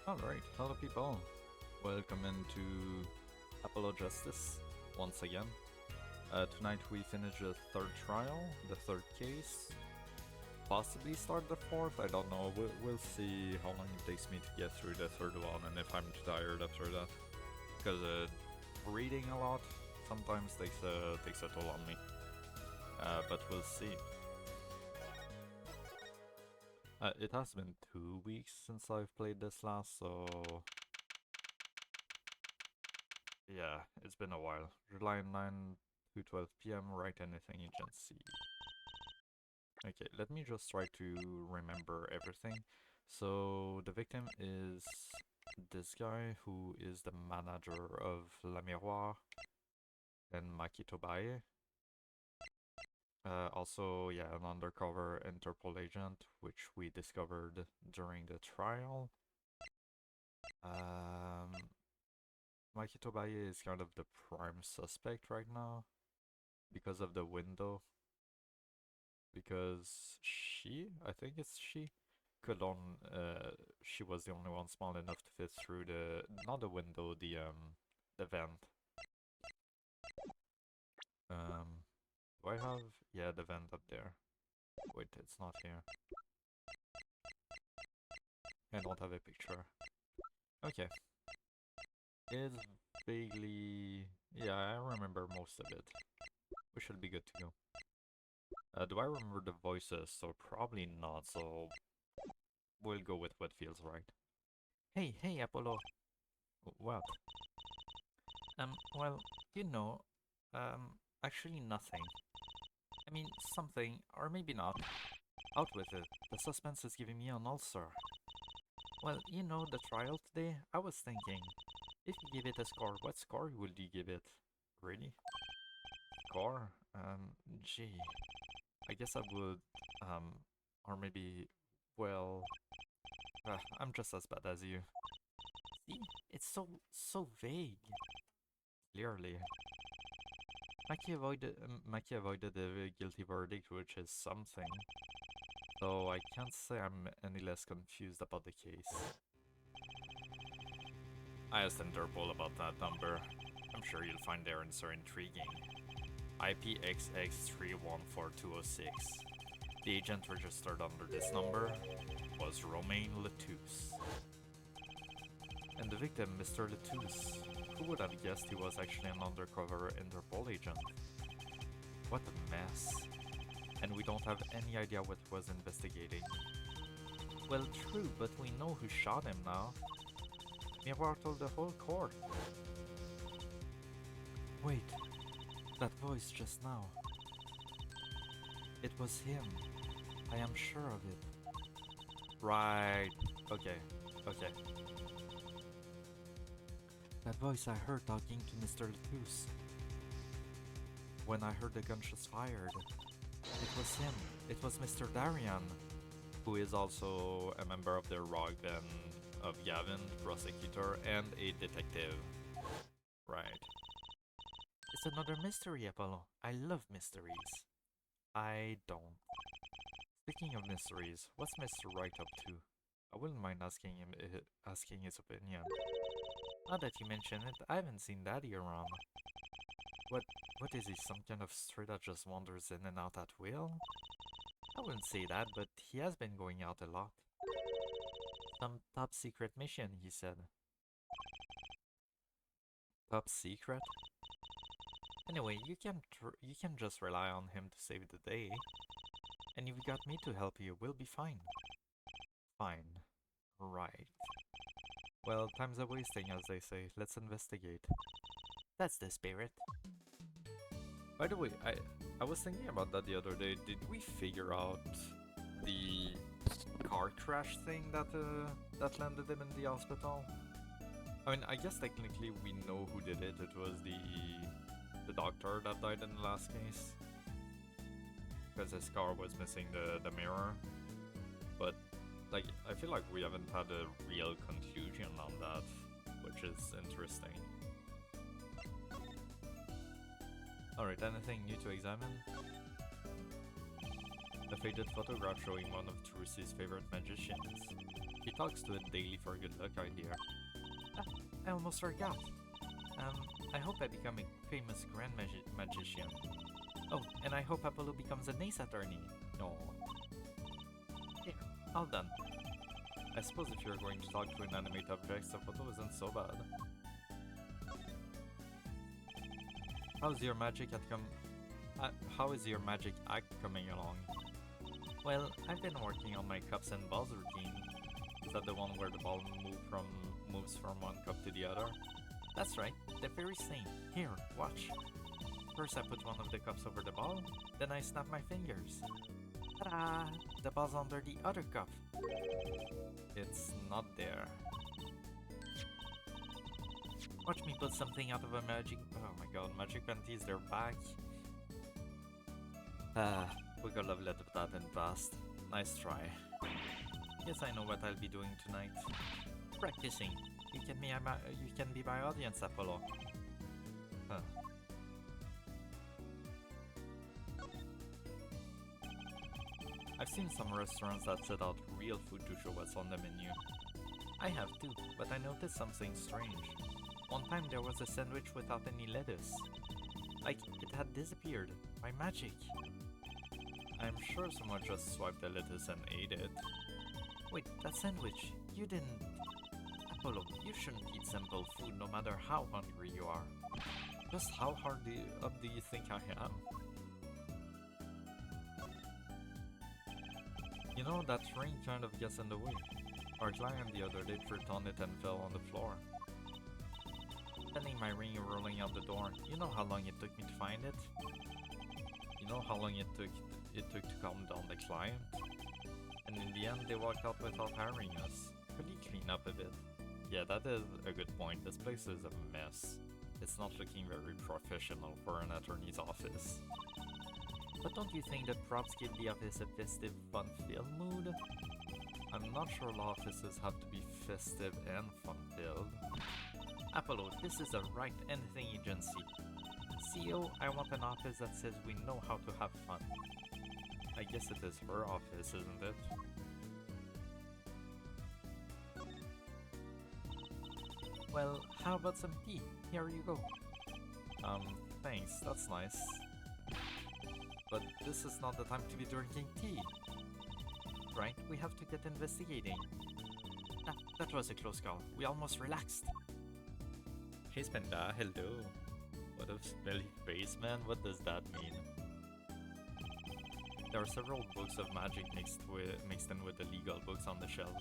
Alright, hello people. Welcome into Apollo Justice once again. Tonight we finish the third trial, the third case. Possibly start the fourth, I don't know. We'll see how long it takes me to get through the third one and if I'm too tired after that. Because reading a lot sometimes takes a toll on me. But we'll see. It has been 2 weeks since I've played this last, so yeah, it's been a while. July 9 to 12 p.m. Write anything you can see. Okay, let me just try to remember everything. So the victim is this guy who is the manager of La Miroir and Makito Bae. Also, yeah, an undercover Interpol agent, which we discovered during the trial. Makito Bae is kind of the prime suspect right now because of the window. Because I think it's she, could on, she was the only one small enough to fit through not the window, the vent. Do I have, yeah, the vent up there. Wait, it's not here. I don't have a picture. Okay. It's vaguely, yeah, I remember most of it. We should be good to go. Do I remember the voices? So probably not, so we'll go with what feels right. Hey, Apollo. What? Well, you know, actually nothing. I mean, something, or maybe not. Out with it. The suspense is giving me an ulcer. Well, you know, the trial today, I was thinking, if you give it a score, what score would you give it? Really? Score? Gee. I guess I would, or maybe, well, I'm just as bad as you. See? It's so vague. Clearly. Maki avoided the guilty verdict, which is something. So I can't say I'm any less confused about the case. I asked Interpol about that number. I'm sure you'll find their answer intriguing. IPXX314206. The agent registered under this number was Romain Letouce. And the victim, Mr. Letouce. Who would have guessed he was actually an undercover Interpol agent? What a mess. And we don't have any idea what was investigating. Well, true, but we know who shot him now. Miroir told the whole court. Wait, that voice just now. It was him. I am sure of it. Right. Okay. That voice I heard talking to Mr. Letouce. When I heard the gunshots fired, it was him. It was Mr. Darian, who is also a member of the ROG and of Gavin, prosecutor, and a detective. Right. It's another mystery, Apollo. I love mysteries. I don't. Speaking of mysteries, what's Mr. Wright up to? I wouldn't mind asking his opinion. Now that you mention it, I haven't seen Daddy around. What is he, some kind of stray that just wanders in and out at will? I wouldn't say that, but he has been going out a lot. Some top secret mission, he said. Top secret? Anyway, you can just rely on him to save the day. And you've got me to help you, we'll be fine. Fine. Right. Well, time's a wasting, as they say. Let's investigate. That's the spirit. By the way, I was thinking about that the other day. Did we figure out the car crash thing that landed him in the hospital? I mean, I guess technically we know who did it. It was the doctor that died in the last case, because his car was missing the mirror. But like, I feel like we haven't had a real conclusion on that, which is interesting. Alright, anything new to examine? A faded photograph showing one of Trucy's favorite magicians. He talks to it daily for good luck, I hear. Ah, I almost forgot. I hope I become a famous grand magician. Oh, and I hope Apollo becomes an ace attorney. No. Here, all done. I suppose if you're going to talk to inanimate objects, the photo isn't so bad. How is your magic act coming along? Well, I've been working on my cups and balls routine. Is that the one where the ball moves from one cup to the other? That's right, the very same. Here, watch. First I put one of the cups over the ball, then I snap my fingers. Ta-da! The ball's under the other cup. It's not there. Watch me put something out of a magic... Oh my god, magic panties, they're back. We got a little that in the past. Nice try. Guess I know what I'll be doing tonight. Practicing. You can be my audience, Apollo. Huh. I've seen some restaurants that set out real food to show what's on the menu. I have too, but I noticed something strange. One time there was a sandwich without any lettuce. Like, it had disappeared, by magic. I'm sure someone just swiped the lettuce and ate it. Wait, that sandwich, you didn't... Apollo, you shouldn't eat simple food no matter how hungry you are. Just how hard up do you think I am? You know, that ring kind of gets in the way. Our client the other day tripped on it and fell on the floor. Sending my ring rolling out the door. You know how long it took me to find it? You know how long it took to calm down the client? And in the end, they walked out without hiring us. Could you clean up a bit? Yeah, that is a good point. This place is a mess. It's not looking very professional for an attorney's office. But don't you think that props give the office a festive, fun-filled mood? I'm not sure law offices have to be festive and fun-filled. Apollo, this is a right anything agency. CEO, I want an office that says we know how to have fun. I guess it is her office, isn't it? Well, how about some tea? Here you go. Thanks, that's nice. But this is not the time to be drinking tea. Right, we have to get investigating. Ah, that was a close call. We almost relaxed. Hey Spenda, hello. What a smelly face, man. What does that mean? There are several books of magic mixed in with the legal books on the shelves.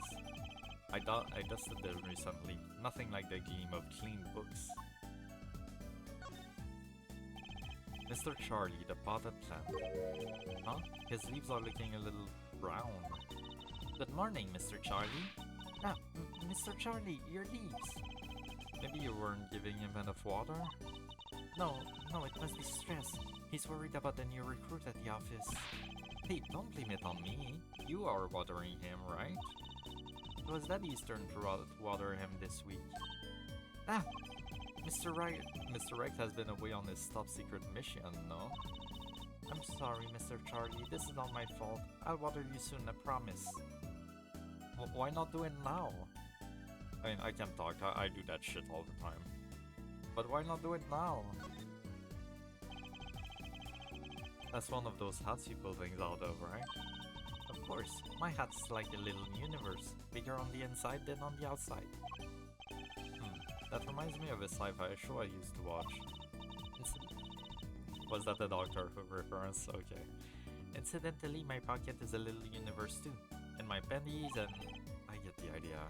I dusted them recently. Nothing like the gleam of clean books. Mr. Charlie, the potted plant. Huh? His leaves are looking a little brown. Good morning, Mr. Charlie. Ah, Mr. Charlie, your leaves. Maybe you weren't giving him enough water? No, it must be stress. He's worried about the new recruit at the office. Hey, don't blame it on me. You are watering him, right? It was Daddy's turn to water him this week. Ah! Mr. Wright has been away on his top-secret mission, no? I'm sorry, Mr. Charlie. This is not my fault. I'll water you soon, I promise. Why not do it now? I mean, I can talk. I do that shit all the time. But why not do it now? That's one of those hats you pull things out of, right? Of course. My hat's like a little universe. Bigger on the inside than on the outside. That reminds me of a sci-fi show I used to watch. Was that the Doctor Who reference? Okay. Incidentally, my pocket is a little universe too. And my pennies and... I get the idea.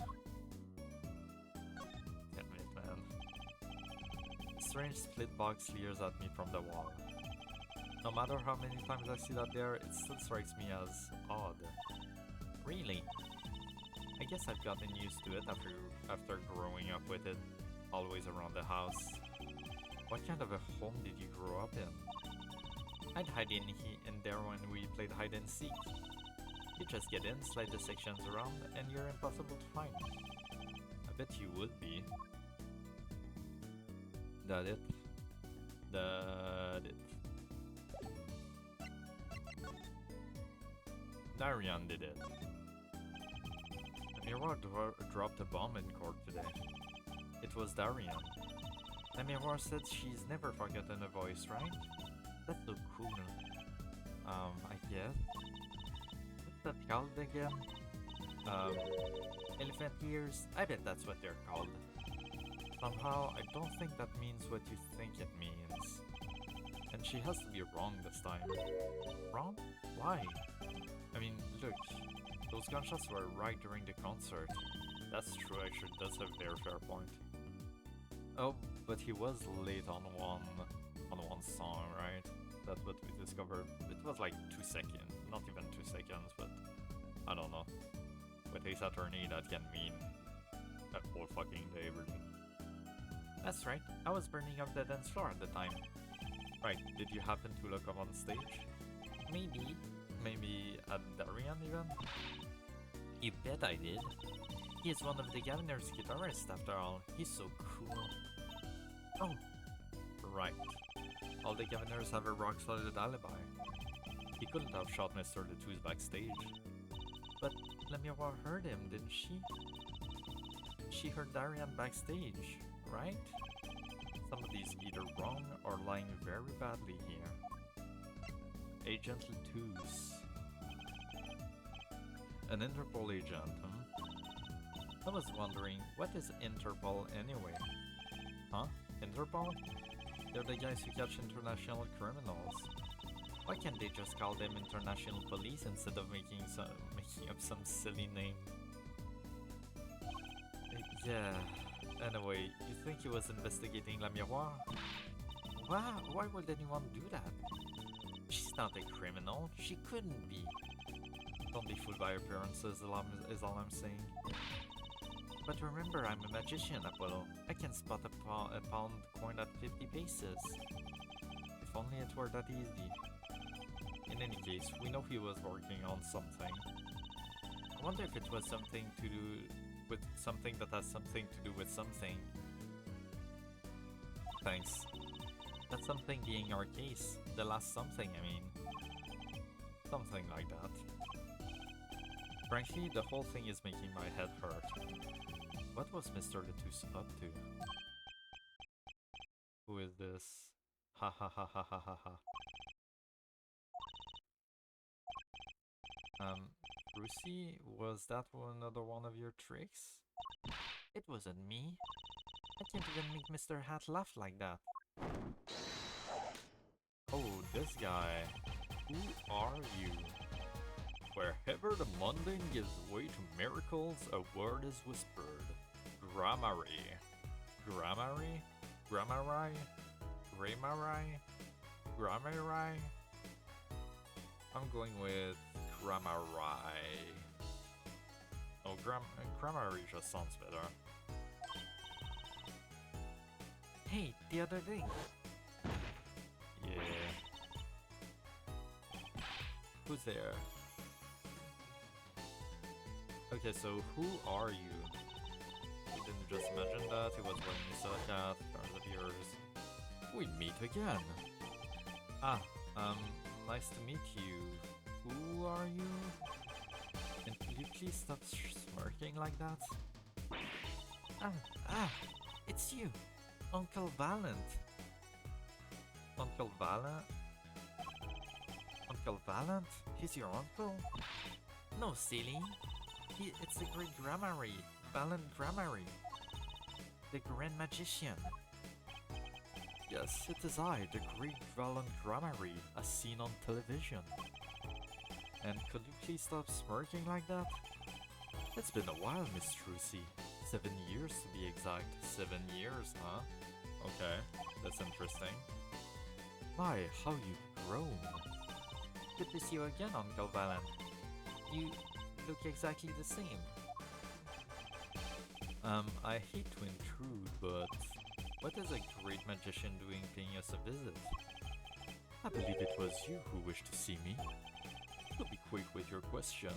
Damn it, man. A strange split box leers at me from the wall. No matter how many times I see that there, it still strikes me as odd. Really? I guess I've gotten used to it after growing up with it. Always around the house. What kind of a home did you grow up in? I'd hide in there when we played hide and seek. You just get in, slide the sections around, and you're impossible to find. I bet you would be. That it? That it. Darian did it. Miroir dropped a bomb in court today. It was Darian. And Miroir said she's never forgotten a voice, right? That's so cool. I guess. What's that called again? Elephant ears? I bet that's what they're called. Somehow, I don't think that means what you think it means. And she has to be wrong this time. Wrong? Why? I mean, look. Those gunshots were right during the concert. That's true, actually. That's a very fair point. Oh, but he was late on one song, right? That's what we discovered. It was like 2 seconds. Not even 2 seconds, but I don't know. With Ace Attorney, that can mean a whole fucking day, really. That's right. I was burning up the dance floor at the time. Right, did you happen to look up on stage? Maybe. Maybe at Darian even? You bet I did. He is one of the governor's guitarists after all. He's so cool. Oh, right. All the governors have a rock-solid alibi. He couldn't have shot Mr. Letou's backstage. But Lemiroir heard him, didn't she? She heard Darian backstage, right? Somebody's either wrong or lying very badly here. Agent Letou's. An Interpol agent, I was wondering, what is Interpol anyway? Huh? Interpol? They're the guys who catch international criminals. Why can't they just call them international police instead of making up some silly name? Yeah. Anyway, you think he was investigating Lemiroir? Why would anyone do that? She's not a criminal. She couldn't be. Don't be fooled by appearances, is all I'm saying. But remember, I'm a magician, Apollo. I can spot a pound coin at 50 paces. If only it were that easy. In any case, we know he was working on something. I wonder if it was something to do with something that has something to do with something. Thanks. That something being our case. The last something, I mean. Something like that. Frankly, the whole thing is making my head hurt. What was Mr. Letou up to? Who is this? Ha ha ha ha ha ha ha. Brucey, was that another one of your tricks? It wasn't me. I can't even make Mr. Hat laugh like that. Oh, this guy. Who are you? Wherever the mundane gives way to miracles, a word is whispered. Gramarye. Gramarye? Gramarye? Gramarye? Gramarye? I'm going with Gramarye. Oh, Gramarye just sounds better. Hey, the other thing. Yeah. Who's there? Okay, so who are you? You didn't just mention that, he was wearing a silk hat, friends of yours. We meet again! Ah, nice to meet you. Who are you? And could you please stop smirking like that? It's you! Uncle Valent! Uncle Valent? Uncle Valent? He's your uncle? No, silly! It's the great Gramarye, Valent Gramarye, the Grand Magician. Yes, it is I, the great Valent Gramarye, as seen on television. And could you please stop smirking like that? It's been a while, Miss Trucy. 7 years to be exact. 7 years, huh? Okay, that's interesting. My, how you've grown. Good to see you again, Uncle Valent. You look exactly the same. I hate to intrude, but what is a great magician doing paying us a visit? I believe it was you who wished to see me. Do be quick with your questions.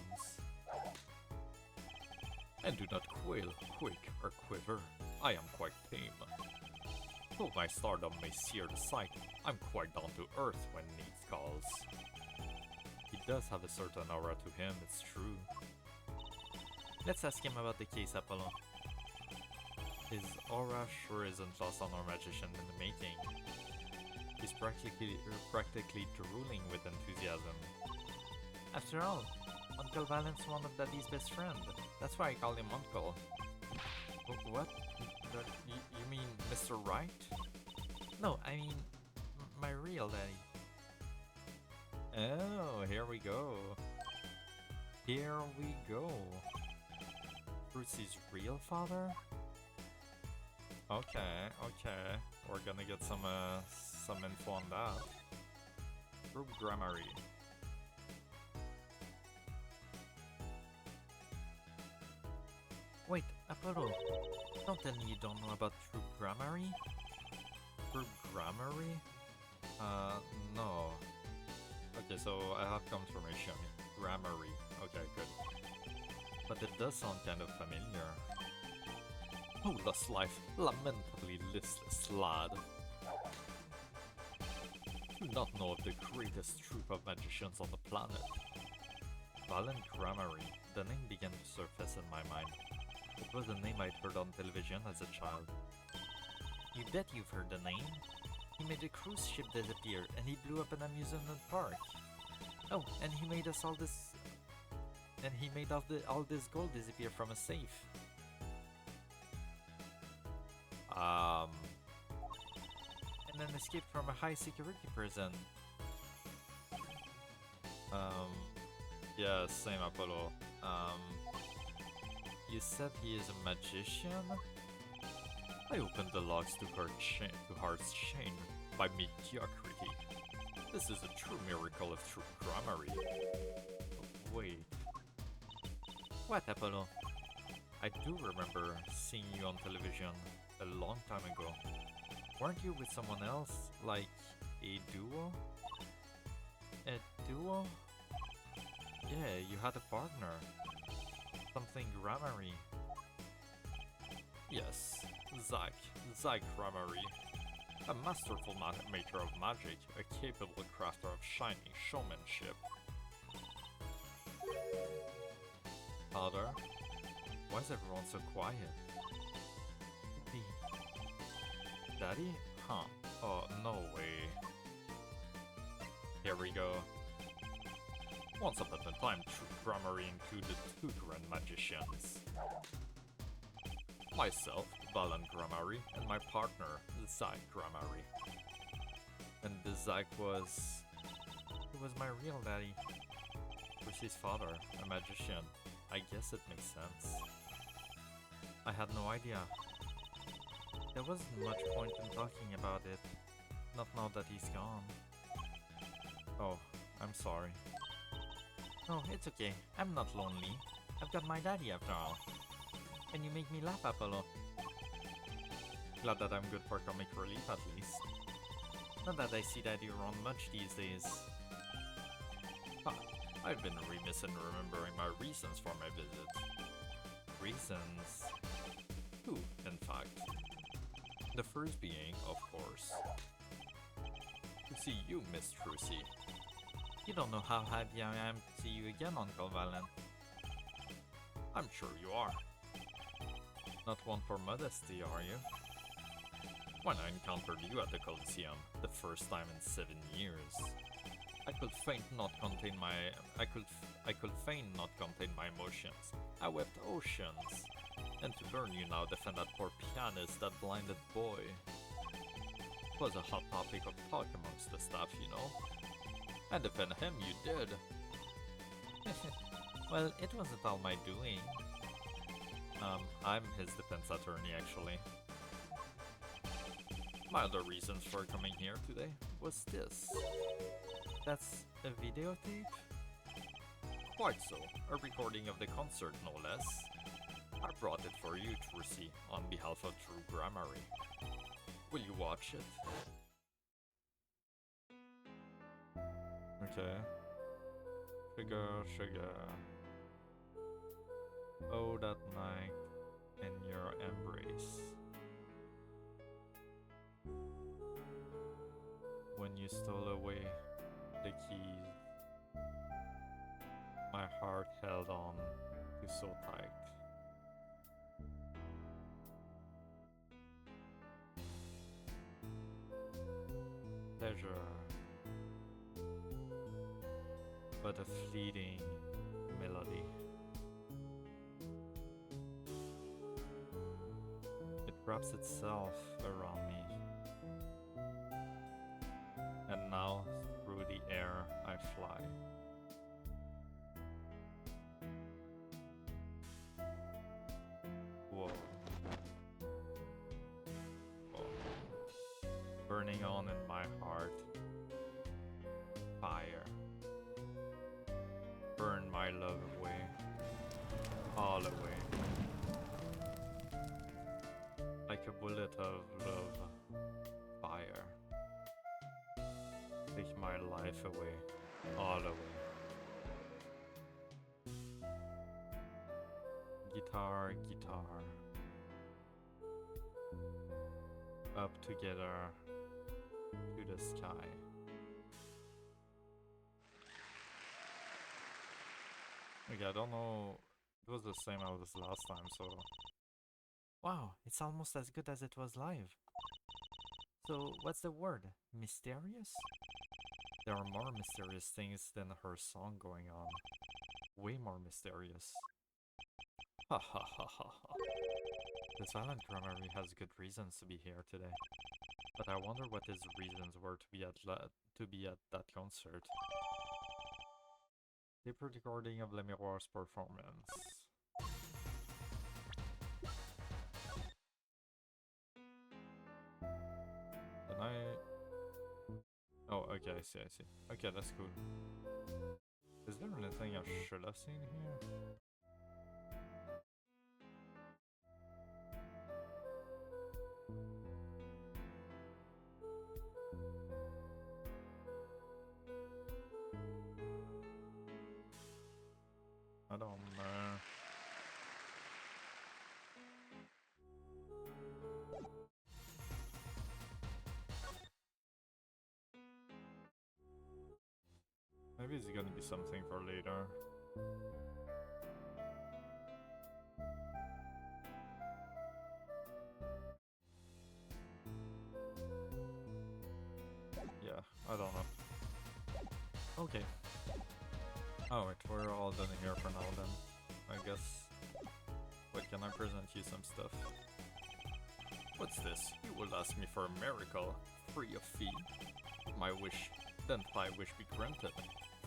And do not quail, quake, or quiver. I am quite tame. Though my stardom may sear the sight, I'm quite down to earth when need calls. He does have a certain aura to him, it's true. Let's ask him about the case, Apollo. His aura sure isn't lost on our magician in the making. He's practically drooling with enthusiasm. After all, Uncle Valent's one of Daddy's best friends. That's why I call him Uncle. What? You mean Mr. Right? No, I mean my real daddy. Oh, here we go. Here we go. Bruce's real father? Okay, okay. We're gonna get some info on that. Group Grammary. Wait, Apollo, don't tell me you don't know about True Grammary? True Grammary? No. Okay, so I have confirmation. Grammary. Okay, good. But it does sound kind of familiar. Oh, lost life, lamentably listless lad. Do not know of the greatest troupe of magicians on the planet. Valen Grammary. The name began to surface in my mind. It was a name I'd heard on television as a child. You bet you've heard the name. He made a cruise ship disappear, and he blew up an amusement park. Oh, and he made us all this... And he made all this gold disappear from a safe. And then escaped from a high-security prison. Yeah, same Apollo. You said he is a magician? I opened the locks to Heart's chain by mediocrity. This is a true miracle of true grammary. Wait. What, Apollo? I do remember seeing you on television a long time ago. Weren't you with someone else? Like a duo? A duo? Yeah, you had a partner. Something grammary. Yes, Zach Grammary. A masterful maker of magic, a capable crafter of shining showmanship. Father, why is everyone so quiet? Daddy? Huh. Oh, no way. Here we go. Once upon a time, true grammary included two grand magicians. Myself, Valen Grammary, and my partner, Zach Grammary. And the Zach was... He was my real daddy. Bruce's father, a magician. I guess it makes sense. I had no idea. There wasn't much point in talking about it. Not now that he's gone. Oh, I'm sorry. No, it's okay. I'm not lonely. I've got my daddy after all. And you make me laugh, Apollo. Glad that I'm good for comic relief at least. Not that I see Daddy around much these days. Huh, I've been remiss in remembering my reasons for my visit. Reasons? Two, in fact. The first being, of course, to see you, Miss Trucy. You don't know how happy I am to see you again, Uncle Valen. I'm sure you are. Not one for modesty, are you? When I encountered you at the Coliseum, the first time in 7 years, I could feign not contain my emotions. I wept oceans. And to learn you now defend that poor pianist, that blinded boy. It was a hot topic of talk amongst the staff, you know. And defend him you did. Well, it wasn't all my doing. I'm his defense attorney, actually. My other reasons for coming here today was this. That's a videotape? Quite so, a recording of the concert, no less. I brought it for you, Trucy, on behalf of True Grammary. Will you watch it? Okay. Sugar. Oh, that night in your embrace. When you stole away the keys, my heart held on to so tight. pleasure, but a fleeting melody. It wraps itself around me, and now through the air I fly. Whoa. Whoa. Burning on in my heart. Fire. Burn my love away. All away. Like a bullet of love. Fire. Take my life away. All away. Guitar, guitar. Up together to the sky. Okay, I don't know. It was the same as last time, so. Wow, it's almost as good as it was live. So, what's the word? Mysterious? There are more mysterious things than her song going on. Way more mysterious. Ha ha ha ha ha. The Silent Grammary has good reasons to be here today. But I wonder what his reasons were to be at that concert. Tape recording of Le Miroir's performance. Then oh, okay, I see. Okay, that's cool. Is there anything I should have seen here? I don't know. Maybe it's gonna be something for later. Yeah, I don't know. Okay. Oh, wait, we're all done here for now then. I guess. Wait, can I present you some stuff? What's this? You will ask me for a miracle, free of fee. My wish, then thy wish be granted.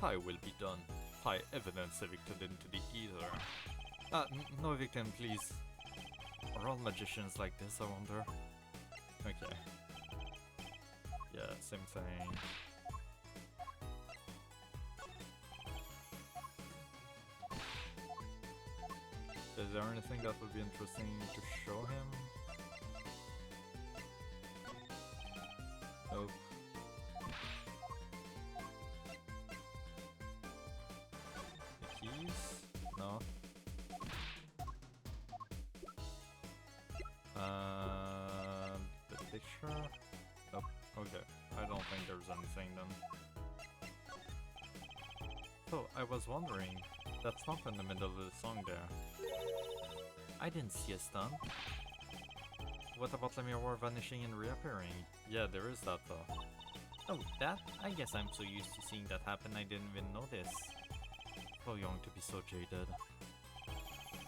Thy will be done. Thy evidence evicted into the ether. No victim, please. Are all magicians like this, I wonder? Okay. Yeah, same thing. Is there anything that would be interesting to show him? Nope. The keys? No. The picture? Nope. Okay. I don't think there's anything then. So, I was wondering, that's not in the middle of the song there. I didn't see a stun. What about Le Miroir vanishing and reappearing? Yeah, there is that though. Oh, that? I guess I'm so used to seeing that happen I didn't even notice. So young to be so jaded.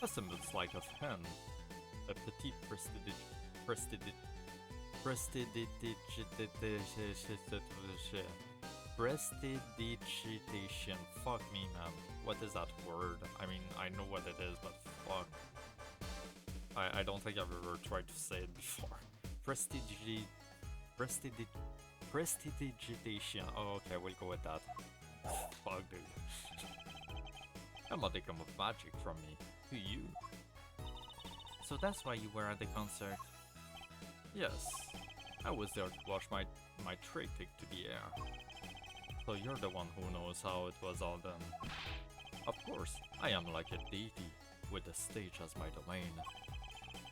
A simple sleight of hand. A petite prestidigitation. Fuck me, man. What is that word? I mean, I know what it is, but fuck. I don't think I've ever tried to say it before. Prestidigitation. Oh, okay, we'll go with that. Fuck, dude. A modicum of magic from me to you. So that's why you were at the concert? Yes. I was there to watch my trick take to the air. So you're the one who knows how it was all done. Of course, I am like a deity, with the stage as my domain.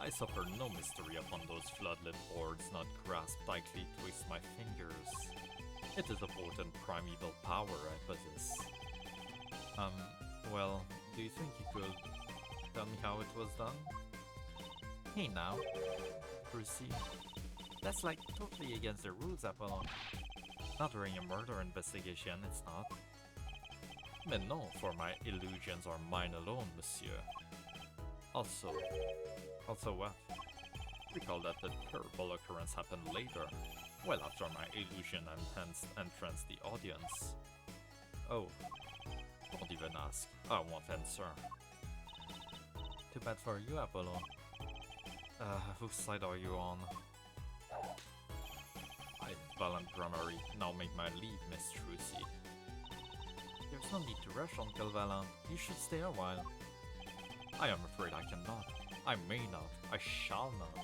I suffer no mystery upon those floodlit boards not grasped tightly twist my fingers. It is a potent primeval power I possess. Well, do you think you could tell me how it was done? Hey now. Proceed. That's like totally against the rules, Apollon. Not during a murder investigation, it's not. Mais non, for my illusions are mine alone, monsieur. Also what? Recall that the terrible occurrence happened later, well after my illusion entranced the audience. Oh, don't even ask, I won't answer. Too bad for you, Apollo. Whose side are you on? I, Valen Grammary, now make my leave, Miss Trucy. There's no need to rush, Uncle Valen. You should stay a while. I am afraid I cannot. I may not. I shall not.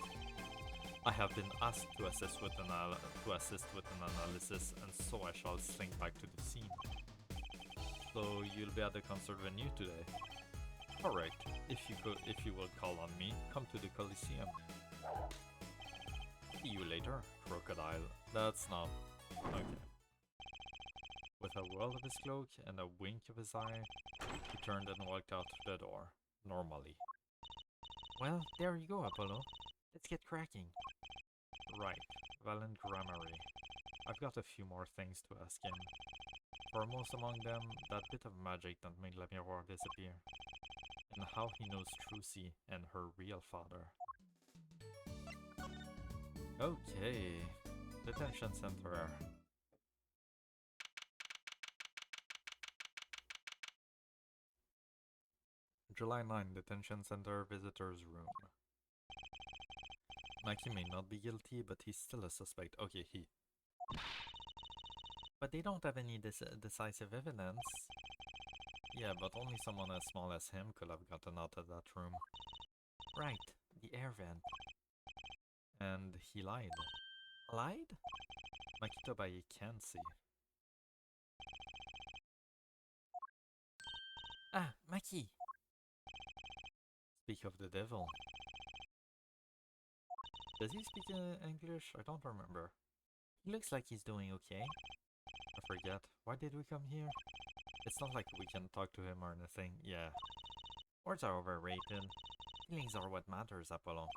I have been asked to assist with an analysis, and so I shall slink back to the scene. So you'll be at the concert venue today? Correct. If you will call on me, come to the Coliseum. See you later, crocodile. That's not... okay. With a whirl of his cloak and a wink of his eye, he turned and walked out the door, normally. Well, there you go, Apollo. Let's get cracking. Right, Valen Grammary. I've got a few more things to ask him. Foremost among them, that bit of magic that made La Miroir disappear. And how he knows Trucy and her real father. Okay, detention center. July 9, detention center visitors room. Mikey may not be guilty, but he's still a suspect. Okay, he. But they don't have any decisive evidence. Yeah, but only someone as small as him could have gotten out of that room. Right, the air vent. And he lied. Lied? Makito Baye can see. Ah, Maki! Speak of the devil. Does he speak English? I don't remember. He looks like he's doing okay. I forget. Why did we come here? It's not like we can talk to him or anything. Yeah. Words are overrated. Feelings are what matters, Apollo.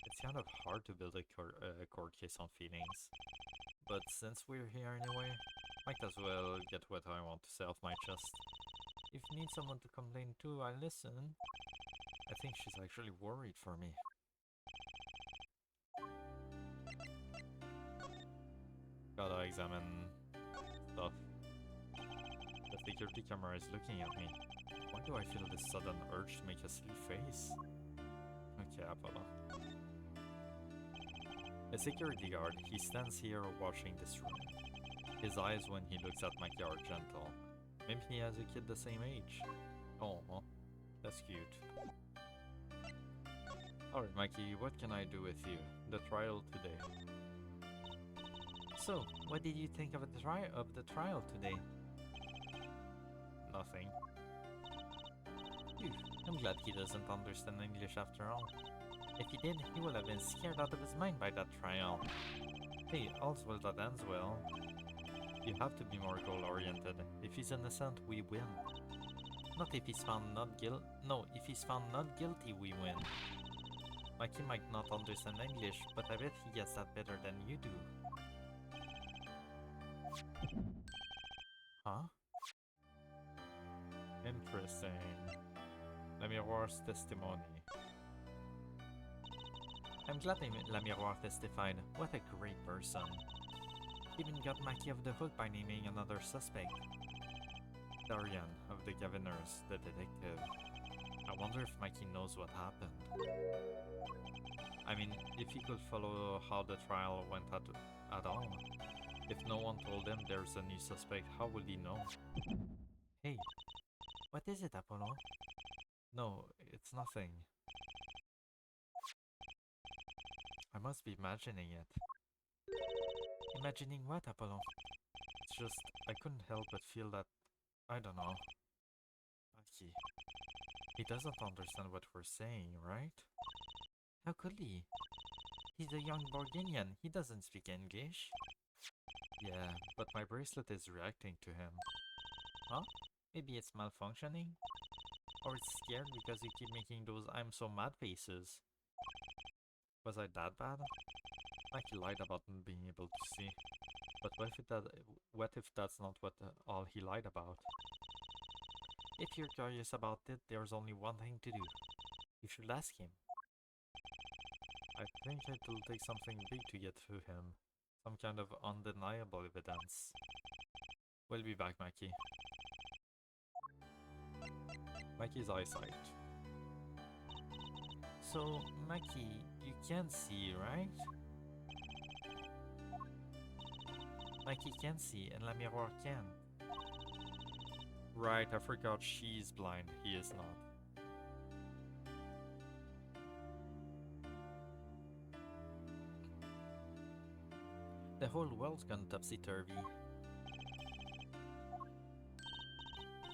It's kind of hard to build a court case on feelings. But since we're here anyway, might as well get what I want to say off my chest. If you need someone to complain to, I'll listen. I think she's actually worried for me. Gotta examine stuff. The security camera is looking at me. Why do I feel this sudden urge to make a silly face? Okay, Apollo. A security guard, he stands here watching this room. His eyes when he looks at Mikey are gentle. Maybe he has a kid the same age. Oh, that's cute. Alright, Mikey, what can I do with you? The trial today. So, what did you think of the trial today? Nothing. Phew, I'm glad he doesn't understand English after all. If he did, he would have been scared out of his mind by that trial. Hey, all's well that ends well. You have to be more goal-oriented. If he's innocent, we win. Not if he's found not guilty. No, if he's found not guilty, we win. Mikey might not understand English, but I bet he gets that better than you do. Huh? Interesting. La Miroir's testimony. I'm glad La Miroir testified. What a great person. Even got Maki off the hook by naming another suspect. Darian of the Governors, the detective. I wonder if Mikey knows what happened. I mean, if he could follow how the trial went at all. If no one told him there's a new suspect, how would he know? Hey, what is it, Apollo? No, it's nothing. I must be imagining it. Imagining what, Apollo? It's just, I couldn't help but feel that, I don't know. Aki. He doesn't understand what we're saying, right? How could he? He's a young Borginian, he doesn't speak English. Yeah, but my bracelet is reacting to him. Huh? Maybe it's malfunctioning? Or it's scared because you keep making those I'm so mad faces. Was I that bad? Like he lied about not being able to see. But what if that's not what all he lied about? If you're curious about it, there's only one thing to do. You should ask him. I think it'll take something big to get to him. Some kind of undeniable evidence. We'll be back, Mackie. Mackie's eyesight. So, Mackie, you can see, right? Mackie can see, and La Miroir can. Right, I forgot she's blind. He is not. The whole world's gone topsy-turvy.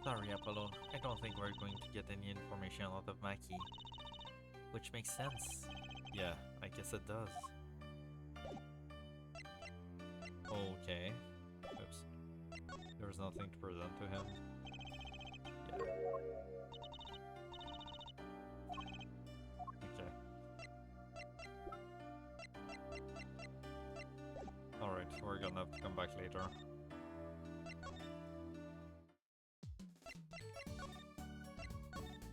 Sorry, Apollo. I don't think we're going to get any information out of Mackie. Which makes sense. Yeah, I guess it does. Okay. Oops. There's nothing to present to him. Yeah. Okay. Alright, we're gonna have to come back later.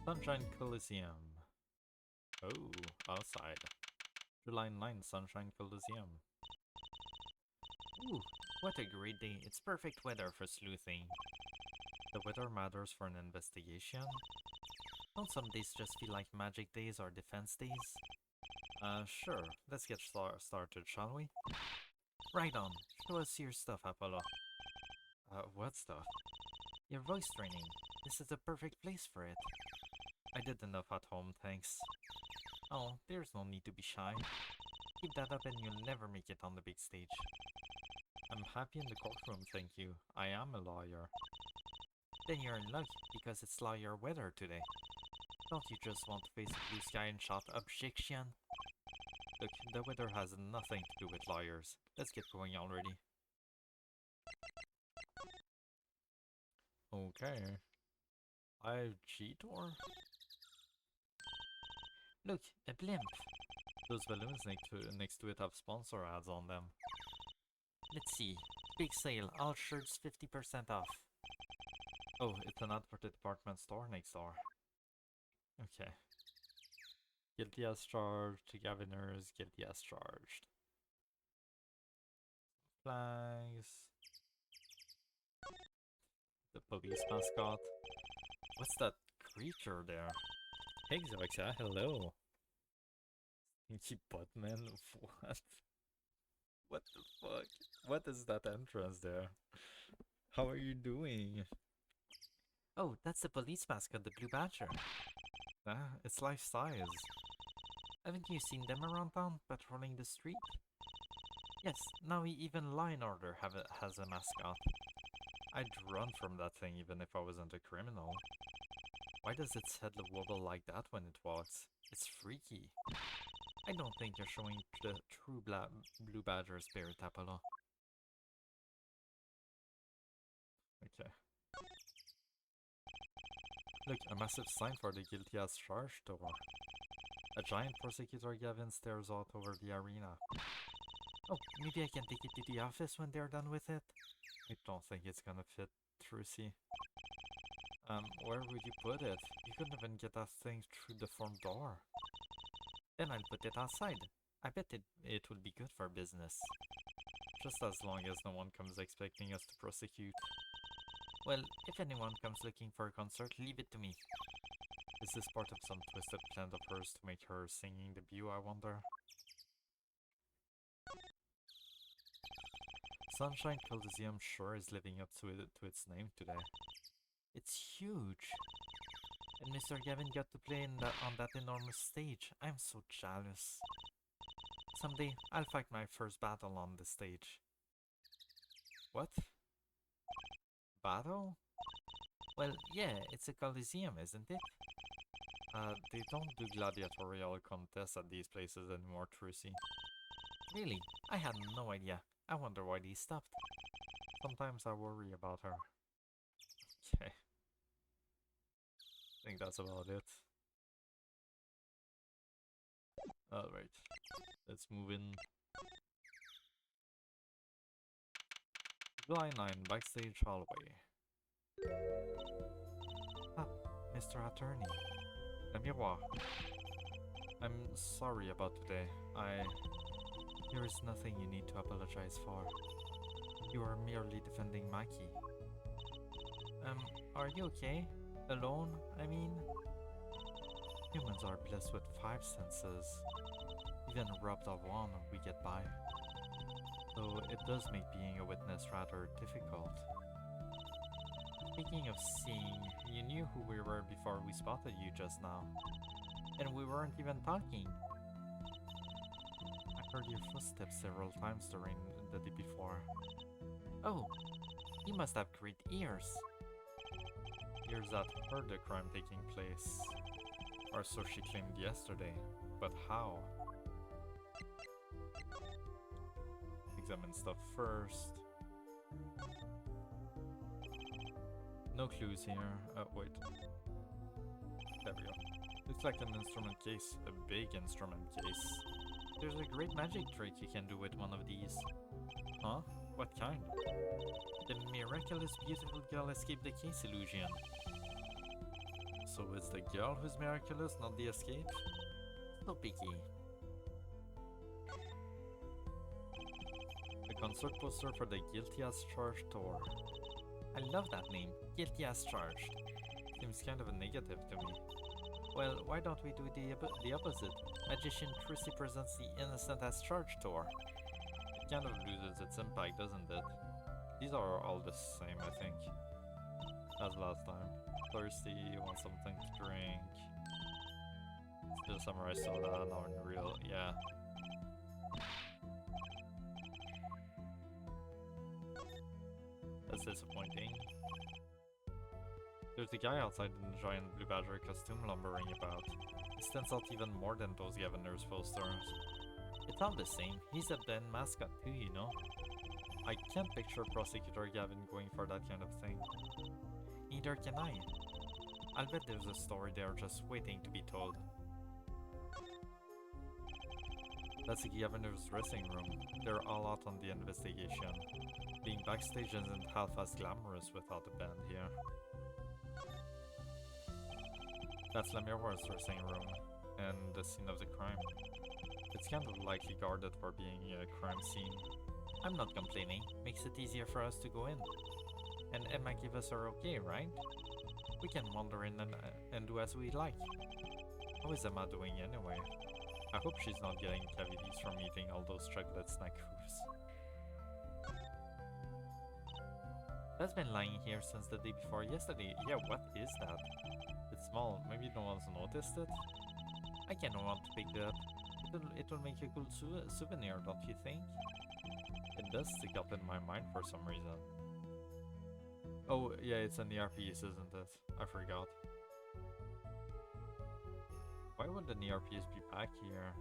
Sunshine Coliseum. Oh, outside. July 9th, Sunshine Coliseum. Ooh, what a great day. It's perfect weather for sleuthing. The weather matters for an investigation? Don't some days just feel like magic days or defense days? Sure. Let's get started, shall we? Right on. Show us your stuff, Apollo. What stuff? Your voice training. This is the perfect place for it. I did enough at home, thanks. Oh, there's no need to be shy. Keep that up and you'll never make it on the big stage. I'm happy in the courtroom, thank you. I am a lawyer. Then you're in luck, because it's lawyer weather today. Don't you just want to face the blue sky and shout objection? Look, the weather has nothing to do with lawyers. Let's get going already. Okay. I cheater? Look, a blimp. Those balloons next to it have sponsor ads on them. Let's see. Big sale, all shirts 50% off. Oh, it's an ad for the department store next door. Okay. Guilty as charged, Gaviners, guilty as charged. Flags. The police mascot. What's that creature there? Hey, Zoxa, hello. Stinky Buttman? What? What the fuck? What is that entrance there? How are you doing? Oh, that's the police mascot, the Blue Badger. Ah, it's life size. Haven't you seen them around town, patrolling the street? Yes, now even Law and Order has a mascot. I'd run from that thing even if I wasn't a criminal. Why does its head wobble like that when it walks? It's freaky. I don't think you're showing the true Blue Badger spirit, Apollo. Okay. Look, a massive sign for the guilty as charged door. A giant prosecutor Gavin stares out over the arena. Oh, maybe I can take it to the office when they're done with it? I don't think it's gonna fit, Trucy. Where would you put it? You couldn't even get that thing through the front door. Then I'll put it outside. I bet it will be good for business. Just as long as no one comes expecting us to prosecute. Well, if anyone comes looking for a concert, leave it to me. Is this part of some twisted plan of hers to make her singing debut, I wonder? Sunshine Coliseum sure is living up to its name today. It's huge. And Mr. Gavin got to play on that enormous stage. I'm so jealous. Someday, I'll fight my first battle on the stage. What? Battle? Well, yeah, it's a coliseum, isn't it? They don't do gladiatorial contests at these places anymore, Trucy. Really? I had no idea. I wonder why they stopped. Sometimes I worry about her. Okay. I think that's about it. Alright. Let's move in. July 9, backstage hallway. Ah, Mr. Attorney. Le miroir. I'm sorry about today. There is nothing you need to apologize for. You are merely defending Maki. Are you okay? Alone, I mean? Humans are blessed with 5 senses. Even robbed of one, we get by. Though it does make being a witness rather difficult. Speaking of seeing, you knew who we were before we spotted you just now. And we weren't even talking. I heard your footsteps several times during the day before. Oh, you must have great ears. Ears that heard the crime taking place. Or so she claimed yesterday. But how? Examine stuff first. No clues here. Wait. There we go. Looks like an instrument case. A big instrument case. There's a great magic trick you can do with one of these. Huh? What kind? The miraculous beautiful girl escaped the case illusion. So it's the girl who's miraculous, not the escape? So picky. A concert poster for the Guilty as Charged tour. I love that name, Guilty as Charged. Seems kind of a negative to me. Well, why don't we do the opposite? Magician Chrissy presents the Innocent as Charged tour. It kind of loses its impact, doesn't it? These are all the same, I think. As last time. Thirsty, want something to drink. Still samurai soda, now in real, yeah. That's disappointing. There's the guy outside in the giant blue badger costume lumbering about. He stands out even more than those Governor's posters. It's all the same, he's a den mascot too, you know. I can't picture Prosecutor Gavin going for that kind of thing. Neither can I. I'll bet there's a story there just waiting to be told. That's the Governor's dressing room. They're all out on the investigation. Being backstage isn't half as glamorous without a band here. That's La Miroir's dressing room, and the scene of the crime. It's kind of lightly guarded for being a crime scene. I'm not complaining, makes it easier for us to go in. And Emma gave us her okay, right? We can wander in and do as we like. How is Emma doing anyway? I hope she's not getting cavities from eating all those chocolate snack hoops. That's been lying here since the day before yesterday. Yeah, what is that? It's small, maybe no one's noticed it? I kinda want to pick it up. It'll make a cool souvenir, don't you think? It does stick up in my mind for some reason. Oh, yeah, it's an earpiece, isn't it? I forgot. Why would an earpiece be back here?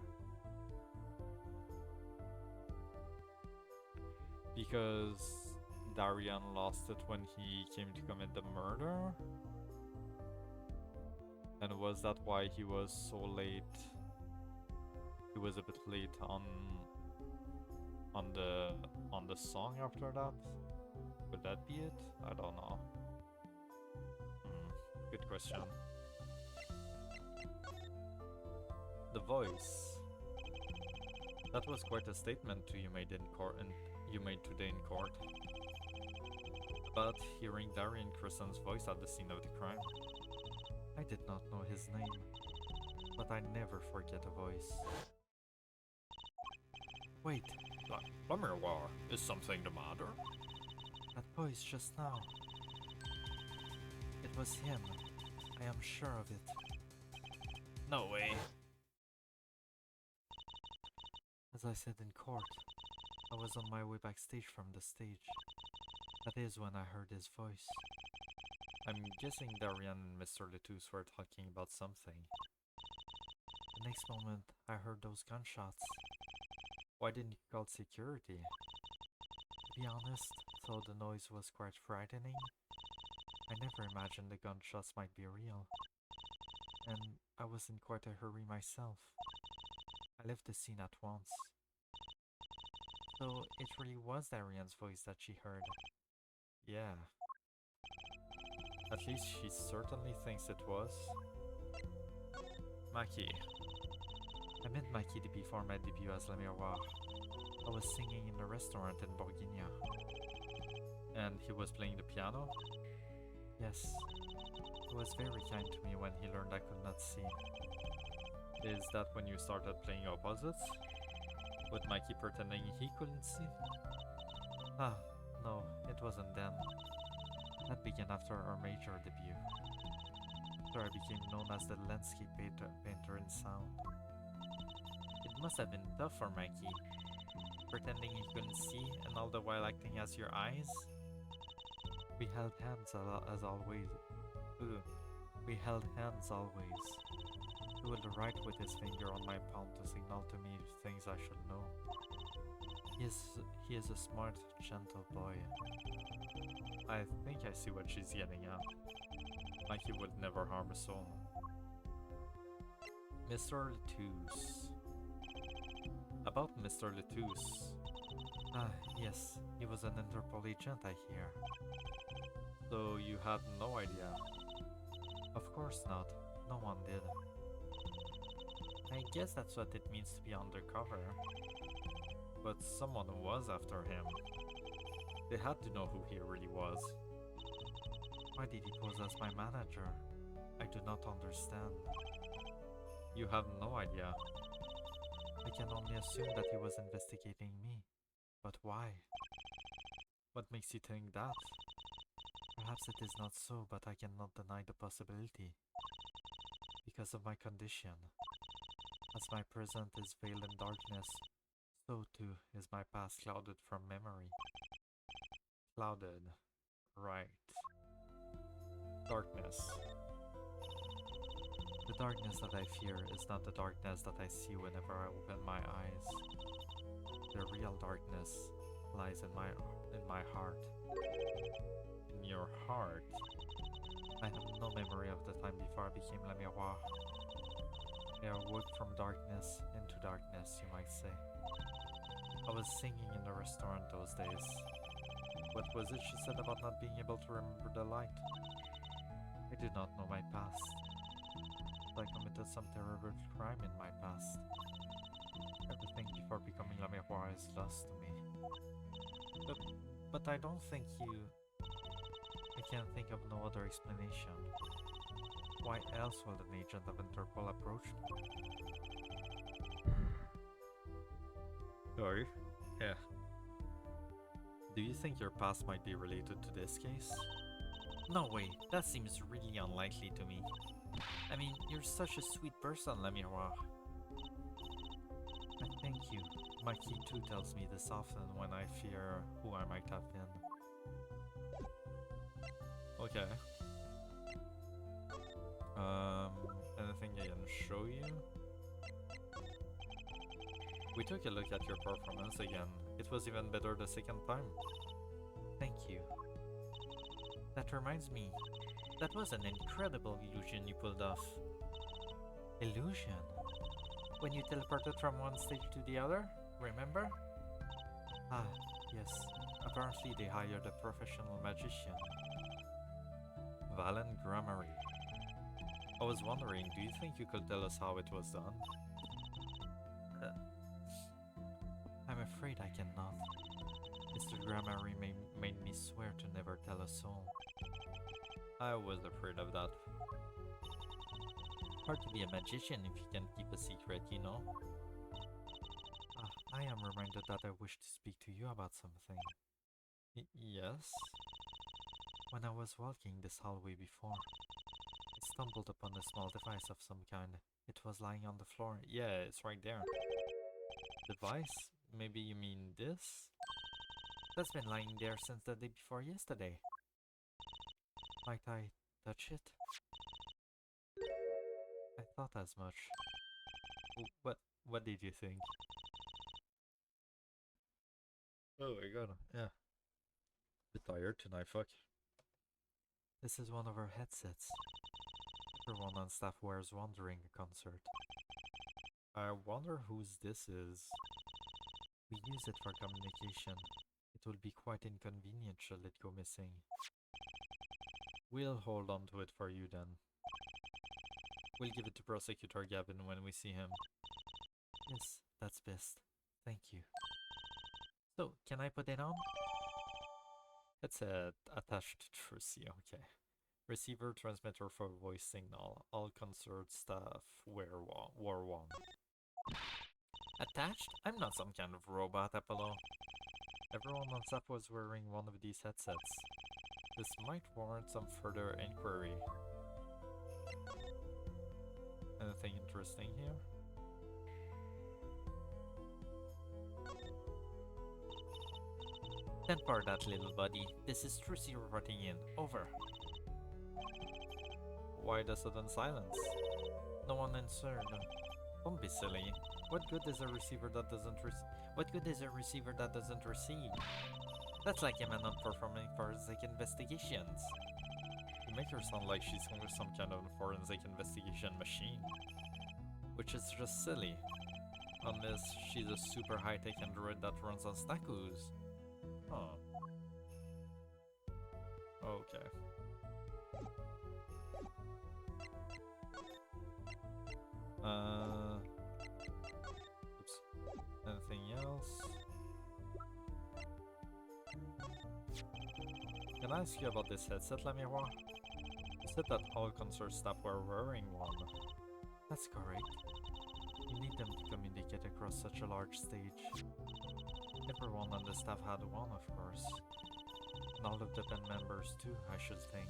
Because Darian lost it when he came to commit the murder? And was that why he was so late? He was a bit late on the song after that? Could that be it? I don't know. Good question. The voice. That was quite a statement you made in court, and you made today in court. About hearing Darian Kristen's voice at the scene of the crime. I did not know his name, but I never forget a voice. Wait. La Miroir, is something the matter? That voice just now. It was him. I am sure of it. No way. As I said in court, I was on my way backstage from the stage. That is when I heard his voice. I'm guessing Darian and Mr. Letus were talking about something. The next moment, I heard those gunshots. Why didn't you call security? To be honest, though the noise was quite frightening, I never imagined the gunshots might be real. And I was in quite a hurry myself. I left the scene at once. So it really was Darian's voice that she heard. Yeah, at least she certainly thinks it was. Maki. I met Maki before my debut as Le Miroir. I was singing in a restaurant in Bourguignon. And he was playing the piano? Yes. He was very kind to me when he learned I could not see. Is that when you started playing opposites? With Mikey pretending he couldn't see? Ah, no, it wasn't then. That began after our major debut. After I became known as the landscape painter in sound. It must have been tough for Mikey, pretending he couldn't see and all the while acting as your eyes. We held hands as always. We held hands always. He would write with his finger on my palm to signal to me things I should know. He is a smart, gentle boy. I think I see what she's getting at. Mikey would never harm a soul. Mr. Lettuce. About Mr. Lettuce. Ah, yes, he was an Interpol agent, I hear. So you had no idea? Of course not. No one did. I guess that's what it means to be undercover. But someone was after him. They had to know who he really was. Why did he pose as my manager? I do not understand. You have no idea. I can only assume that he was investigating me. But why? What makes you think that? Perhaps it is not so, but I cannot deny the possibility. Because of my condition. As my present is veiled in darkness, so too is my past clouded from memory. Clouded. Right. Darkness. The darkness that I fear is not the darkness that I see whenever I open my eyes. The real darkness lies in my heart. In your heart? I have no memory of the time before I became Le Miroir. I awoke from darkness into darkness, you might say. I was singing in the restaurant those days. What was it she said about not being able to remember the light? I do not know my past. I committed some terrible crime in my past. Everything before becoming Le Miroir is lost to me. But I don't think you... I can't think of no other explanation. Why else would an agent of Interpol approach me? Sorry? Yeah. Do you think your past might be related to this case? No way, that seems really unlikely to me. I mean, you're such a sweet person, Le Miroir. Thank you. My key too tells me this often when I fear who I might have been. Okay. Anything I can show you? We took a look at your performance again. It was even better the second time. Thank you. That reminds me. That was an incredible illusion you pulled off. Illusion? When you teleported from one stage to the other, remember? Ah, yes. Apparently they hired a professional magician. Valen Grammary. I was wondering, do you think you could tell us how it was done? I'm afraid I cannot. Mr. Grammary made me swear to never tell a soul. I was afraid of that. Hard to be a magician if you can keep a secret, you know? I am reminded that I wish to speak to you about something. Yes? When I was walking this hallway before, I stumbled upon a small device of some kind. It was lying on the floor. Yeah, it's right there. Device? Maybe you mean this? That's been lying there since the day before yesterday. Might I touch it? I thought as much. What did you think? Oh my god, yeah. Bit tired tonight, fuck. This is one of our headsets. Everyone on staff wears one during a concert. I wonder whose this is. We use it for communication. It will be quite inconvenient should it go missing. We'll hold on to it for you then. We'll give it to Prosecutor Gavin when we see him. Yes, that's best. Thank you. So, can I put it on? It's attached to Trilogy, okay. Receiver transmitter for voice signal. All concerned staff were one. Attached? I'm not some kind of robot, Apollo. Everyone on staff was wearing one of these headsets. This might warrant some further inquiry. Anything interesting here? Send for that little buddy. This is Trilogy reporting in. Over. Why the sudden silence? No one answered. Don't be silly. What good is a receiver that doesn't receive? That's like a man not performing forensic investigations. You make her sound like she's some kind of forensic investigation machine. Which is just silly. Unless she's a super high-tech android that runs on Snackoos. Huh. Okay. Oops. Anything else? Can I ask you about this headset, La Miroir? You said that all concerned staff were wearing one. That's correct. You need them to communicate across such a large stage. Everyone on the staff had one, of course. And all of the band members too, I should think.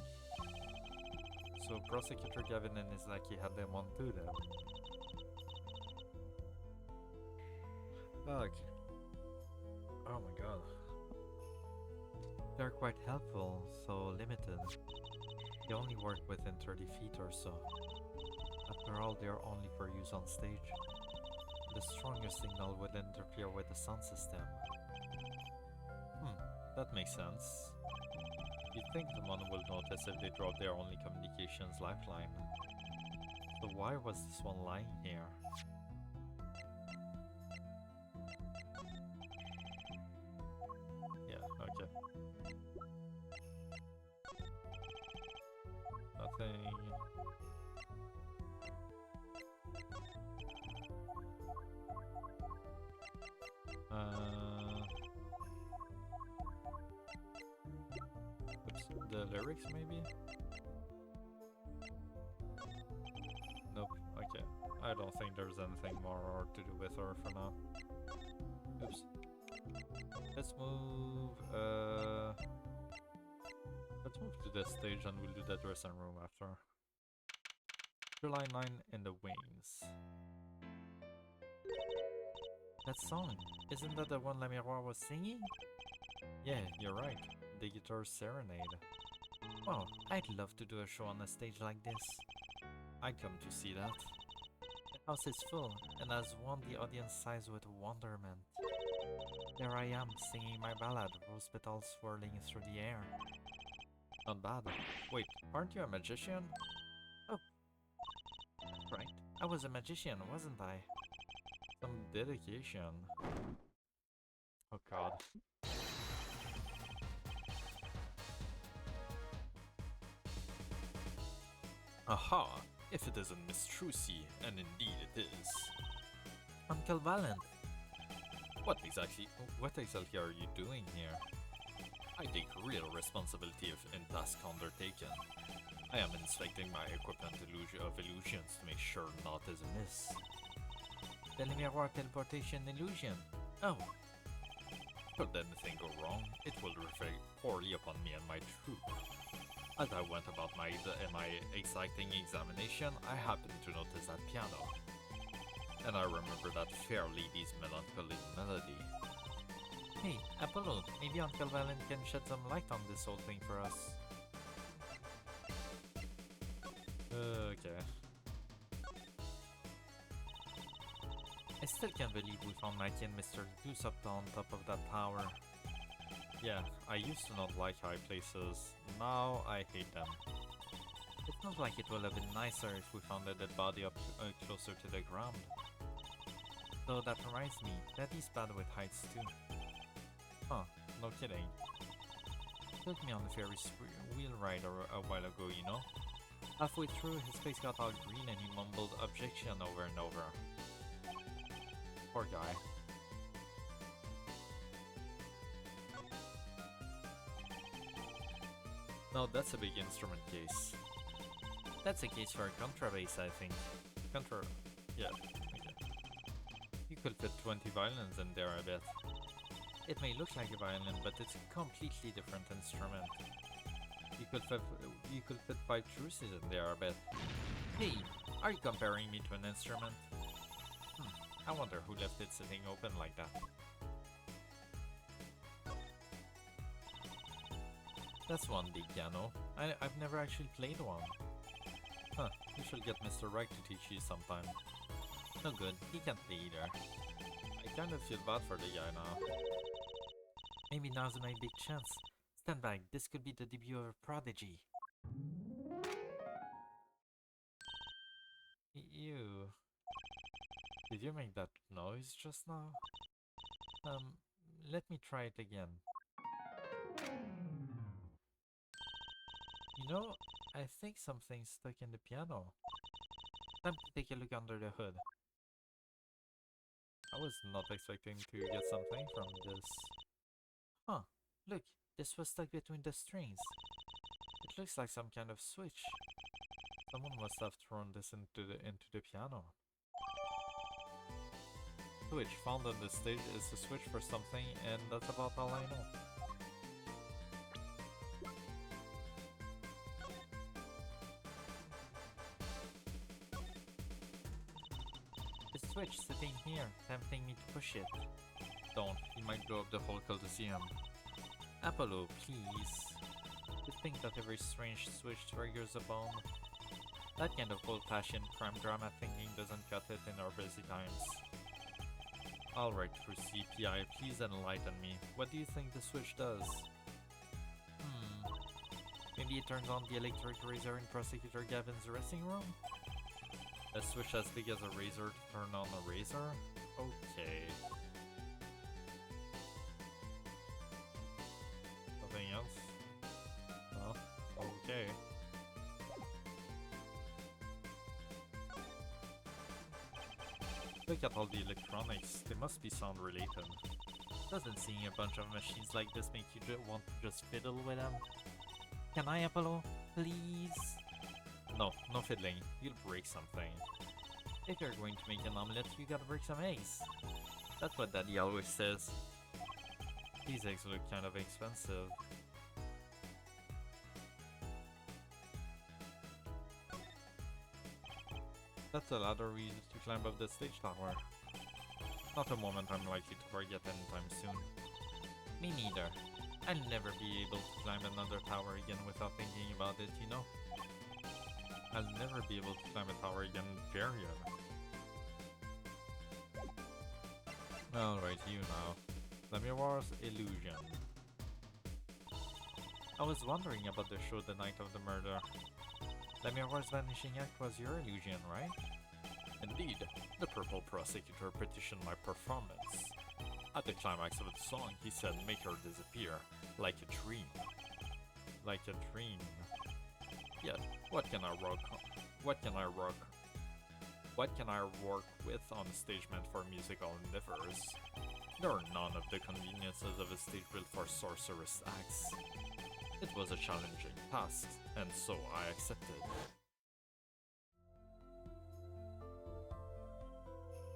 So Prosecutor Gavin and his lackey had them on too then. Ugh. Oh my god. They're quite helpful, so limited. They only work within 30 feet or so. After all, they are only for use on stage. The strongest signal would interfere with the sound system. That makes sense. You'd think the one will notice if they drop their only communications lifeline. So why was this one lying here? Yeah, okay. Nothing. Oops, the lyrics maybe? Nope, okay. I don't think there's anything more to do with her for now. Oops. Let's move, let's move to the stage and we'll do the dressing room after. July 9 in the wings. That song, isn't that the one La Miroir was singing? Yeah, you're right. The guitar serenade. Oh, I'd love to do a show on a stage like this. I'd come to see that. The house is full, and has won the audience size with wonderment. There I am, singing my ballad, rose petals swirling through the air. Not bad. Wait, aren't you a magician? Oh, that's right. I was a magician, wasn't I? Some dedication. Oh god. Aha! If it isn't Miss Trilogy, and indeed it is. Uncle Valent! What exactly are you doing here? I take real responsibility in task undertaken. I am inspecting my equipment of illusions to make sure naught is amiss. The Miroir teleportation illusion. Oh. Should anything go wrong, it will reflect poorly upon me and my troop. As I went about my exciting examination, I happened to notice that piano. And I remember that fair lady's melancholy melody. Hey, Apollo, maybe Uncle Valent can shed some light on this whole thing for us. Okay. I still can't believe we found Mikey and Mr. Goose up on top of that tower. Yeah, I used to not like high places. Now I hate them. It sounds like it would have been nicer if we found a dead body up closer to the ground. Though that reminds me, Daddy's bad with heights too. Huh, no kidding. Took me on the Ferris wheel ride a while ago, you know? Halfway through, his face got all green and he mumbled objection over and over. Poor guy. No, that's a big instrument case. That's a case for a contrabass, I think. Yeah. Okay. You could fit 20 violins in there, I bet. It may look like a violin, but it's a completely different instrument. You could fit 5 truces in there, I bet. Hey, are you comparing me to an instrument? I wonder who left it sitting open like that. That's one big piano. I've never actually played one. Huh, you should get Mr. Right to teach you sometime. No good, he can't play either. I kind of feel bad for the guy now. Maybe now's my big chance. Stand back, this could be the debut of a prodigy. Ew. Did you make that noise just now? Let me try it again. You know, I think something's stuck in the piano. Time to take a look under the hood. I was not expecting to get something from this. Huh, look, this was stuck between the strings. It looks like some kind of switch. Someone must have thrown this into the piano. Switch found on the stage is a switch for something, and that's about all I know. The switch sitting here, tempting me to push it. Don't, he might blow up the whole Colosseum. Apollo, please. To think that every strange switch triggers a bomb. That kind of old-fashioned crime drama thinking doesn't cut it in our busy times. Alright, through CPI, please enlighten me. What do you think the switch does? Maybe it turns on the electric razor in Prosecutor Gavin's dressing room? A switch as big as a razor to turn on a razor? Okay. Nothing else? Oh, okay. Look at all the electronics, they must be sound related. Doesn't seeing a bunch of machines like this make you want to just fiddle with them? Can I, Apollo? Please? No, no fiddling. You'll break something. If you're going to make an omelette, you gotta break some eggs. That's what Daddy always says. These eggs look kind of expensive. That's the ladder we used to climb up the stage tower. Not a moment I'm likely to forget anytime soon. Me neither. I'll never be able to climb another tower again without thinking about it, you know? I'll never be able to climb a tower again, period. Alright, you now. Lemiroir's Illusion. I was wondering about the show the night of the murder. Lemiroir's vanishing act was your illusion, right? Indeed, the Purple Prosecutor petitioned my performance. At the climax of the song, he said, "Make her disappear, like a dream." Like a dream. Yet, what can I work with on a stage meant for musical endeavors? There are none of the conveniences of a stage built for sorcerous acts. It was a challenging task, and so I accepted.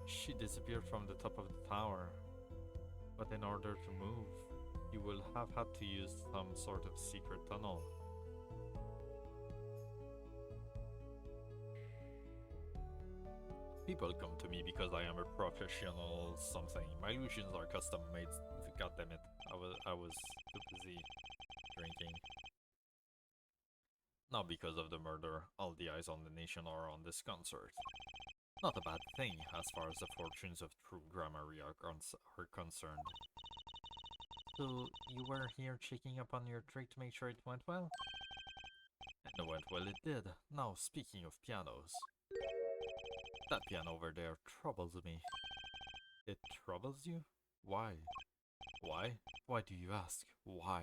She disappeared from the top of the tower, but in order to move, you will have had to use some sort of secret tunnel. People come to me because I am a professional something. My illusions are custom made. God damn it. I was too busy drinking. Not because of the murder. All the eyes on the nation are on this concert. Not a bad thing as far as the fortunes of true gramarye are concerned. So, you were here checking up on your trick to make sure it went well? And it went well, it did. Now, speaking of pianos. That piano over there troubles me. It troubles you? Why? Why? Why do you ask? Why?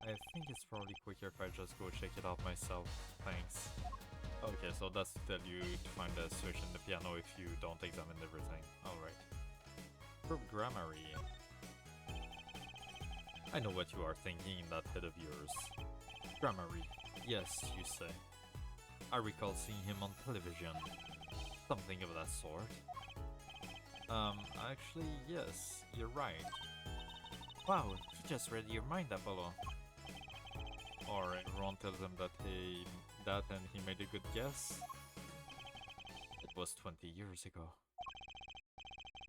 I think it's probably quicker if I just go check it out myself. Thanks. Okay, so that's to tell you to find a switch in the piano if you don't examine everything. Alright. Programmery. I know what you are thinking in that head of yours. Grammary. Yes, you say. I recall seeing him on television. Something of that sort. Actually, yes, you're right. Wow, he just read your mind, Apollo. Or everyone tells him that and he made a good guess. It was 20 years ago.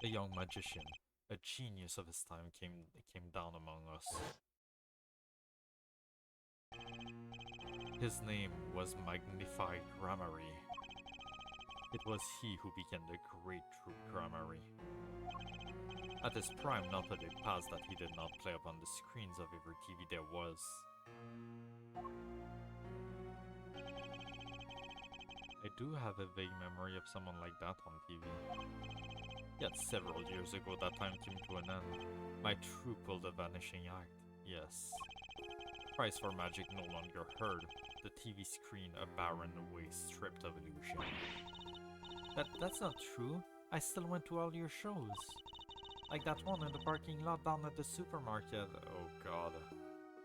A young magician, a genius of his time came down among us. His name was Magnified Grammary. It was he who began the great true grammary. At his prime, not a day passed that he did not play upon the screens of every TV there was. I do have a vague memory of someone like that on TV. Yet several years ago that time came to an end. My troupe pulled a vanishing act, yes. Price for magic no longer heard. The TV screen a barren waste stripped of illusion. That's not true. I still went to all your shows. Like that one in the parking lot down at the supermarket. Oh god.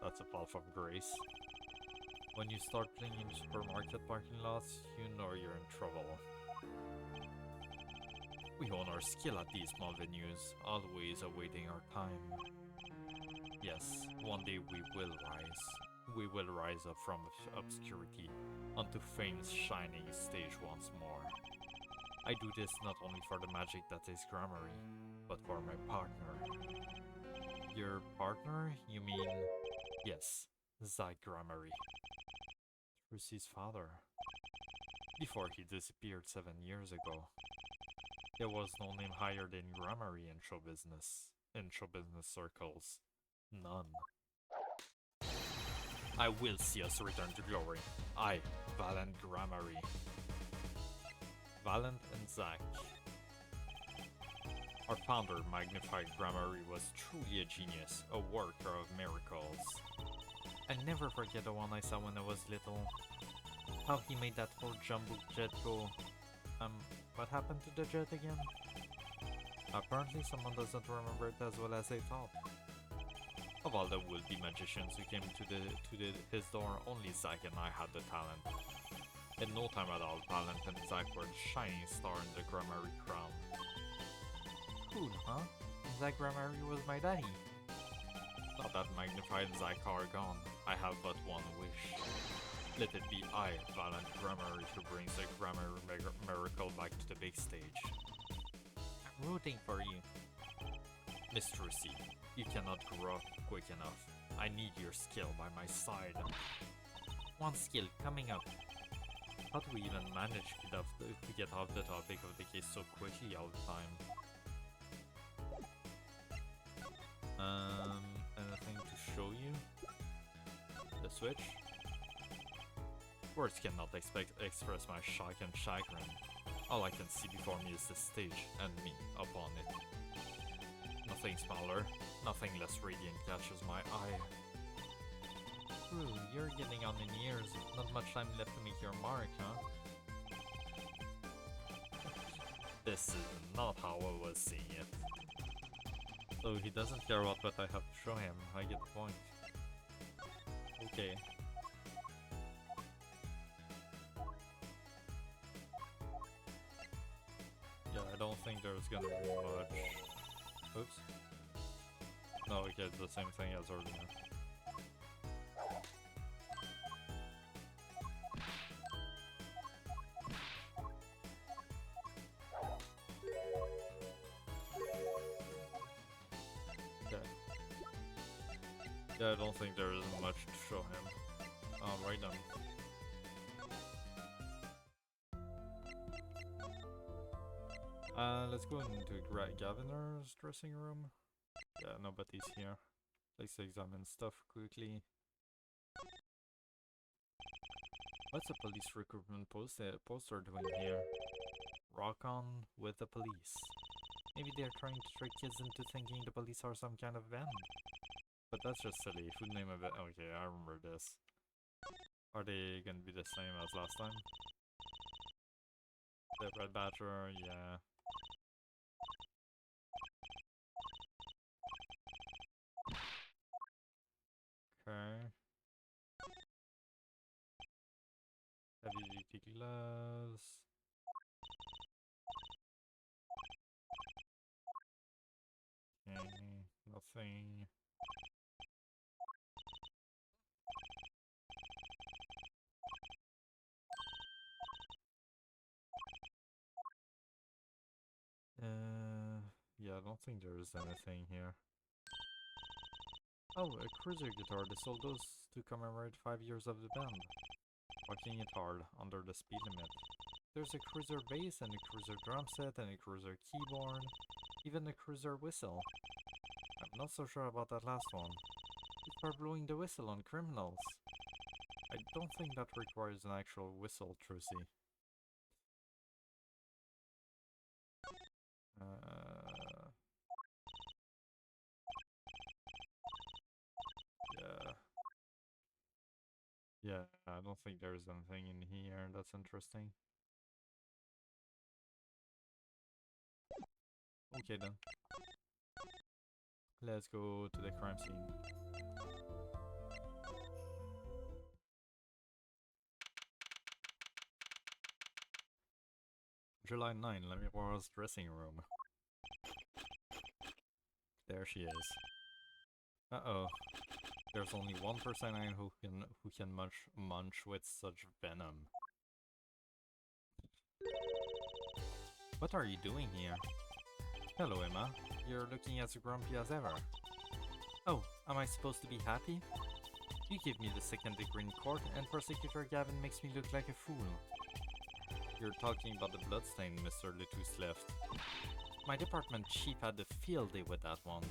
That's a fall from grace. When you start playing in supermarket parking lots, you know you're in trouble. We hone our skill at these small venues, always awaiting our time. Yes, one day we will rise. We will rise up from obscurity onto fame's shining stage once more. I do this not only for the magic that is Grammary, but for my partner. Your partner? You mean... Yes, Zach Grammary. Lucy's father. Before he disappeared 7 years ago. There was no name higher than Grammary in show business circles. None. I will see us return to glory. I, Valent Grammary. Valent and Zach. Our founder, Magnified Grammary, was truly a genius, a worker of miracles. I never forget the one I saw when I was little. How he made that whole jumbo jet go. What happened to the jet again? Apparently someone doesn't remember it as well as they thought. Of all the would-be magicians who came to his door, only Zach and I had the talent. In no time at all, Valent and Zach were the shining star in the Grammary crown. Cool, huh? Zach Grammary was my daddy. Now that Magnified and Zach are gone, I have but one wish. Let it be I, Valent Grammary, who brings the Grammary miracle back to the big stage. I'm rooting for you. Miss Trucy, you cannot grow up quick enough. I need your skill by my side. One skill coming up. How do we even manage to get off the topic of the case so quickly all the time? Anything to show you? The switch? Words cannot express my shock and chagrin. All I can see before me is the stage and me upon it. Nothing smaller, nothing less radiant catches my eye. Ooh, you're getting on in years. Not much time left to make your mark, huh? This is not how I was seeing it. So he doesn't care about what I have to show him. I get the point. Okay. Yeah, I don't think there's gonna be much. Oops. No, okay, it's the same thing as earlier. Okay. Yeah, I don't think there isn't much to show him. Right then. Let's go into Gaviner's dressing room. Yeah, nobody's here. Let's examine stuff quickly. What's a police recruitment poster doing here? Rock on with the police. Maybe they're trying to trick kids into thinking the police are some kind of band. But that's just silly. Food name of it. Okay, I remember this. Are they gonna be the same as last time? The red badger, yeah. Okay. Heavy duty gloves. Okay, nothing. Yeah, I don't think there's anything here. Oh, a cruiser guitar. This all goes to commemorate 5 years of the band. Working it hard, under the speed limit. There's a cruiser bass and a cruiser drum set and a cruiser keyboard. Even a cruiser whistle. I'm not so sure about that last one. It's for blowing the whistle on criminals. I don't think that requires an actual whistle, Trucy. Yeah. Yeah, I don't think there's anything in here that's interesting. Okay then. Let's go to the crime scene. July 9, Lemuel's dressing room. There she is. Uh-oh. There's only one person I know who can munch with such venom. What are you doing here? Hello, Emma. You're looking as grumpy as ever. Oh, am I supposed to be happy? You give me the second degree in court, and Prosecutor Gavin makes me look like a fool. You're talking about the bloodstain Mr. Letouce left. My department chief had a field day with that one.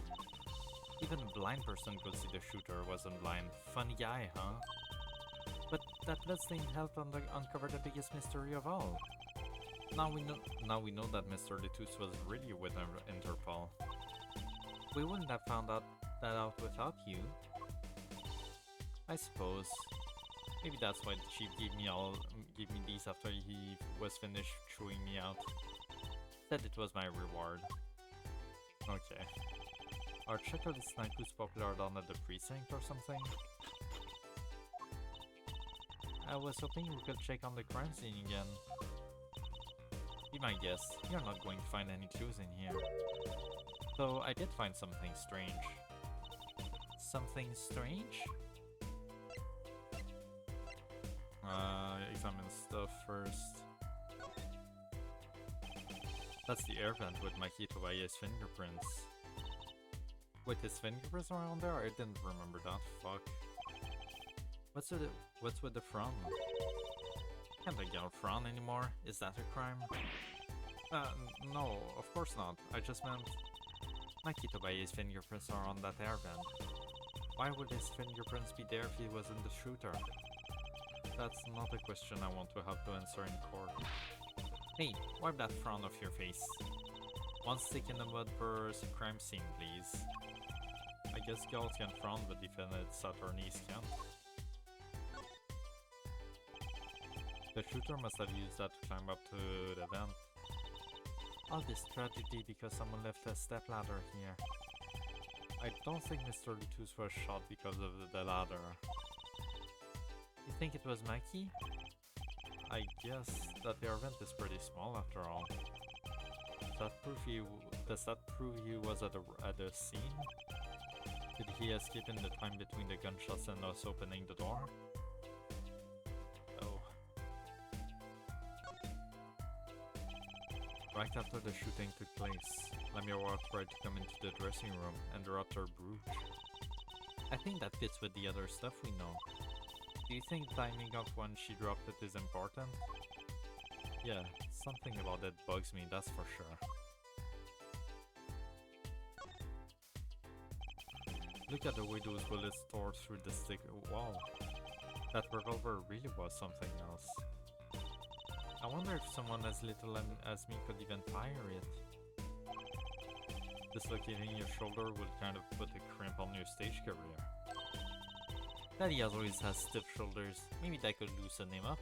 Even a blind person could see the shooter wasn't blind. Funny guy, huh? But that bloodstain helped uncover the biggest mystery of all. Now we know that Mr. Letouce was really with Interpol. We wouldn't have found that out without you. I suppose. Maybe that's why the chief gave me these after he was finished chewing me out. Said it was my reward. Okay. Our chocolate snack who's popular down at the precinct or something? I was hoping we could check on the crime scene again. Be my guest, you're not going to find any clues in here. Though I did find something strange. Something strange? Examine stuff first. That's the air vent with Mikey Tobias' fingerprints. Wait, his fingerprints are on there? I didn't remember that. Fuck. What's with the frown? Can't I get a frown anymore? Is that a crime? No, of course not. I just meant Mikey Tobias' fingerprints are on that air vent. Why would his fingerprints be there if he wasn't the shooter? That's not a question I want to have to answer in court. Hey, wipe that frown off your face. One stick in the mud per crime scene, please. I guess girls can frown, but defended attorneys can't. The shooter must have used that to climb up to the vent. All this tragedy because someone left a stepladder here. I don't think Mr. Letouce was shot because of the ladder. You think it was Mikey? I guess that the event is pretty small after all. Does that prove he was at the scene? Did he escape in the time between the gunshots and us opening the door? Oh. Right after the shooting took place, Lemuel tried to come into the dressing room and dropped her brooch. I think that fits with the other stuff we know. Do you think timing of when she dropped it is important? Yeah, something about that bugs me, that's for sure. Look at the way those bullets tore through the stick wall. That revolver really was something else. I wonder if someone as little as me could even fire it. Dislocating your shoulder will kind of put a crimp on your stage career. Daddy always has stiff shoulders. Maybe that could loosen him up.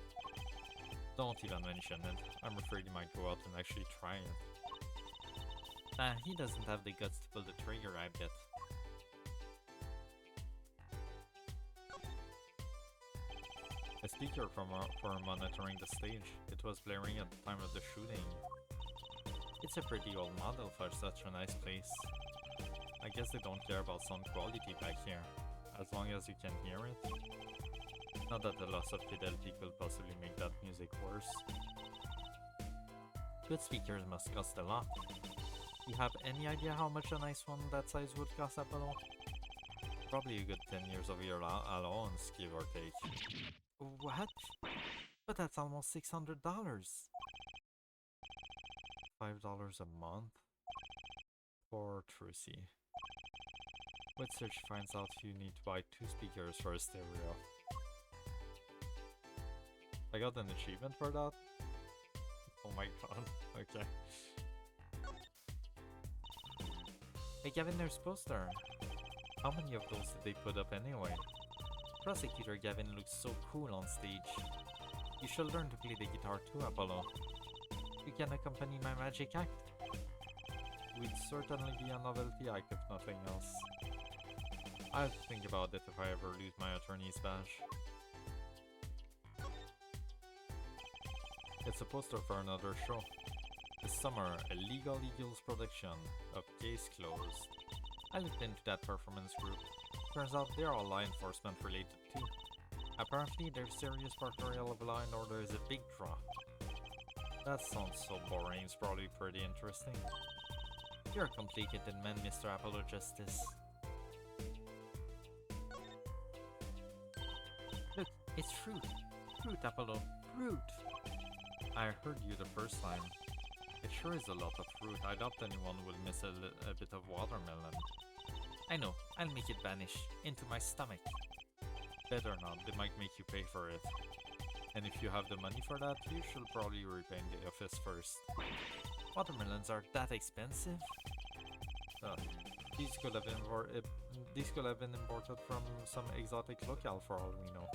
Don't even mention it. I'm afraid he might go out and actually try it. Nah, he doesn't have the guts to pull the trigger, I bet. A speaker for monitoring the stage. It was blaring at the time of the shooting. It's a pretty old model for such a nice place. I guess they don't care about sound quality back here, as long as you can hear it. Not that the loss of fidelity could possibly make that music worse. Good speakers must cost a lot. You have any idea how much a nice one that size would cost, Apollo? Probably a good 10 years of your allowance, give or take. What? But that's almost $600. $5 a month? Poor Trucy. With search finds out you need to buy 2 speakers for a stereo. I got an achievement for that? Oh my god, okay. Hey Gavin, there's poster. How many of those did they put up anyway? Prosecutor Gavin looks so cool on stage. You should learn to play the guitar too, Apollo. You can accompany my magic act. We'd certainly be a novelty act if nothing else. I'll think about it if I ever lose my attorney's badge. It's a poster for another show. This summer, a Legal Eagles production of Case Closed. I looked into that performance group. Turns out they're all law enforcement related too. Apparently their serious portrayal of law and order is a big draw. That sounds so boring, it's probably pretty interesting. You're a complicated man, Mr. Apollo Justice. Look, it's fruit. Fruit, Apollo. Fruit! I heard you the first time. It sure is a lot of fruit. I doubt anyone will miss a bit of watermelon. I know, I'll make it vanish into my stomach. Better not, they might make you pay for it. And if you have the money for that, you should probably repaint the office first. Watermelons are that expensive? These could have been imported from some exotic locale for all we know.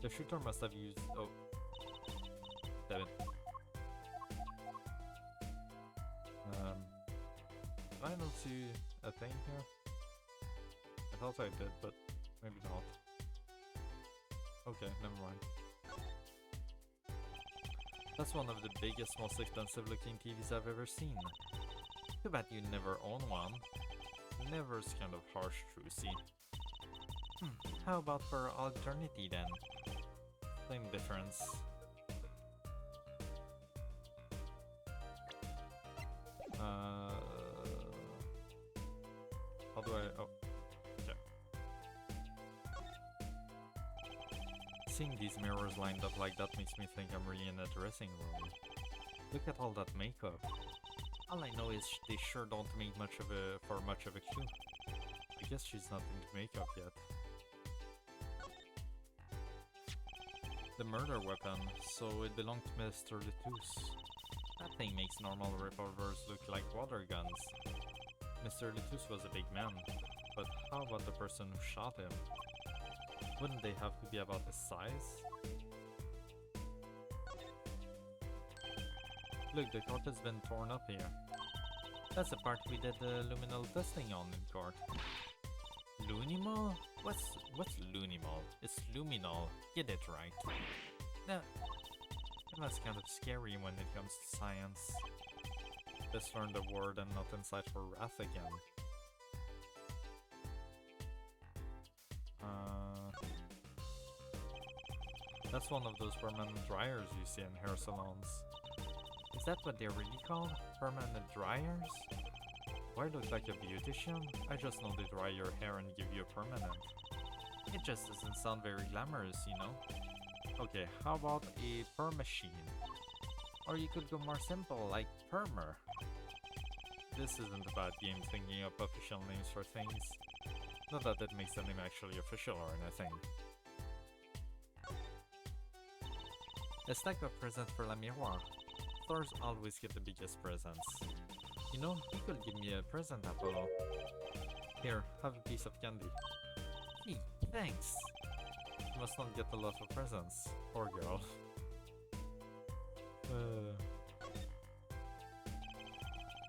The shooter must have used... oh. Damn it. I don't see a thing here. I thought I did, but maybe not. Okay, never mind. That's one of the biggest, most expensive looking TVs I've ever seen. Too bad you never own one. Never's kind of harsh, Trucy. How about for Alternity then? Same difference. How do I... oh, okay. Seeing these mirrors lined up like that makes me think I'm really in a dressing room. Look at all that makeup. All I know is they sure don't make much of a cue. I guess she's not into makeup yet. The murder weapon, so it belonged to Mr. Lettuce. That thing makes normal revolvers look like water guns. Mr. Lettuce was a big man, but how about the person who shot him? Wouldn't they have to be about his size? Look, the court has been torn up here. That's the part we did the luminal testing on in court. Lunimal? What's Lunimal? It's luminal. Get it right. No, that's kind of scary when it comes to science. Let's learn the word and not incite for wrath again. That's one of those permanent dryers you see in hair salons. Is that what they're really called? Permanent dryers? Do I look like a beautician? I just know they dry your hair and give you a permanent. It just doesn't sound very glamorous, you know? Okay, how about a perm machine? Or you could go more simple, like permer. This isn't a bad game thinking up official names for things. Not that it makes the name actually official or anything. A stack of presents for La Miroir. Stars always get the biggest presents. You know, you could give me a present, Apollo. Here, have a piece of candy. Hey, thanks. You must not get a lot of presents. Poor girl.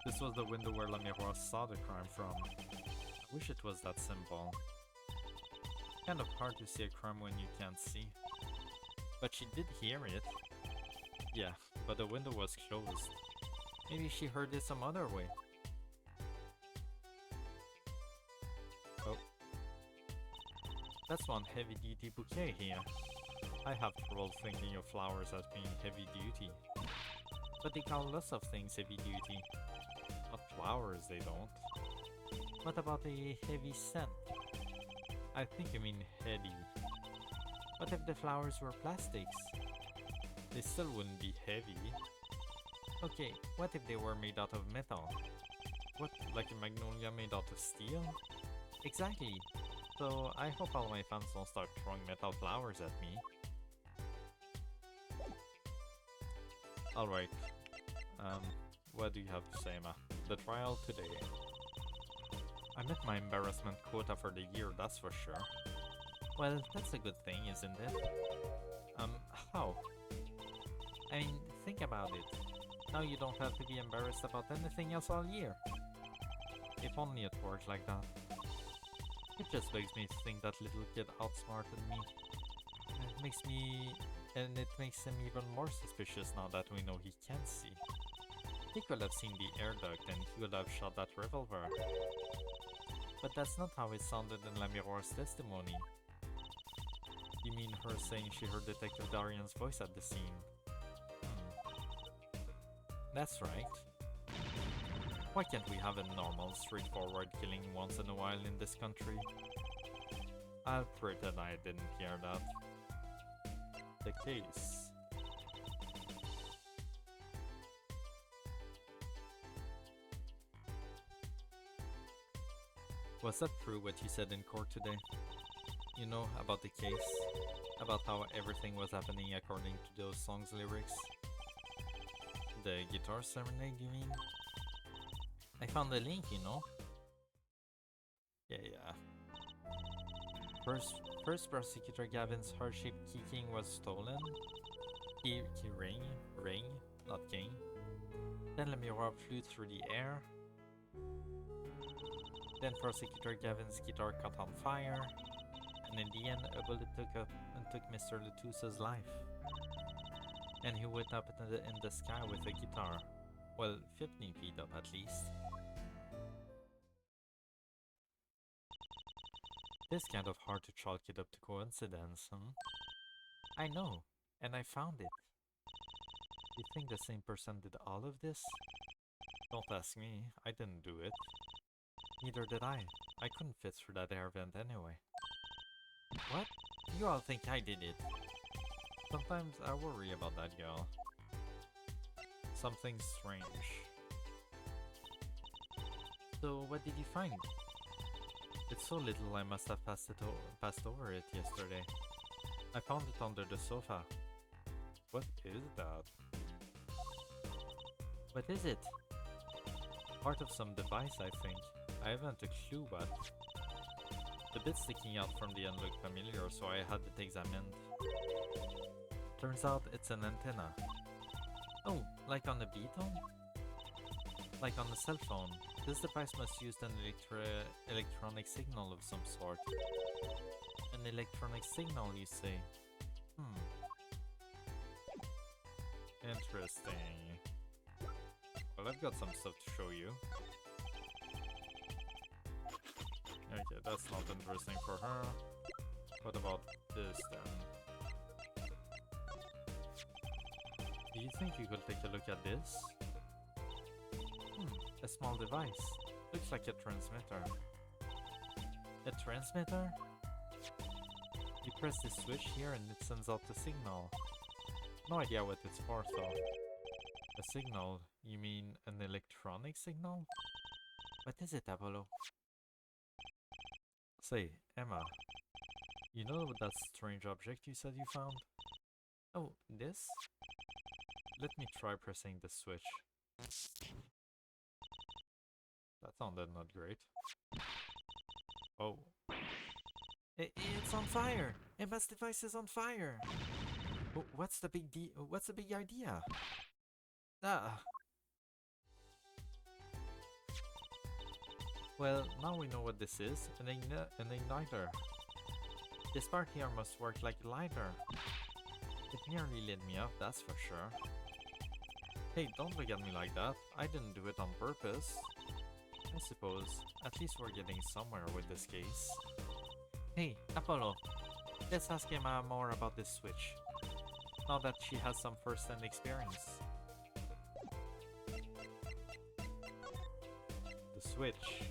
This was the window where Lamira saw the crime from. I wish it was that simple. Kind of hard to see a crime when you can't see. But she did hear it. Yeah, but the window was closed. Maybe she heard it some other way. Oh. That's one heavy-duty bouquet here. I have trouble thinking of flowers as being heavy-duty. But they call lots of things heavy-duty. Not flowers, they don't. What about a heavy scent? I think you mean heady. What if the flowers were plastics? They still wouldn't be heavy. Okay, what if they were made out of metal? What, like a magnolia made out of steel? Exactly. So I hope all my fans don't start throwing metal flowers at me. Alright. What do you have to say, Emma? The trial today. I met my embarrassment quota for the year, that's for sure. Well, that's a good thing, isn't it? How? I mean, think about it. Now you don't have to be embarrassed about anything else all year. If only it worked like that. It just makes me think that little kid outsmarted me. It makes him even more suspicious now that we know he can't see. He could have seen the air duct and he would have shot that revolver. But that's not how it sounded in Lamiroir's testimony. You mean her saying she heard Detective Darian's voice at the scene? That's right. Why can't we have a normal, straightforward killing once in a while in this country? I'll pretend I didn't hear that. The case. Was that true what you said in court today? You know, about the case? About how everything was happening according to those songs' lyrics? The guitar serenade, you mean? I found the link, you know? Yeah. First prosecutor Gavin's heart-shaped keyking was stolen. Key ring, not king. Then Lemire flew through the air. Then prosecutor Gavin's guitar caught on fire. And in the end, a bullet took Mr. Letus's life. And he went up in the sky with a guitar. Well, 15 feet up at least. It's kind of hard to chalk it up to coincidence, I know, and I found it. You think the same person did all of this? Don't ask me, I didn't do it. Neither did I. I couldn't fit through that air vent anyway. What? You all think I did it. Sometimes I worry about that girl. Something strange. So what did you find? It's so little I must have passed over it yesterday. I found it under the sofa. What is that? What is it? Part of some device, I think. I haven't a clue what. The bit sticking out from the end looked familiar, so I had it examined. Turns out it's an antenna. Oh, like on a Beetle? Like on a cell phone. This device must use an electronic signal of some sort. An electronic signal, you say? Interesting. Well, I've got some stuff to show you. Okay, that's not interesting for her. What about this then? Do you think you could take a look at this? A small device. Looks like a transmitter. A transmitter? You press the switch here and it sends out the signal. No idea what it's for though. A signal? You mean an electronic signal? What is it, Apollo? Say, Emma. You know that strange object you said you found? Oh, this? let me try pressing the switch. That sounded not great. Oh. It's on fire! MS device is on fire! What's the big idea? Ah. Well, now we know what this is, an igniter. This part here must work like a lighter. It nearly lit me up, that's for sure. Hey, don't look at me like that. I didn't do it on purpose. I suppose. At least we're getting somewhere with this case. Hey, Apollo. Let's ask Emma more about this switch. Now that she has some first-hand experience. The switch.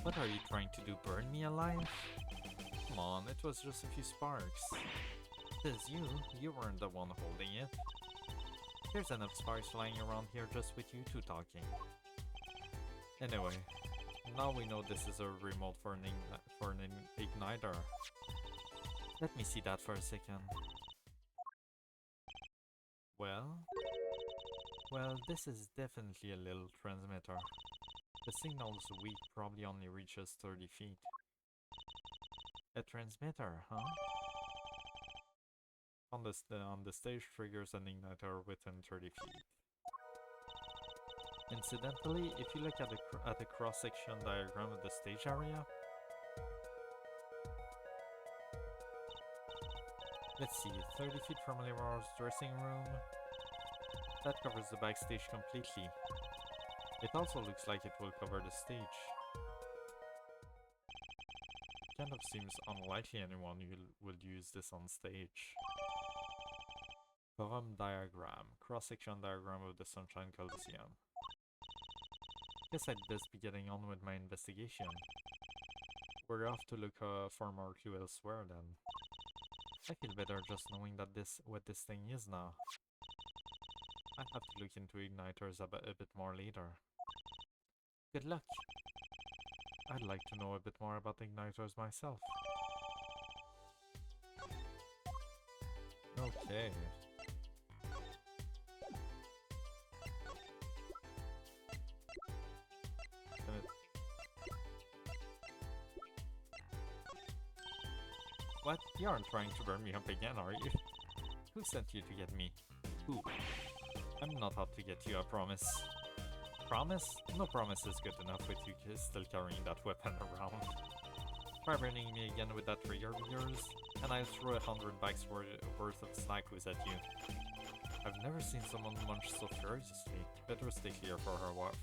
What are you trying to do, burn me alive? Come on, it was just a few sparks. Says you weren't the one holding it. There's enough sparks flying around here just with you two talking. Anyway, now we know this is a remote for an igniter. Let me see that for a second. Well, this is definitely a little transmitter. The signal's weak, probably only reaches 30 feet. A transmitter, huh? On the stage triggers an igniter within 30 feet. Incidentally, if you look at the cross-section diagram of the stage area, let's see, 30 feet from Leroy's dressing room, that covers the backstage completely. It also looks like it will cover the stage. Kind of seems unlikely anyone would use this on stage. Forum diagram, cross-section diagram of the Sunshine Coliseum. Guess I'd best be getting on with my investigation. We're off to look for more clue elsewhere then. I feel better just knowing that what this thing is now. I'll have to look into igniters a bit more later. Good luck! I'd like to know a bit more about igniters myself. Okay. What? You aren't trying to burn me up again, are you? Who sent you to get me? Who? I'm not out to get you, I promise. Promise? No promise is good enough with you still carrying that weapon around. Try burning me again with that trigger of yours, and I'll throw 100 bags worth of snackos at you. I've never seen someone munch so furiously. Better stay clear for a while.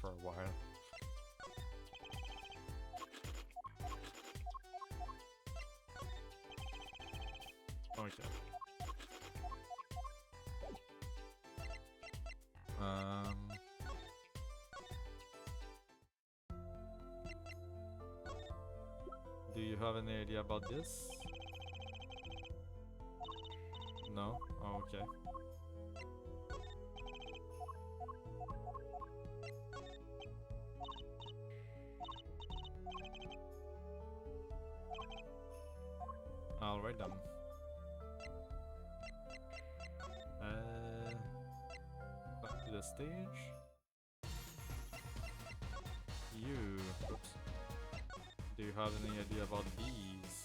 Okay. Do you have any idea about this? No? Oh, okay. Alright then. Back to the stage. Oops. Do you have any idea about these?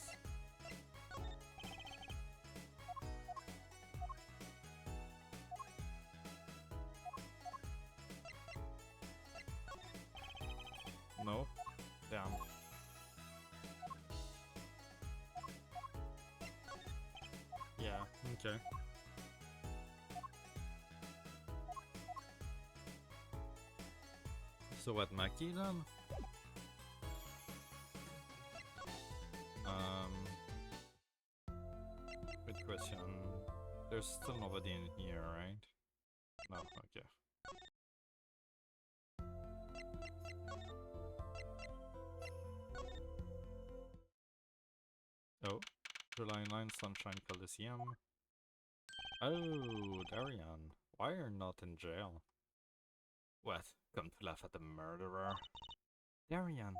No? Damn. Yeah, okay. So what, Maki then? Good question. There's still nobody in here, right? No, okay. Oh, July 9, Sunshine Coliseum. Oh, Darian, why are you not in jail? What? Come to laugh at the murderer? Darian!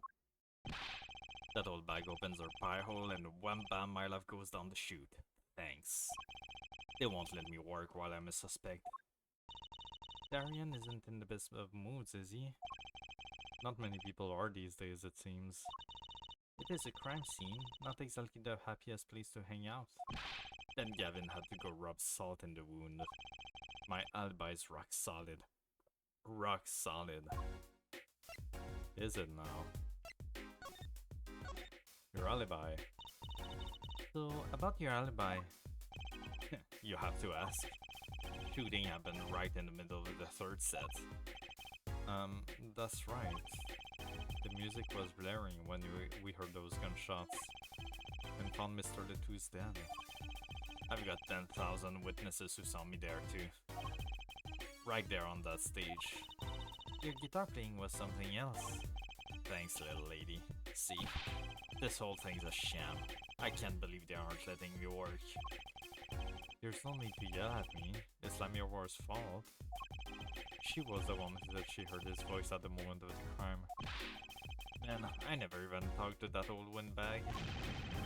That old bag opens her pie hole and wham bam my life goes down the chute. Thanks. They won't let me work while I'm a suspect. Darian isn't in the best of moods, is he? Not many people are these days, it seems. It is a crime scene, not exactly the happiest place to hang out. Then Gavin had to go rub salt in the wound. My alibi's rock solid. Rock solid. Is it now? Your alibi. So, about your alibi. You have to ask. Shooting happened right in the middle of the third set. That's right. The music was blaring when we heard those gunshots and found Mr. Letou's dead. I've got 10,000 witnesses who saw me there too. Right there on that stage. Your guitar playing was something else. Thanks, little lady. See? This whole thing's a sham. I can't believe they aren't letting me work. There's no need to yell at me. It's Lamir's fault. She was the one who said she heard his voice at the moment of the crime. Man, I never even talked to that old windbag.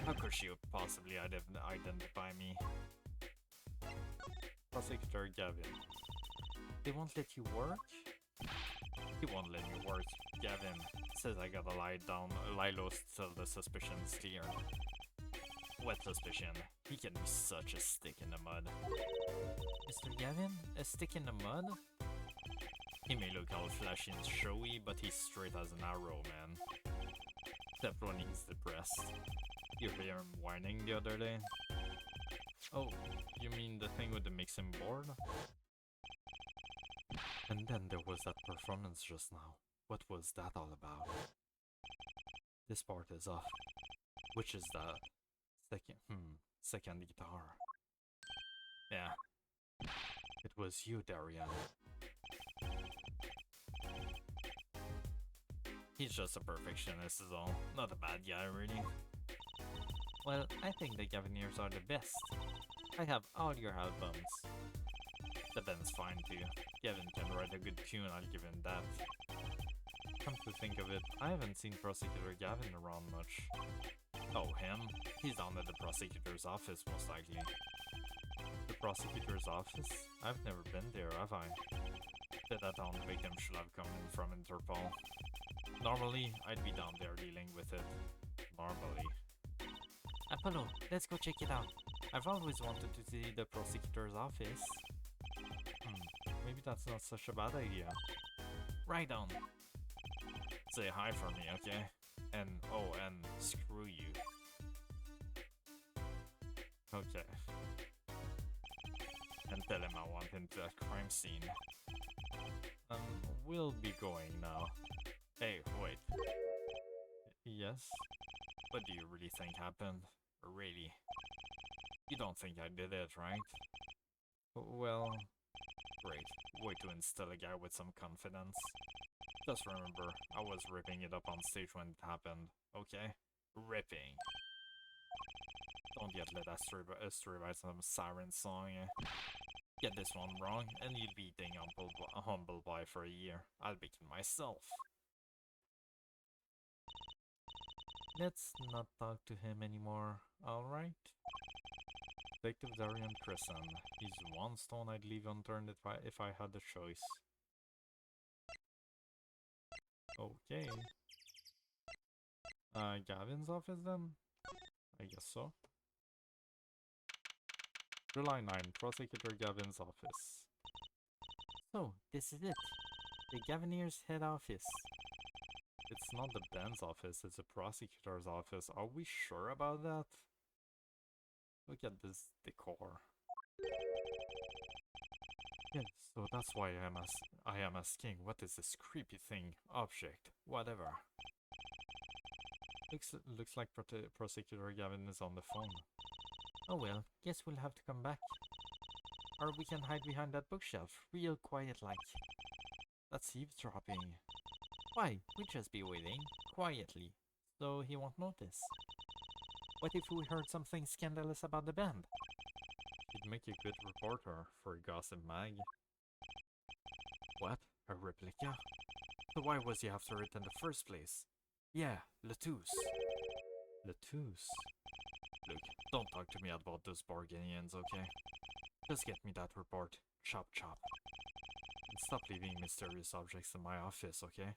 How could she possibly identify me? Prosecutor Gavin. They won't let you work? He won't let me work. Gavin says I gotta lie low till the suspicion's clear. What suspicion? He can be such a stick in the mud. Mr. Gavin? A stick in the mud? He may look all flashy and showy, but he's straight as an arrow, man. Except when he's depressed. You hear him whining the other day? Oh, you mean the thing with the mixing board? And then there was that performance just now. What was that all about? This part is off. Which is the second guitar. Yeah. It was you, Darian. He's just a perfectionist is all. Not a bad guy, really. Well, I think the Gavineers are the best. I have all your albums. The band's fine too. Gavin can write a good tune, I'll give him that. Come to think of it, I haven't seen Prosecutor Gavin around much. Oh, him? He's down at the prosecutor's office, most likely. The prosecutor's office? I've never been there, have I? Bet that town victim should have come in from Interpol. Normally, I'd be down there dealing with it. Normally. Apollo, let's go check it out. I've always wanted to see the prosecutor's office. Maybe that's not such a bad idea. Right on. Say hi for me, okay? And, oh, and screw you. Okay. And tell him I want him to that crime scene. We'll be going now. Hey, wait. Yes? What do you really think happened? Really? You don't think I did it, right? Well... Great. Way to instill a guy with some confidence. Just remember, I was ripping it up on stage when it happened, okay? Ripping. Don't yet let Astrid write some siren song. Get this one wrong, and you'll be eating humble pie for a year. I'll bake it myself. Let's not talk to him anymore, alright? Detective Darian Crescent. He's one stone I'd leave unturned if I had the choice. Okay. Gavin's office then? I guess so. July 9, Prosecutor Gavin's office. So, this is it. The Gavineers' head office. It's not the band's office, it's the prosecutor's office. Are we sure about that? Look at this decor. Yes, so that's why I am asking, what is this creepy thing, object, whatever. Looks like Prosecutor Gavin is on the phone. Oh well, guess we'll have to come back. Or we can hide behind that bookshelf, real quiet like. That's eavesdropping. Why? We'll just be waiting, quietly, so he won't notice. What if we heard something scandalous about the band? He'd make a good reporter for a gossip mag. What? A replica? So why was he after it in the first place? Yeah, Letou's. Letou's? Look, don't talk to me about those bargainians, okay? Just get me that report. Chop chop. And stop leaving mysterious objects in my office, okay?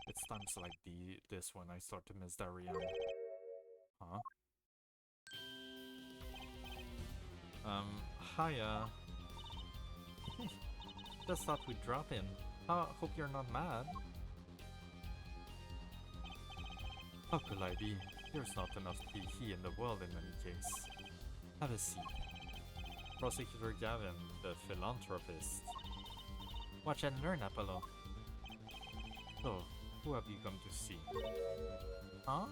It's times like this when I start to miss Darian. Huh? Hiya. Just thought we'd drop in. Hope you're not mad. How could I be? There's not enough he in the world in any case. Have a seat. Prosecutor Gavin, the philanthropist. Watch and learn, Apollo. So, who have you come to see? Huh?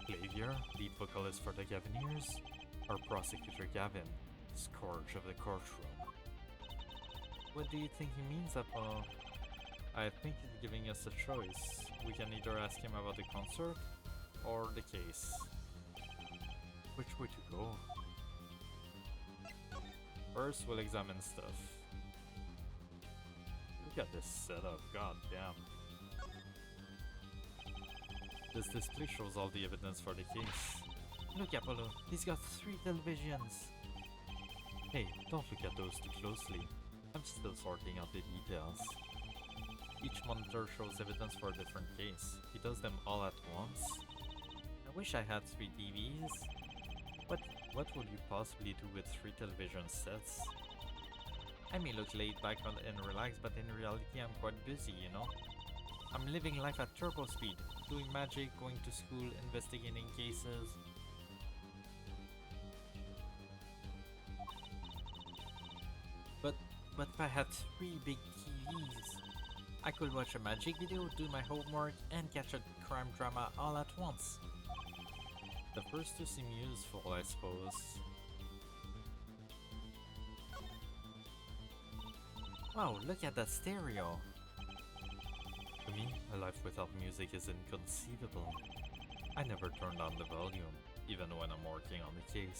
Xavier, lead vocalist for the Gavineers, or Prosecutor Gavin, scourge of the courtroom? What do you think he means, Apollo? I think he's giving us a choice. We can either ask him about the concert or the case. Which way to go? First, we'll examine stuff. Look at this setup, god damn. This display shows all the evidence for the case. Look, Apollo, he's got 3 televisions. Hey, don't look at those too closely. I'm still sorting out the details. Each monitor shows evidence for a different case. He does them all at once. I wish I had 3 TVs. What would you possibly do with 3 television sets? I may look laid back and relaxed, but in reality I'm quite busy, you know? I'm living life at turbo speed, doing magic, going to school, investigating cases. But if I had 3 big TVs, I could watch a magic video, do my homework, and catch a crime drama all at once. The first 2 seem useful, I suppose. Wow, look at that stereo! To me, a life without music is inconceivable. I never turn down the volume, even when I'm working on the case.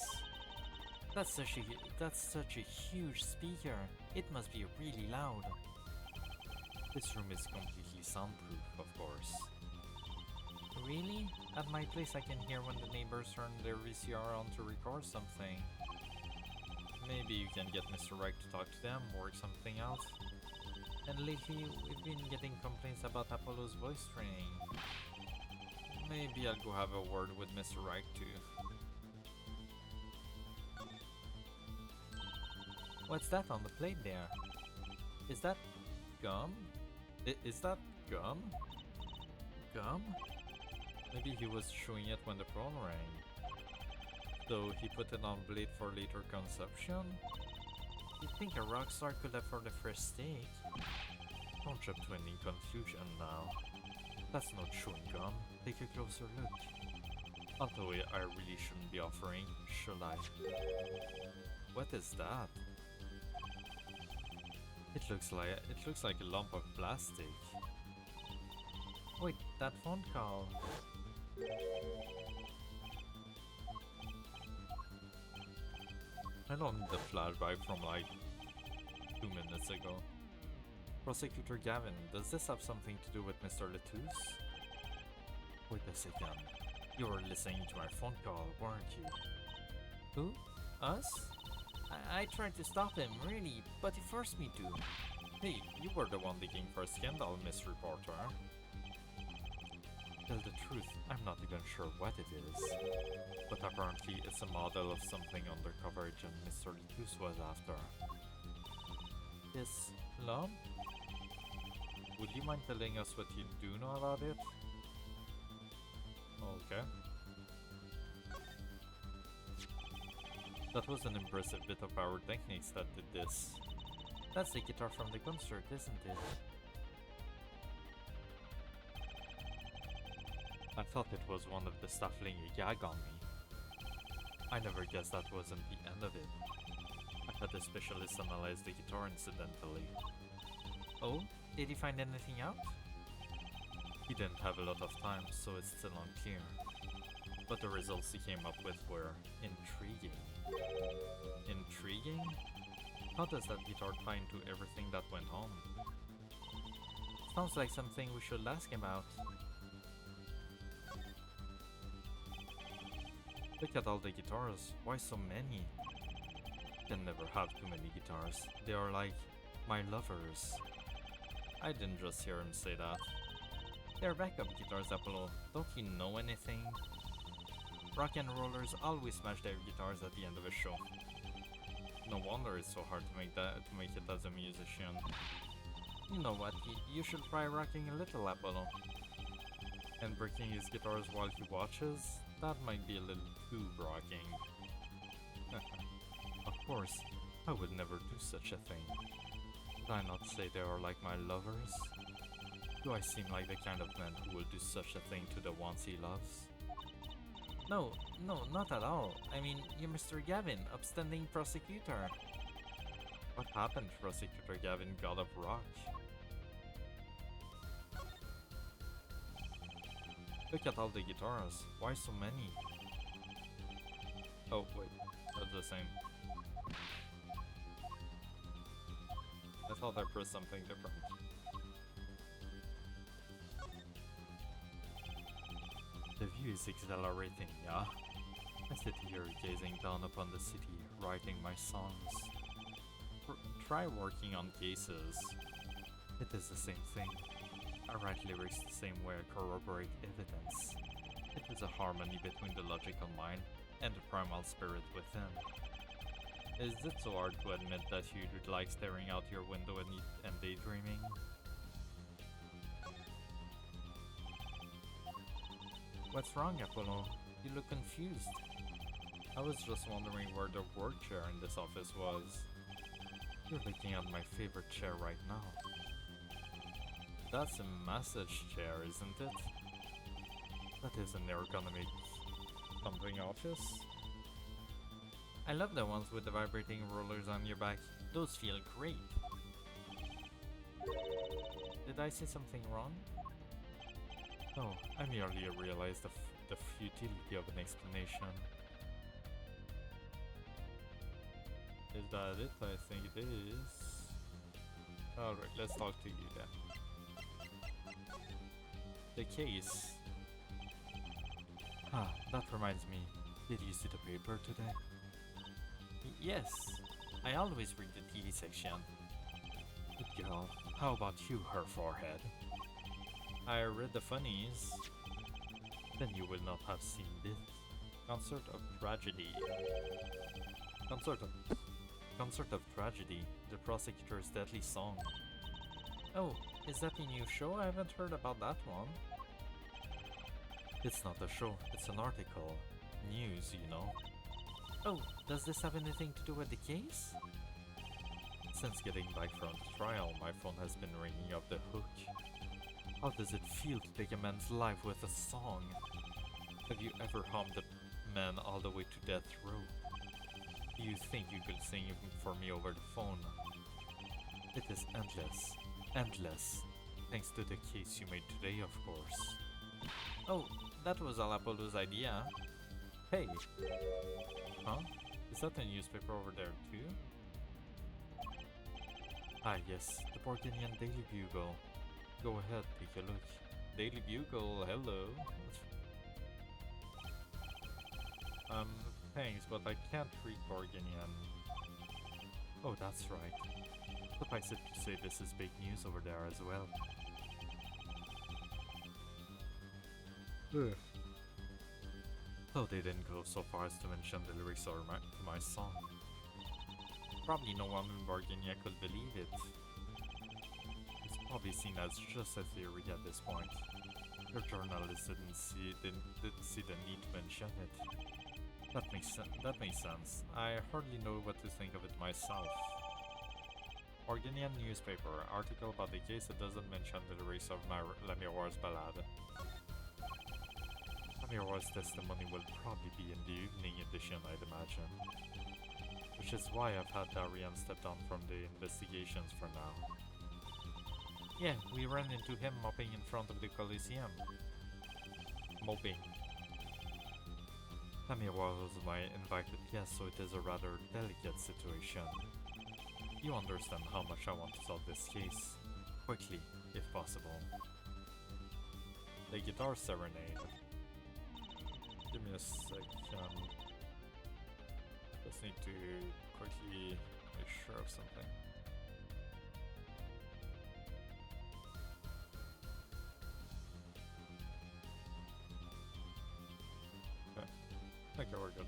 That's such a huge speaker. It must be really loud. This room is completely soundproof, of course. Really? At my place I can hear when the neighbors turn their VCR on to record something. Maybe you can get Mr. Reich to talk to them, work something out. And lately, we've been getting complaints about Apollo's voice training. Maybe I'll go have a word with Mr. Reich too. What's that on the plate there? Is that gum? Is that gum? Gum? Maybe he was chewing it when the phone rang. So he put it on blade for later consumption? You'd think a rock star could afford a fresh steak. Don't jump to any conclusion now. That's not chewing gum. Take a closer look. Although I really shouldn't be offering, should I? What is that? It looks like a lump of plastic. Wait, that phone call. I don't need the flashback from like 2 minutes ago. Prosecutor Gavin, does this have something to do with Mr. Lettuce? Wait a second. You were listening to my phone call, weren't you? Who? Us? I tried to stop him, really, but he forced me to. Hey, you were the one digging for a scandal, Miss Reporter. Tell the truth, I'm not even sure what it is. But apparently it's a model of something undercover agent Mr. Lettuce was after. This lump? Would you mind telling us what you do know about it? Okay. That was an impressive bit of our techniques that did this. That's the guitar from the concert, isn't it? I thought it was one of the staff laying a gag on me. I never guessed that wasn't the end of it. I had a specialist analyze the guitar incidentally. Oh? Did he find anything out? He didn't have a lot of time, so it's still unclear. But the results he came up with were intriguing. Intriguing? How does that guitar tie into everything that went on? Sounds like something we should ask him about. Look at all the guitars. Why so many? Can never have too many guitars. They are like my lovers. I didn't just hear him say that. They're backup guitars, Apollo. Don't you know anything? Rock and rollers always smash their guitars at the end of a show. No wonder it's so hard to make it as a musician. You know what? You should try rocking a little, Apollo. And breaking his guitars while he watches? That might be a little too rocking. Of course, I would never do such a thing. Did I not say they are like my lovers? Do I seem like the kind of man who will do such a thing to the ones he loves? No, not at all. I mean, you're Mr. Gavin, upstanding prosecutor. What happened, Prosecutor Gavin, God of Rock? Look at all the guitars. Why so many? Oh, wait. That's the same. I thought I pressed something different. The view is exhilarating, yeah? I sit here gazing down upon the city, writing my songs. Try working on cases. It is the same thing. I write lyrics the same way I corroborate evidence. It is a harmony between the logical mind and the primal spirit within. Is it so hard to admit that you like staring out your window and daydreaming? What's wrong, Apollo? You look confused. I was just wondering where the work chair in this office was. You're looking at my favorite chair right now. That's a massage chair, isn't it? That is an ergonomic something office. I love the ones with the vibrating rollers on your back. Those feel great. Did I say something wrong? No, I merely realized the futility of an explanation. Is that it? I think it is. Alright, let's talk to you then. The case. Ah, that reminds me. Did you see the paper today? Yes, I always read the TV section. Good girl, how about you, her forehead? I read the funnies. Then you will not have seen this. Concert of Tragedy. Concert of Tragedy, the prosecutor's deadly song. Oh, is that a new show? I haven't heard about that one. It's not a show, it's an article. News, you know. Oh, does this have anything to do with the case? Since getting back from the trial, my phone has been ringing off the hook. How does it feel to take a man's life with a song? Have you ever hummed a man all the way to death row? Do you think you could sing for me over the phone? It is endless. Endless. Thanks to the case you made today, of course. Oh, that was all Apollo's idea. Hey! Huh? Is that a newspaper over there too? Ah yes, the Borginian Daily Bugle. Go ahead, take a look. Daily Bugle, hello. Thanks, but I can't read Borginian. Oh, that's right. Suffice it to say this is big news over there as well. Though they didn't go so far as to mention the lyrics to my song. Probably no one in Borginia could believe it. It's probably seen as just a theory at this point. Your journalists didn't see the need to mention it. That makes sense. I hardly know what to think of it myself. Borginian newspaper, article about the case that doesn't mention the lyrics of my Lamiroir's ballad. Lamiroir's testimony will probably be in the evening edition, I'd imagine. Which is why I've had Darian step down from the investigations for now. Yeah, we ran into him mopping in front of the Coliseum. Mopping. Lamiroir was my invited guest, so it is a rather delicate situation. You understand how much I want to solve this case. Quickly, if possible. The Guitar Serenade. Give me a second. Just need to quickly make sure of something. Okay, we're good.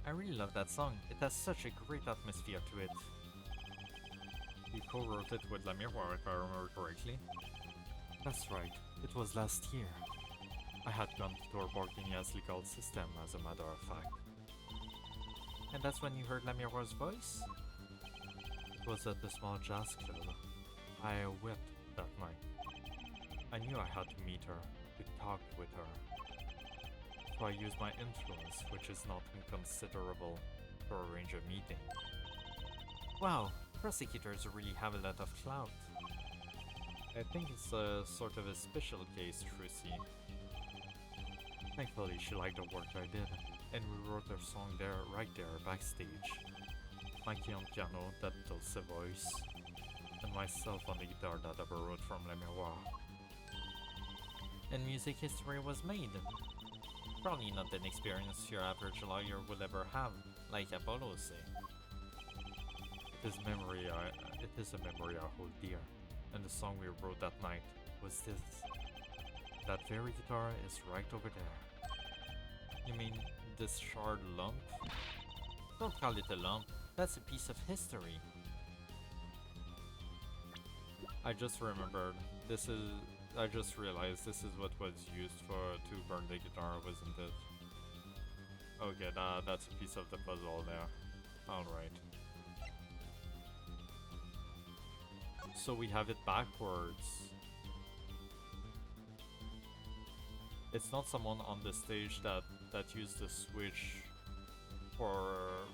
I really love that song. It has such a great atmosphere to it. You co-wrote it with Lamiroir, if I remember correctly. That's right. It was last year. I had gone to tour Borginia's legal system, as a matter of fact. And that's when you heard Lamiroir's voice? It was at the small jazz club. I wept that night. I knew I had to meet her, to talk with her. So I used my influence, which is not inconsiderable, to arrange a meeting. Wow, prosecutors really have a lot of clout. I think it's a sort of a special case, Trucy. Thankfully, she liked the work I did, and we wrote her song right there, backstage. Mikey on piano, that dulce voice, and myself on the guitar that I borrowed from Le Miroir. And music history was made. Probably not an experience your average lawyer would ever have, like Apollo say. It is a memory I hold dear, and the song we wrote that night was this. That very guitar is right over there. You mean this charred lump? Don't call it a lump, that's a piece of history. I just realized this is what was used to burn the guitar, wasn't it? Okay, that's a piece of the puzzle there. Alright. So we have it backwards. It's not someone on the stage that used the switch for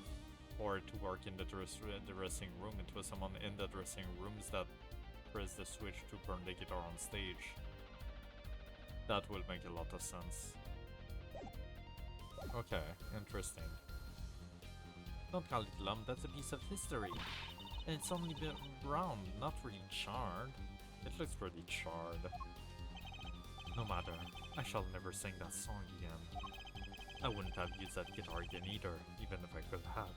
it to work in the dressing room. It was someone in the dressing rooms that pressed the switch to burn the guitar on stage. That will make a lot of sense. Okay, interesting. Don't call it lump, that's a piece of history. And it's only brown, not really charred. It looks pretty charred. No matter, I shall never sing that song again. I wouldn't have used that guitar again either, even if I could have.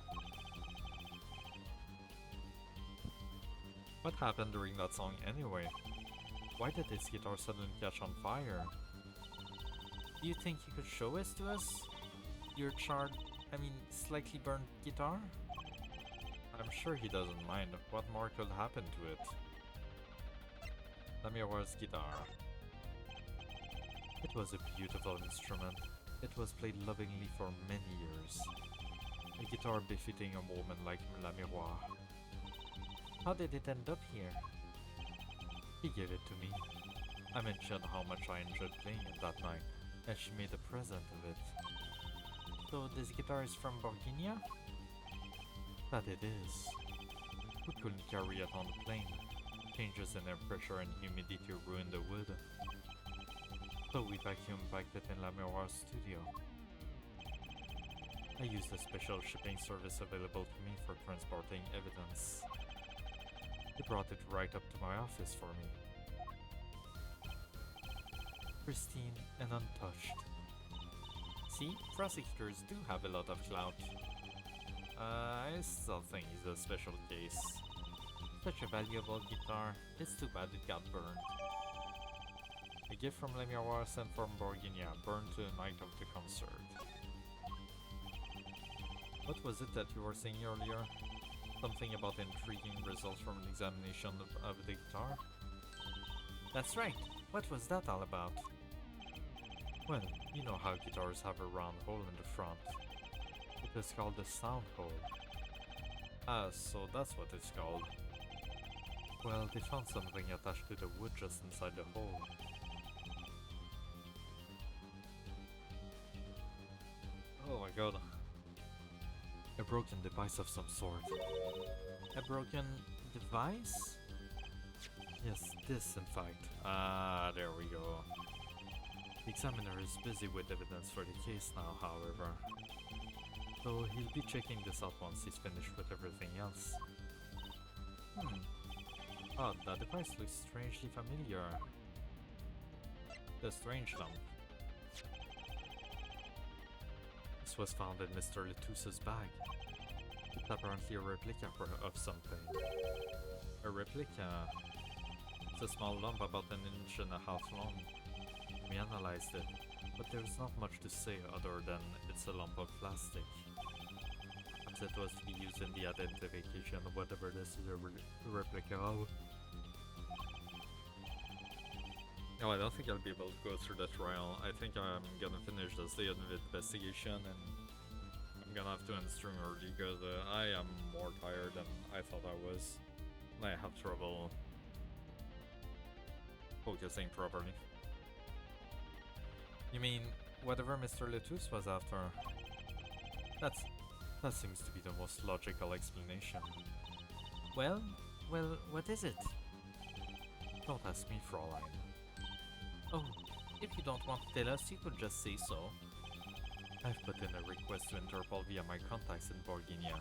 What happened during that song anyway? Why did this guitar suddenly catch on fire? Do you think you could show this to us? Your slightly burned guitar? I'm sure he doesn't mind. What more could happen to it? Lamiroir's guitar. It was a beautiful instrument. It was played lovingly for many years. A guitar befitting a woman like Lamiroir. How did it end up here? He gave it to me. I mentioned how much I enjoyed playing it that night, and she made a present of it. So this guitar is from Borginia? That it is. We couldn't carry it on the plane. Changes in air pressure and humidity ruined the wood. So we packed it in Lamiroir's studio. I used a special shipping service available to me for transporting evidence. He brought it right up to my office for me. Pristine and untouched. See, prosecutors do have a lot of clout. I still think he's a special case. Such a valuable guitar, it's too bad it got burned. A gift from Le Miroir sent from Borginia, burned to the night of the concert. What was it that you were saying earlier? Something about intriguing results from an examination of the guitar? That's right! What was that all about? Well, you know how guitars have a round hole in the front. It is called the sound hole. Ah, so that's what it's called. Well, they found something attached to the wood just inside the hole. Oh my god. A broken device of some sort. A broken device? Yes, this in fact. Ah, there we go. The examiner is busy with evidence for the case now, however. So he'll be checking this out once he's finished with everything else. Odd, that device looks strangely familiar. The strange lump. This was found in Mr. Letus's bag. It's apparently a replica of something. A replica? It's a small lump about an inch and a half long. We analyzed it, but there's not much to say other than it's a lump of plastic. Perhaps it was to be used in the identification of whatever this is a replica of. No, I don't think I'll be able to go through the trial. I think I'm gonna finish this day of investigation and I'm gonna have to end stream early because I am more tired than I thought I was. I have trouble focusing properly. You mean whatever Mr. Letus was after? That seems to be the most logical explanation. Well, what is it? Don't ask me, Fraulein. Oh, if you don't want to tell us, you could just say so. I've put in a request to Interpol via my contacts in Borginia,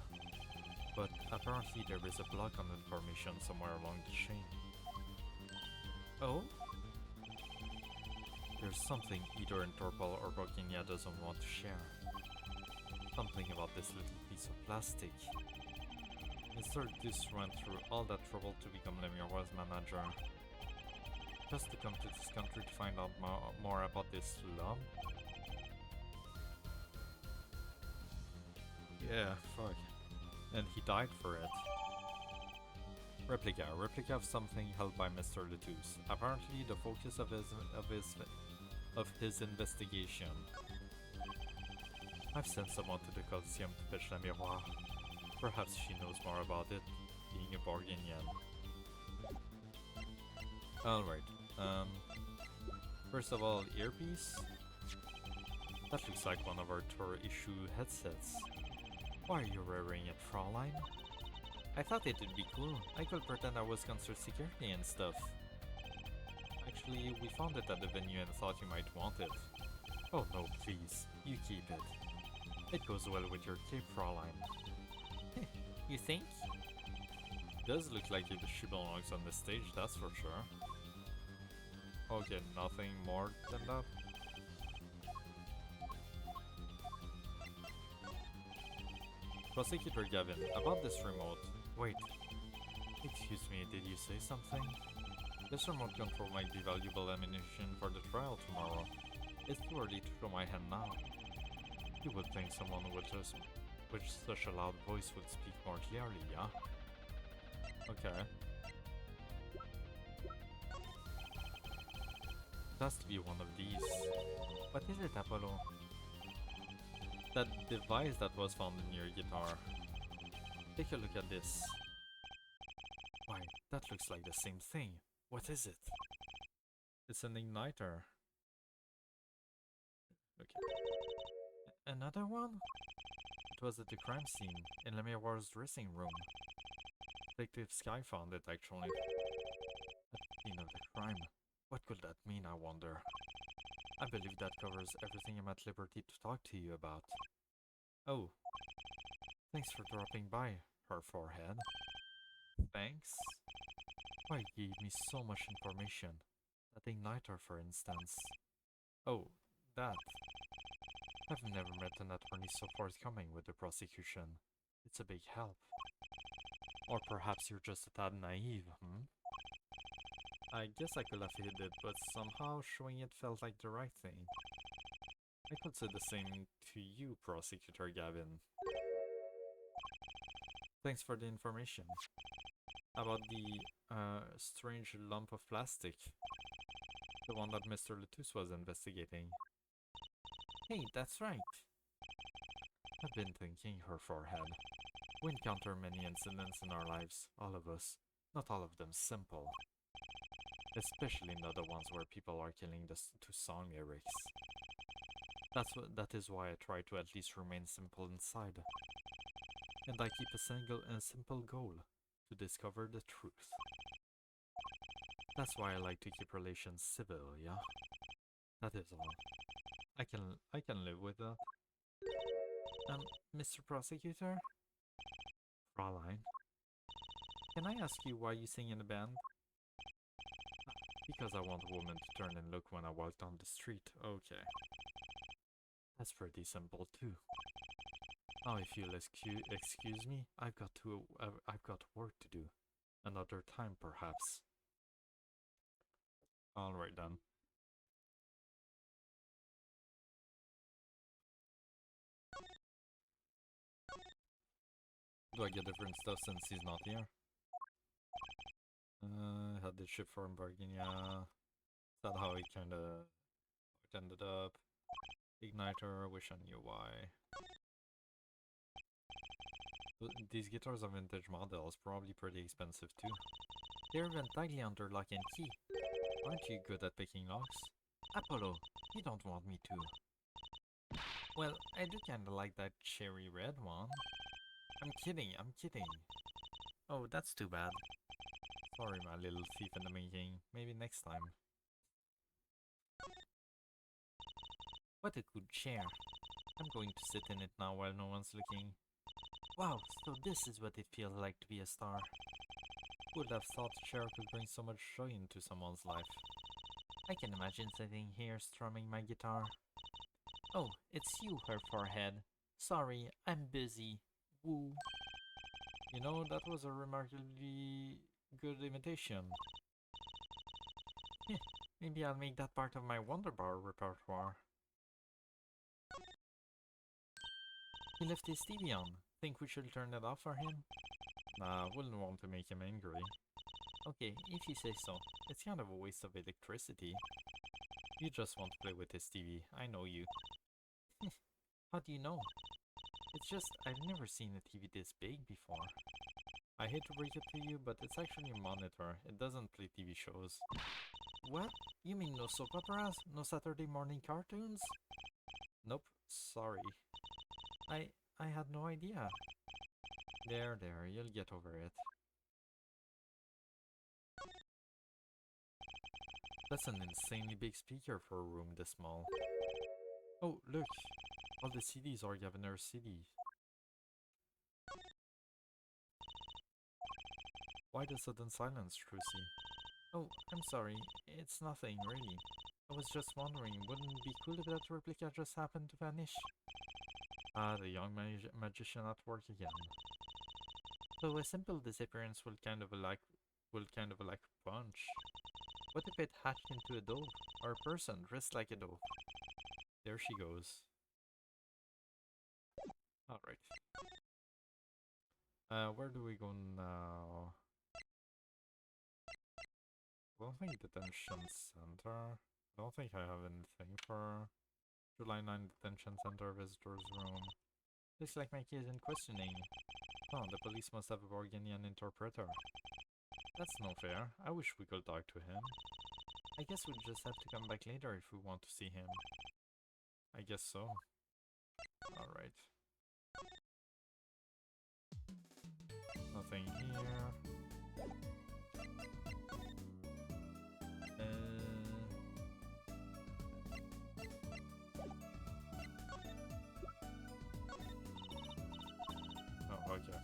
but apparently there is a block on information somewhere along the chain. Oh? There's something either Interpol or Borginia doesn't want to share. Something about this little piece of plastic. Mr. Dus went through all that trouble to become Lemiroir's manager. Just to come to this country to find out more about this lump? Yeah, fuck. And he died for it. Replica. Replica of something held by Mr. Letus. Apparently the focus of his investigation. I've sent someone to the Coliseum to fetch la Miroir. Perhaps she knows more about it, being a Borginian. Alright, first of all, earpiece? That looks like one of our tour issue headsets. Why are you wearing it, Fraulein? I thought it would be cool. I could pretend I was concert security and stuff. Actually, we found it at the venue and thought you might want it. Oh no, please. You keep it. It goes well with your cape, Fraulein. You think? Does look like she belongs on the stage, that's for sure. Okay, nothing more than that. Prosecutor Gavin, about this remote. Wait. Excuse me, did you say something? This remote control might be valuable ammunition for the trial tomorrow. It's too early to show my hand now. You would think someone with such a loud voice would speak more clearly, yeah? Okay. It has to be one of these. What is it, Apollo? That device that was found in your guitar. Take a look at this. Why, that looks like the same thing. What is it? It's an igniter. Okay. Another one? It was at the crime scene, in Lemiroir's dressing room. Detective Sky found it, actually. At the scene of the crime. What could that mean, I wonder? I believe that covers everything I'm at liberty to talk to you about. Oh. Thanks for dropping by, her forehead. Thanks? Why, you gave me so much information. That igniter, for instance. Oh, that. I've never met an attorney so forthcoming with the prosecution. It's a big help. Or perhaps you're just a tad naive, hmm? I guess I could have hid it, but somehow showing it felt like the right thing. I could say the same to you, Prosecutor Gavin. Thanks for the information. About the, strange lump of plastic. The one that Mr. Letus was investigating. Hey, that's right. I've been thinking, her forehead. We encounter many incidents in our lives, all of us. Not all of them simple. Especially not the ones where people are killing to song lyrics. That is why I try to at least remain simple inside. And I keep a simple goal. To discover the truth. That's why I like to keep relations civil, yeah? That is all. I can live with that. Mr. Prosecutor? Fraulein? Can I ask you why you sing in a band? Because I want a woman to turn and look when I walk down the street, okay. That's pretty simple too. Now, if you'll excuse me, I've got work to do. Another time, perhaps. All right then. Do I get different stuff since he's not here? Had the ship from Virginia. Is that how he kinda ended up? Igniter, wish I knew why. These guitars are vintage models, probably pretty expensive too. They're even tightly under lock and key. Aren't you good at picking locks? Apollo, you don't want me to. Well, I do kinda like that cherry red one. I'm kidding, I'm kidding. Oh, that's too bad. Sorry, my little thief in the making. Maybe next time. What a good chair. I'm going to sit in it now while no one's looking. Wow, so this is what it feels like to be a star. Who would have thought a chair could bring so much joy into someone's life? I can imagine sitting here strumming my guitar. Oh, it's you, her forehead. Sorry, I'm busy. Woo. You know, that was a remarkably good imitation. Maybe I'll make that part of my Wonder Bar repertoire. He left his TV on. Think we should turn it off for him? Nah, wouldn't want to make him angry. Okay, if you say so. It's kind of a waste of electricity. You just want to play with his TV. I know you. How do you know? It's just, I've never seen a TV this big before. I hate to break it to you, but it's actually a monitor. It doesn't play TV shows. What? You mean no soap operas? No Saturday morning cartoons? Nope, sorry. I I had no idea. There, you'll get over it. That's an insanely big speaker for a room this small. Oh, look! All the CDs are Governor CDs. Why the sudden silence, Trucy? Oh, I'm sorry. It's nothing, really. I was just wondering, wouldn't it be cool if that replica just happened to vanish? Ah, the young magician at work again. So a simple disappearance will kind of like punch. What if it hatched into a dove? Or a person dressed like a dove? There she goes. Alright. Where do we go now? I don't think detention center. I don't think I have anything for July 9 detention center visitors room. Looks like my key is in questioning. Oh, the police must have a Borginian interpreter. That's no fair. I wish we could talk to him. I guess we'll just have to come back later if we want to see him. I guess so. Alright. Nothing here. Oh, okay.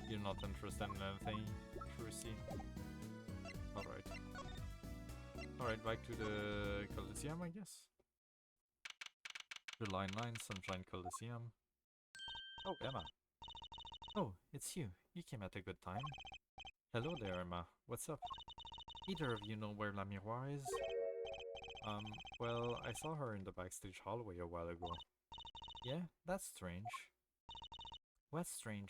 You're not interested in anything, Trucy? Alright. Alright, back to the Coliseum, I guess? July 9, Sunshine Coliseum. Oh, Emma. Oh, it's you. You came at a good time. Hello there, Emma. What's up? Either of you know where La Miroir is? Well, I saw her in the backstage hallway a while ago. Yeah, that's strange. What's strange?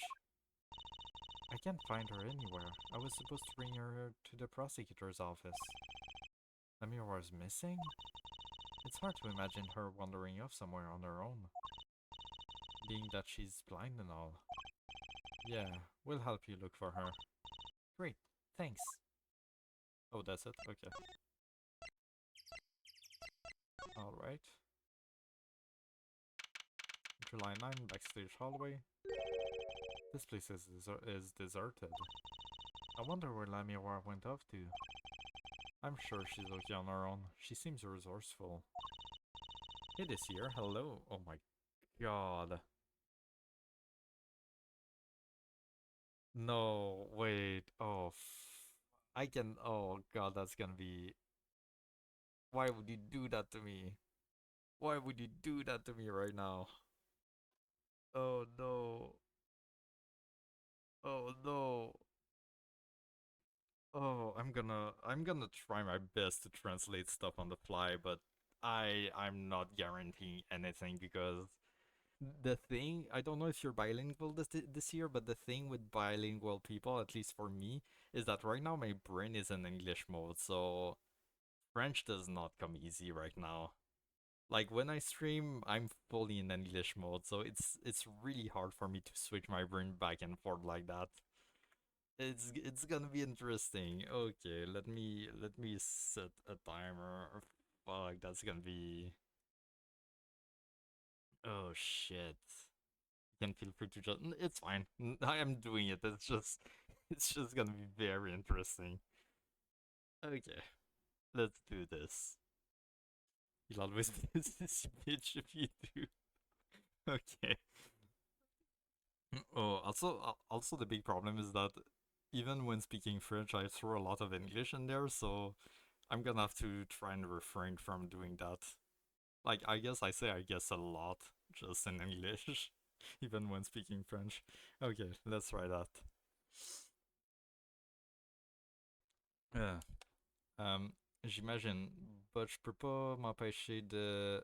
I can't find her anywhere. I was supposed to bring her to the prosecutor's office. La Miroir's missing? It's hard to imagine her wandering off somewhere on her own. Being that she's blind and all. Yeah, we'll help you look for her. Great, thanks. Oh, that's it? Okay. Alright. July 9, backstage hallway. This place is deserted. I wonder where La Miroir went off to. I'm sure she's okay on her own. She seems resourceful. It is here. Hello. Oh my god. No, wait. Oh, I can. Oh god, that's gonna be. Why would you do that to me? Why would you do that to me right now? Oh no. Oh no. Oh, I'm gonna try my best to translate stuff on the fly, but I'm not guaranteeing anything because the thing, I don't know if you're bilingual this year, but the thing with bilingual people, at least for me, is that right now my brain is in English mode, so French does not come easy right now. Like when I stream, I'm fully in English mode, so it's really hard for me to switch my brain back and forth like that. It's gonna be interesting. Okay, let me set a timer. Fuck, that's gonna be. Oh shit. You can feel free to just. It's fine. I am doing it. It's just gonna be very interesting. Okay, let's do this. You'll always be this bitch if you do. Okay. Oh, also the big problem is that even when speaking French, I throw a lot of English in there, so I'm gonna have to try and refrain from doing that. Like, I guess a lot just in English, even when speaking French. Okay, let's try that. Euh, J'imagine, but je peux pas m'empêcher de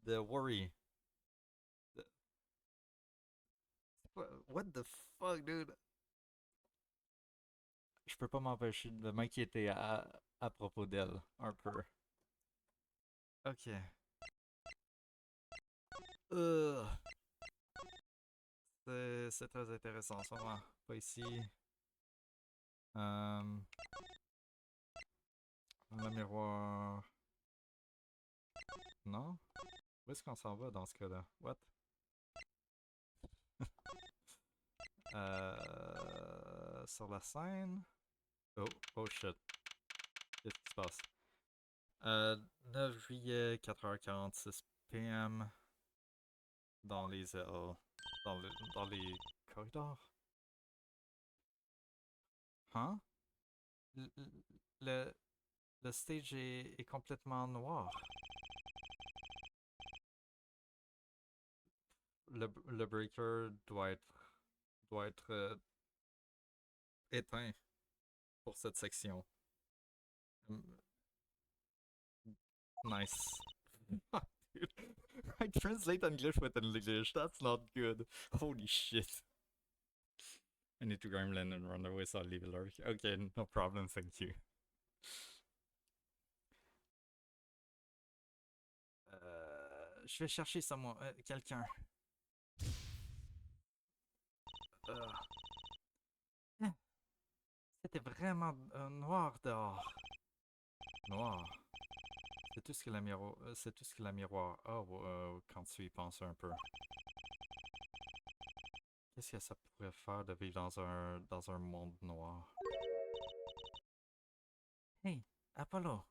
worry. De- what the fuck, dude? Je peux pas m'empêcher de m'inquiéter à propos d'elle, un peu. Ok. Euh, c'est très intéressant en ce moment. Pas ici. Euh, le miroir. Non? Où est-ce qu'on s'en va dans ce cas-là? What? Sur la scène? Oh, oh shit. Qu'est-ce qui se passe? 9 juillet, 4h46 p.m. dans les ailes. Dans les corridors? Hein? Le, le, le stage est complètement noir. Le breaker doit être éteint pour cette section. Mm, nice. Dude, I translate English with English. That's not good. Holy shit. I need to gremlin and run away, so I'll leave it already. Okay, no problem, thank you. Je vais chercher quelqu'un. Euh, C'était vraiment noir dehors. Noir. C'est tout ce que la miroir a quand tu y penses un peu. Qu'est-ce que ça pourrait faire de vivre dans un monde noir? Hey, Apollo.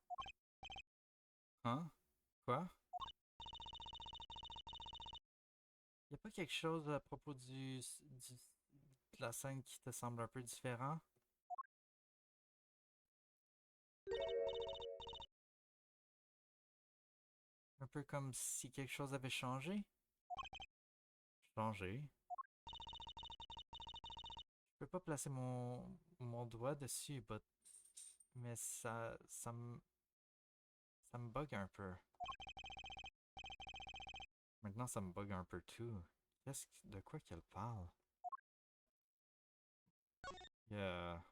Hein? Quoi? Y a pas quelque chose à propos de la scène qui te semble un peu différent? Un peu comme si quelque chose avait changé? Changé? Je peux pas placer mon doigt dessus, mais ça me bug un peu. Maintenant, ça me bug un peu tout. De quoi qu'elle parle? Yeah.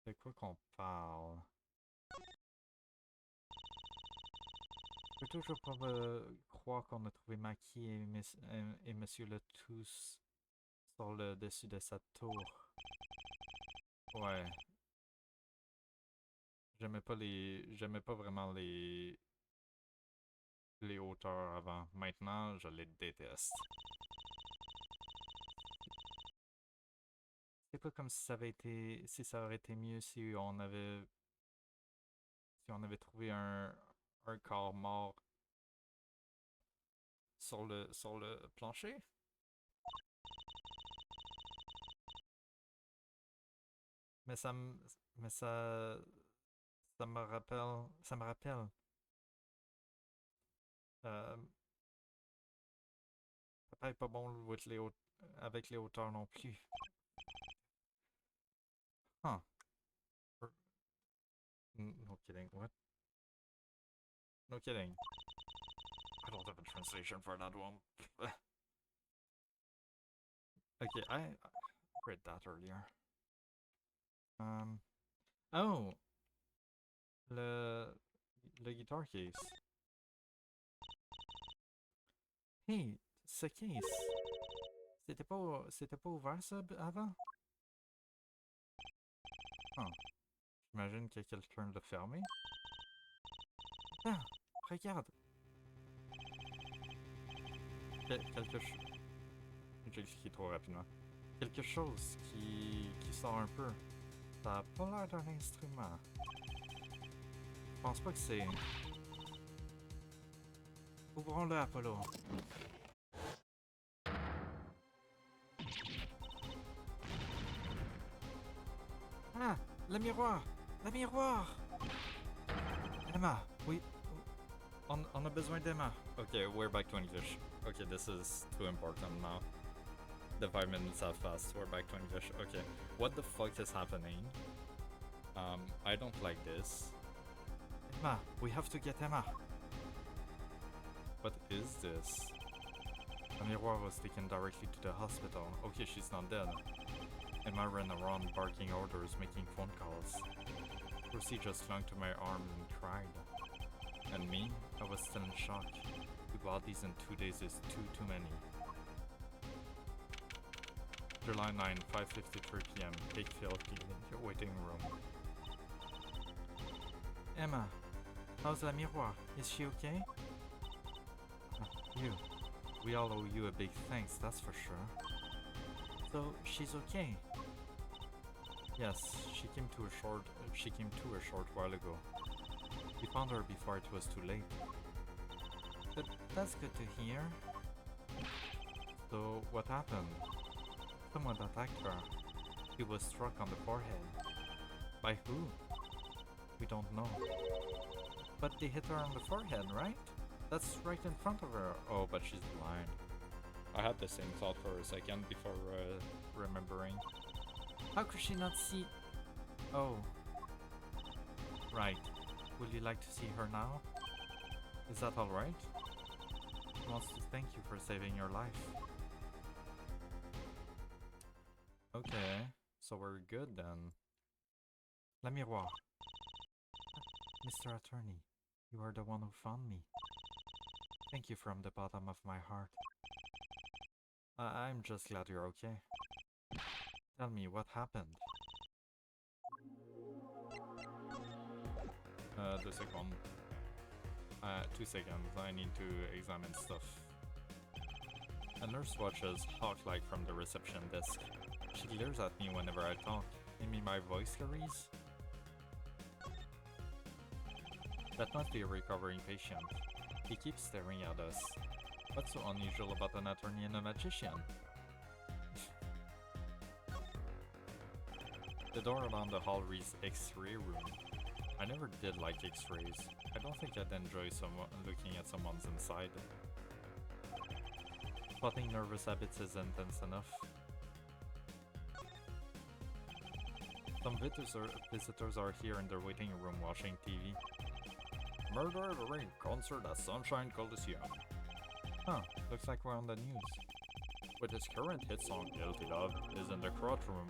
De quoi qu'on parle? Je peux toujours pas croire qu'on a trouvé Maki et Monsieur le Tous sur le dessus de sa tour. Ouais. J'aimais pas vraiment les hauteurs avant. Maintenant, je les déteste. C'est pas comme si ça aurait été mieux si on avait trouvé un corps mort sur le plancher. Mais ça me... Mais ça me rappelle... Ça me rappelle... Euh, papa est pas bon avec avec les hauteurs non plus. Huh. Er, no kidding. What? No kidding. I don't have a translation for that one. Okay, I read that earlier. Um... Oh! Le... Le guitar case. Hey, ce case. C'était pas ouvert ça avant? Huh. J'imagine que quelqu'un l'a fermé. Ah, regarde. Quelque chose... J'ai expliqué trop rapidement. Quelque chose qui sort un peu. Ça a pas l'air d'un instrument. Je pense pas que c'est... Ouvrons-le, Apollo. Ah! Le miroir! Le miroir! Emma! Oui... On a besoin d'Emma. Okay, we're back to English. Okay, this is too important now. The 5 minutes have passed. We're back to English. Okay. What the fuck is happening? I don't like this. Emma! We have to get Emma! What is this? The miroir was taken directly to the hospital. Okay, she's not dead. Emma ran around barking orders, making phone calls. Lucy just clung to my arm and cried. And me? I was still in shock. 2 bodies in 2 days is too many. July 9, 5:53 p.m. Cakefield waiting room. Emma, how's La Miroir? Is she okay? You. We all owe you a big thanks, that's for sure. So, she's okay? Yes, she came to a short while ago. We found her before it was too late. But that's good to hear. So, what happened? Someone attacked her. He was struck on the forehead. By who? We don't know. But they hit her on the forehead, right? That's right in front of her. Oh, but she's blind. I had the same thought for a second before remembering. How could she not see? Oh. Right. Would you like to see her now? Is that alright? She wants to thank you for saving your life. Okay, so we're good then. Le Miroir. Mr. Attorney, you are the one who found me. Thank you from the bottom of my heart. I'm just glad you're okay. Tell me, what happened? 2 seconds. 2 seconds, I need to examine stuff. A nurse watches hawk-like from the reception desk. She glares at me whenever I talk. Maybe my voice carries? That must be a recovering patient. He keeps staring at us. What's so unusual about an attorney and a magician? The door down the hall reads X-ray room. I never did like X-rays. I don't think I'd enjoy looking at someone's inside. Spotting nervous habits is intense enough. Some visitors are here in their waiting room watching TV. Murder at a Ring concert at Sunshine Coliseum. Huh, looks like we're on the news. With his current hit song Guilty Love is in the courtroom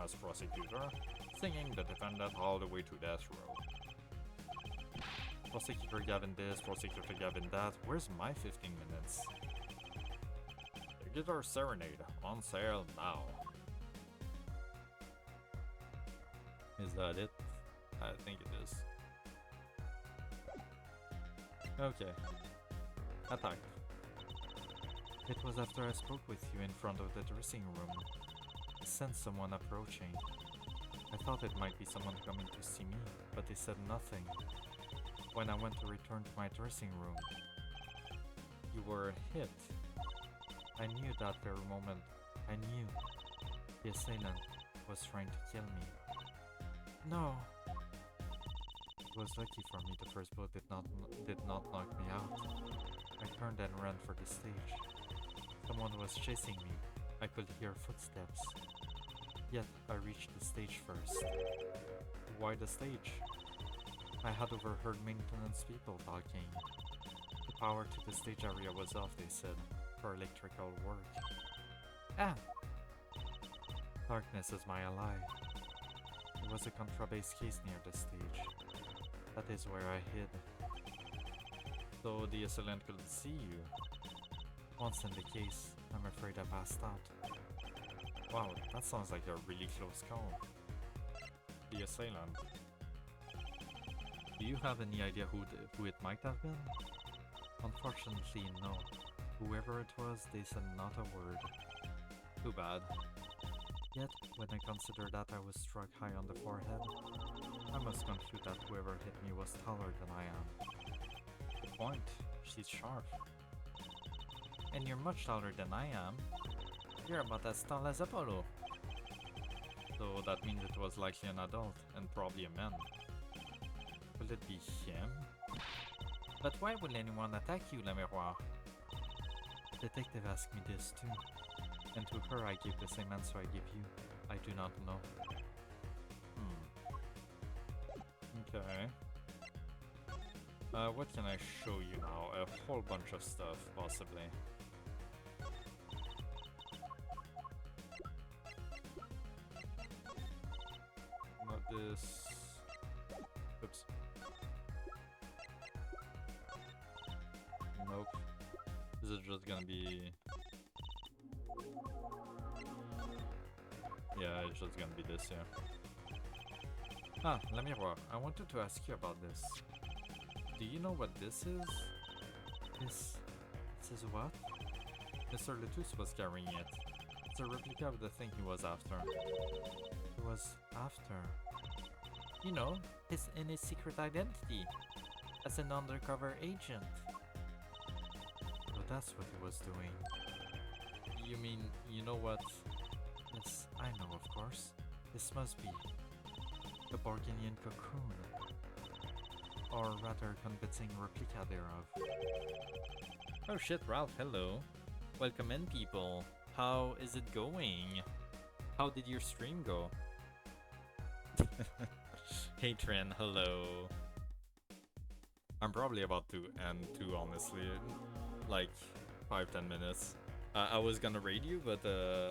as prosecutor, singing the defendant all the way to death row. Prosecutor Gavin this, Prosecutor Gavin that. Where's my 15 minutes? The Guitar Serenade on sale now. Is that it? I think it is. Okay. Attack. It was after I spoke with you in front of the dressing room. I sensed someone approaching. I thought it might be someone coming to see me, but they said nothing. When I went to return to my dressing room, you were hit. I knew that very moment. I knew. The assailant. was trying to kill me. No! It was lucky for me the first bullet did not knock me out. I turned and ran for the stage. Someone was chasing me. I could hear footsteps. Yet I reached the stage first. Why the stage? I had overheard maintenance people talking. The power to the stage area was off, they said, for electrical work. Ah! Darkness is my ally. There was a contrabass case near the stage. That is where I hid. So the assailant couldn't see you. Once in the case, I'm afraid I passed out. Wow, that sounds like a really close call. The assailant. Do you have any idea who it might have been? Unfortunately, no. Whoever it was, they said not a word. Too bad. Yet, when I consider that I was struck high on the forehead, I must conclude that whoever hit me was taller than I am. Good point. She's sharp. And you're much taller than I am. You're about as tall as Apollo. So that means it was likely an adult, and probably a man. Will it be him? But why would anyone attack you, Le Miroir? Detective asked me this too. And to her I gave the same answer I gave you. I do not know. Okay. What can I show you now? A whole bunch of stuff, possibly. Not this... Oops. Nope. Is it just gonna be... Yeah, it's just gonna be this, yeah. Ah, Le Miroir, I wanted to ask you about this. Do you know what this is? This is what? Mr. Letus was carrying it. It's a replica of the thing he was after. He was after... You know, in his secret identity. As an undercover agent. So that's what he was doing. You mean, you know what? Yes, I know, of course. This must be the Borginian cocoon. Or rather, convincing replica thereof. Oh shit, Ralph, hello. Welcome in, people. How is it going? How did your stream go? Hey, Trin, hello. I'm probably about to end too, honestly. Like, 5-10 minutes. I was gonna raid you, but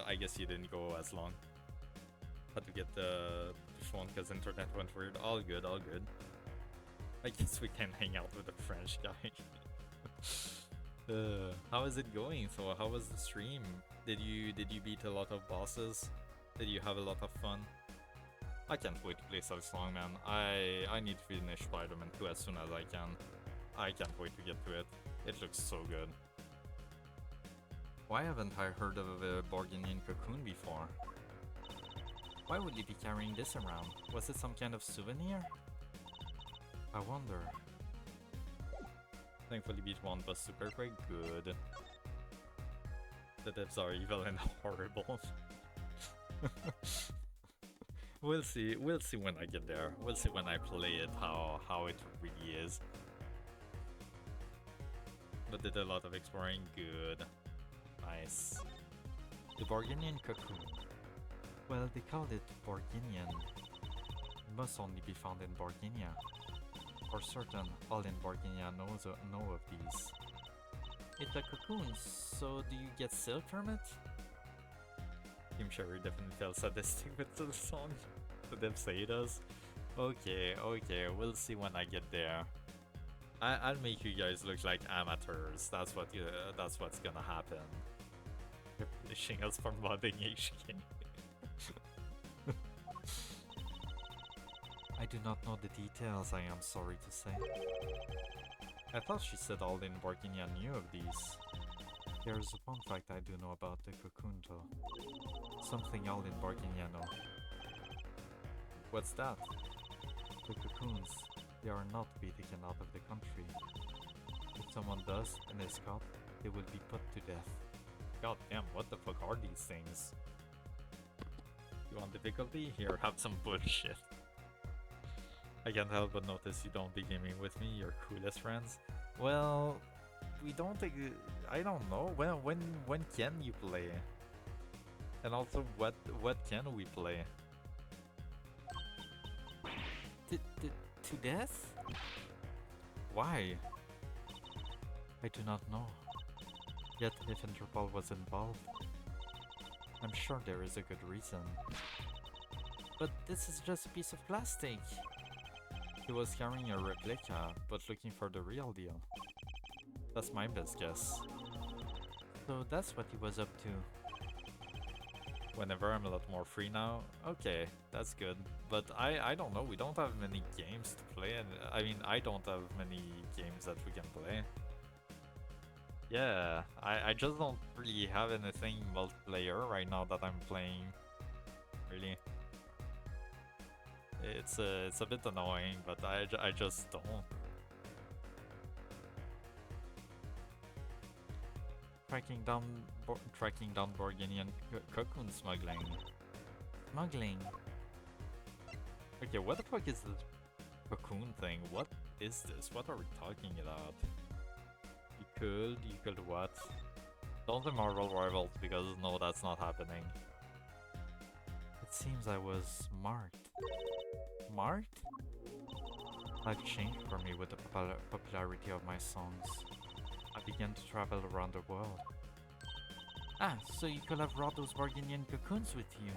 I guess you didn't go as long. Had to get the phone because internet went weird. All good, all good. I guess we can hang out with the French guy. How is it going? So how was the stream? Did you beat a lot of bosses? Did you have a lot of fun? I can't wait to play Silksong, man. I need to finish Spider-Man 2 as soon as I can. I can't wait to get to it. It looks so good. Why haven't I heard of a Borginian cocoon before? Why would he be carrying this around? Was it some kind of souvenir? I wonder. Thankfully beat one boss super quick, good. The devs are evil and horrible. We'll see when I get there. We'll see when I play it how it really is. But did a lot of exploring, good. Nice. The Borginian cocoon. Well, they called it Borginian. It must only be found in Borginia. For certain, all in Borginia know of these. It's a cocoon, so do you get silk from it? Team Sherry definitely felt sadistic with the song. The dev say it does. Okay, we'll see when I get there. I'll make you guys look like amateurs. That's what's gonna happen. You're punishing us for modding HK. I do not know the details, I am sorry to say. I thought she said all in Borginia knew of these. There is one fact I do know about the cocoon though. Something all in Borginia know. What's that? The cocoons. They are not to be taken out of the country. If someone does and is caught, they will be put to death. God damn, what the fuck are these things? You want difficulty? Here, have some bullshit. I can't help but notice you don't be gaming with me, your coolest friends. Well, we don't think. I don't know. When can you play? And also, what can we play? To death? Why? I do not know. Yet, if Interpol was involved, I'm sure there is a good reason. But this is just a piece of plastic. He was carrying a replica, but looking for the real deal. That's my best guess. So that's what he was up to. Whenever I'm a lot more free now, okay, that's good. But I don't know, we don't have many games to play, and I mean, I don't have many games that we can play. Yeah, I just don't really have anything multiplayer right now that I'm playing, really. It's a bit annoying, but I just don't. Tracking down Borginian cocoon smuggling. Smuggling. Okay, what the fuck is this cocoon thing? What is this? What are we talking about? You could what? Don't the Marvel rivals, because no, that's not happening. It seems I was marked. Marked? Life changed for me with the popularity of my songs. I began to travel around the world. Ah, so you could have brought those Barginian cocoons with you.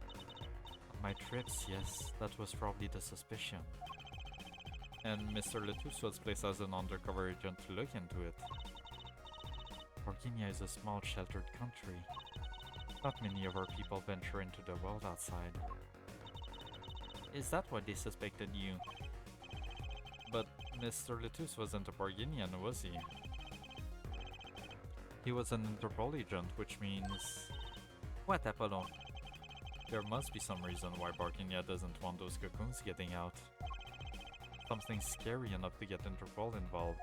On my trips, yes, that was probably the suspicion. And Mr. Letus was placed as an undercover agent to look into it. Borginia is a small, sheltered country. Not many of our people venture into the world outside. Is that why they suspected you? But Mr. Letus wasn't a Borginian, was he? He was an Interpol agent, which means... What, Apollo? There must be some reason why Borginia doesn't want those cocoons getting out. Something scary enough to get Interpol involved.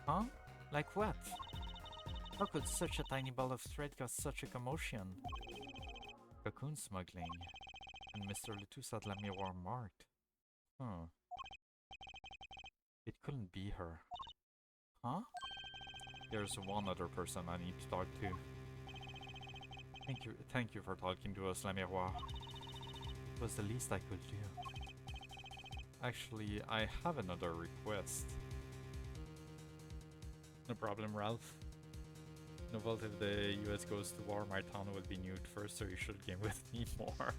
Huh? Like what? How could such a tiny ball of thread cause such a commotion? Cocoon smuggling. And Mr. Letus had La Miroir marked. Huh. It couldn't be her. Huh? There's one other person I need to talk to. Thank you for talking to us, La Miroir. It was the least I could do. Actually, I have another request. No problem, Ralph. No fault if the US goes to war, my town will be nuked first, so you should game with me more.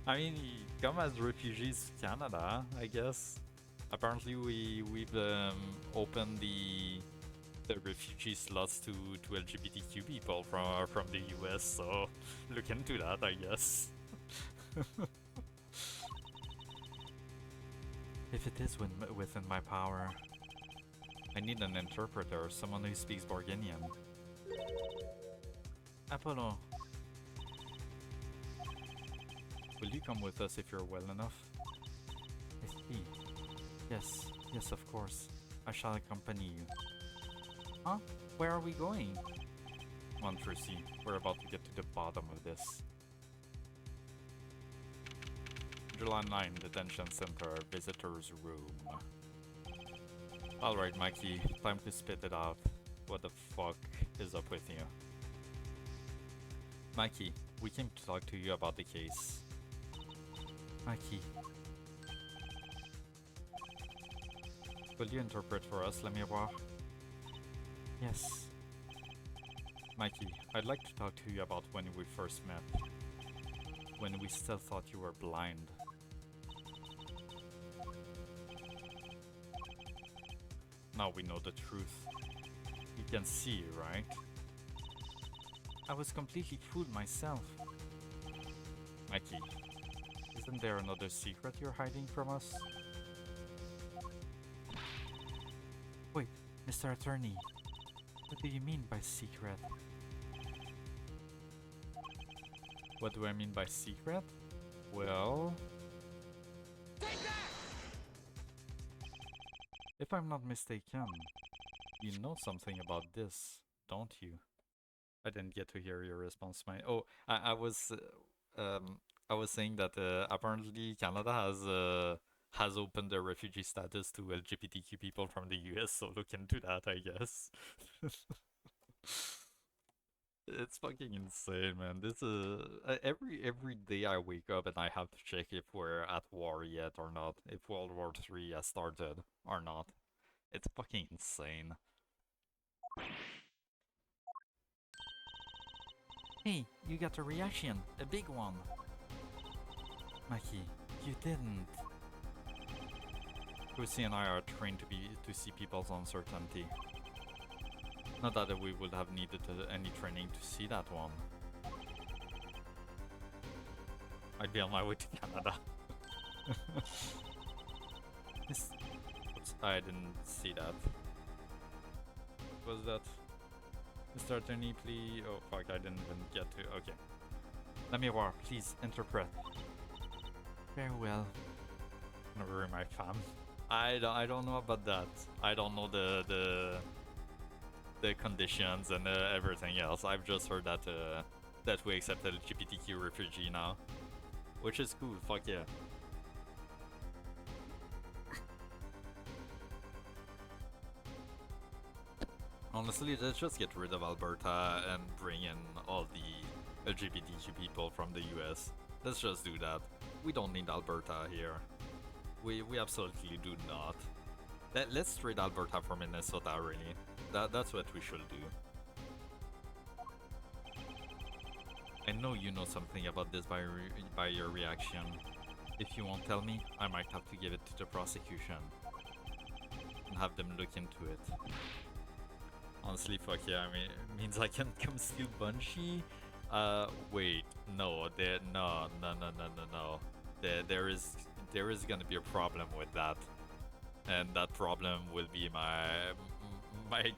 I mean, come as refugees to Canada, I guess. Apparently we've opened the refugee slots to LGBTQ people from the US, so look into that, I guess. If it is within my power, I need an interpreter, someone who speaks Borginian. Apollo, will you come with us if you're well enough? I see. Yes, of course. I shall accompany you. Huh? Where are we going? Come on, Trucy. We're about to get to the bottom of this. July 9, Detention Center, Visitor's Room. Alright, Mikey, time to spit it out. What the fuck is up with you? Mikey, we came to talk to you about the case. Mikey. Will you interpret for us, La Miroir? Yes. Mikey, I'd like to talk to you about when we first met. When we still thought you were blind. Now we know the truth. You can see, right? I was completely fooled myself. Mikey, isn't there another secret you're hiding from us? Wait, Mr. Attorney. What do you mean by secret? What do I mean by secret? Well... If I'm not mistaken, you know something about this, don't you? I didn't get to hear your response, my... Oh, I was I was saying that apparently Canada has opened their refugee status to LGBTQ people from the US, so look into that, I guess. It's fucking insane, man. This is every day I wake up and I have to check if we're at war yet or not, if World War III has started or not. It's fucking insane. Hey, you got a reaction, a big one. Maki, you didn't. Lucy and I are trained to see people's uncertainty. Not that we would have needed any training to see that one. I'd be on my way to Canada. Oops, I didn't see that. What was that? Mr. Attorney, please. Oh fuck, I didn't even get to. Okay. Let me war, please interpret. Very well. Never my fam. I don't know about that. I don't know the conditions and everything else. I've just heard that that we accept LGBTQ refugee now, which is cool. Fuck yeah. Honestly, let's just get rid of Alberta and bring in all the LGBTQ people from the US. Let's just do that. We don't need Alberta here. We absolutely do not. Let's trade Alberta for Minnesota, really. That's what we should do. I know you know something about this by your reaction. If you won't tell me, I might have to give it to the prosecution and have them look into it. Honestly, fuck yeah, I mean, it means I can come steal Bungie? Wait, no, no. There is gonna be a problem with that. And that problem will be my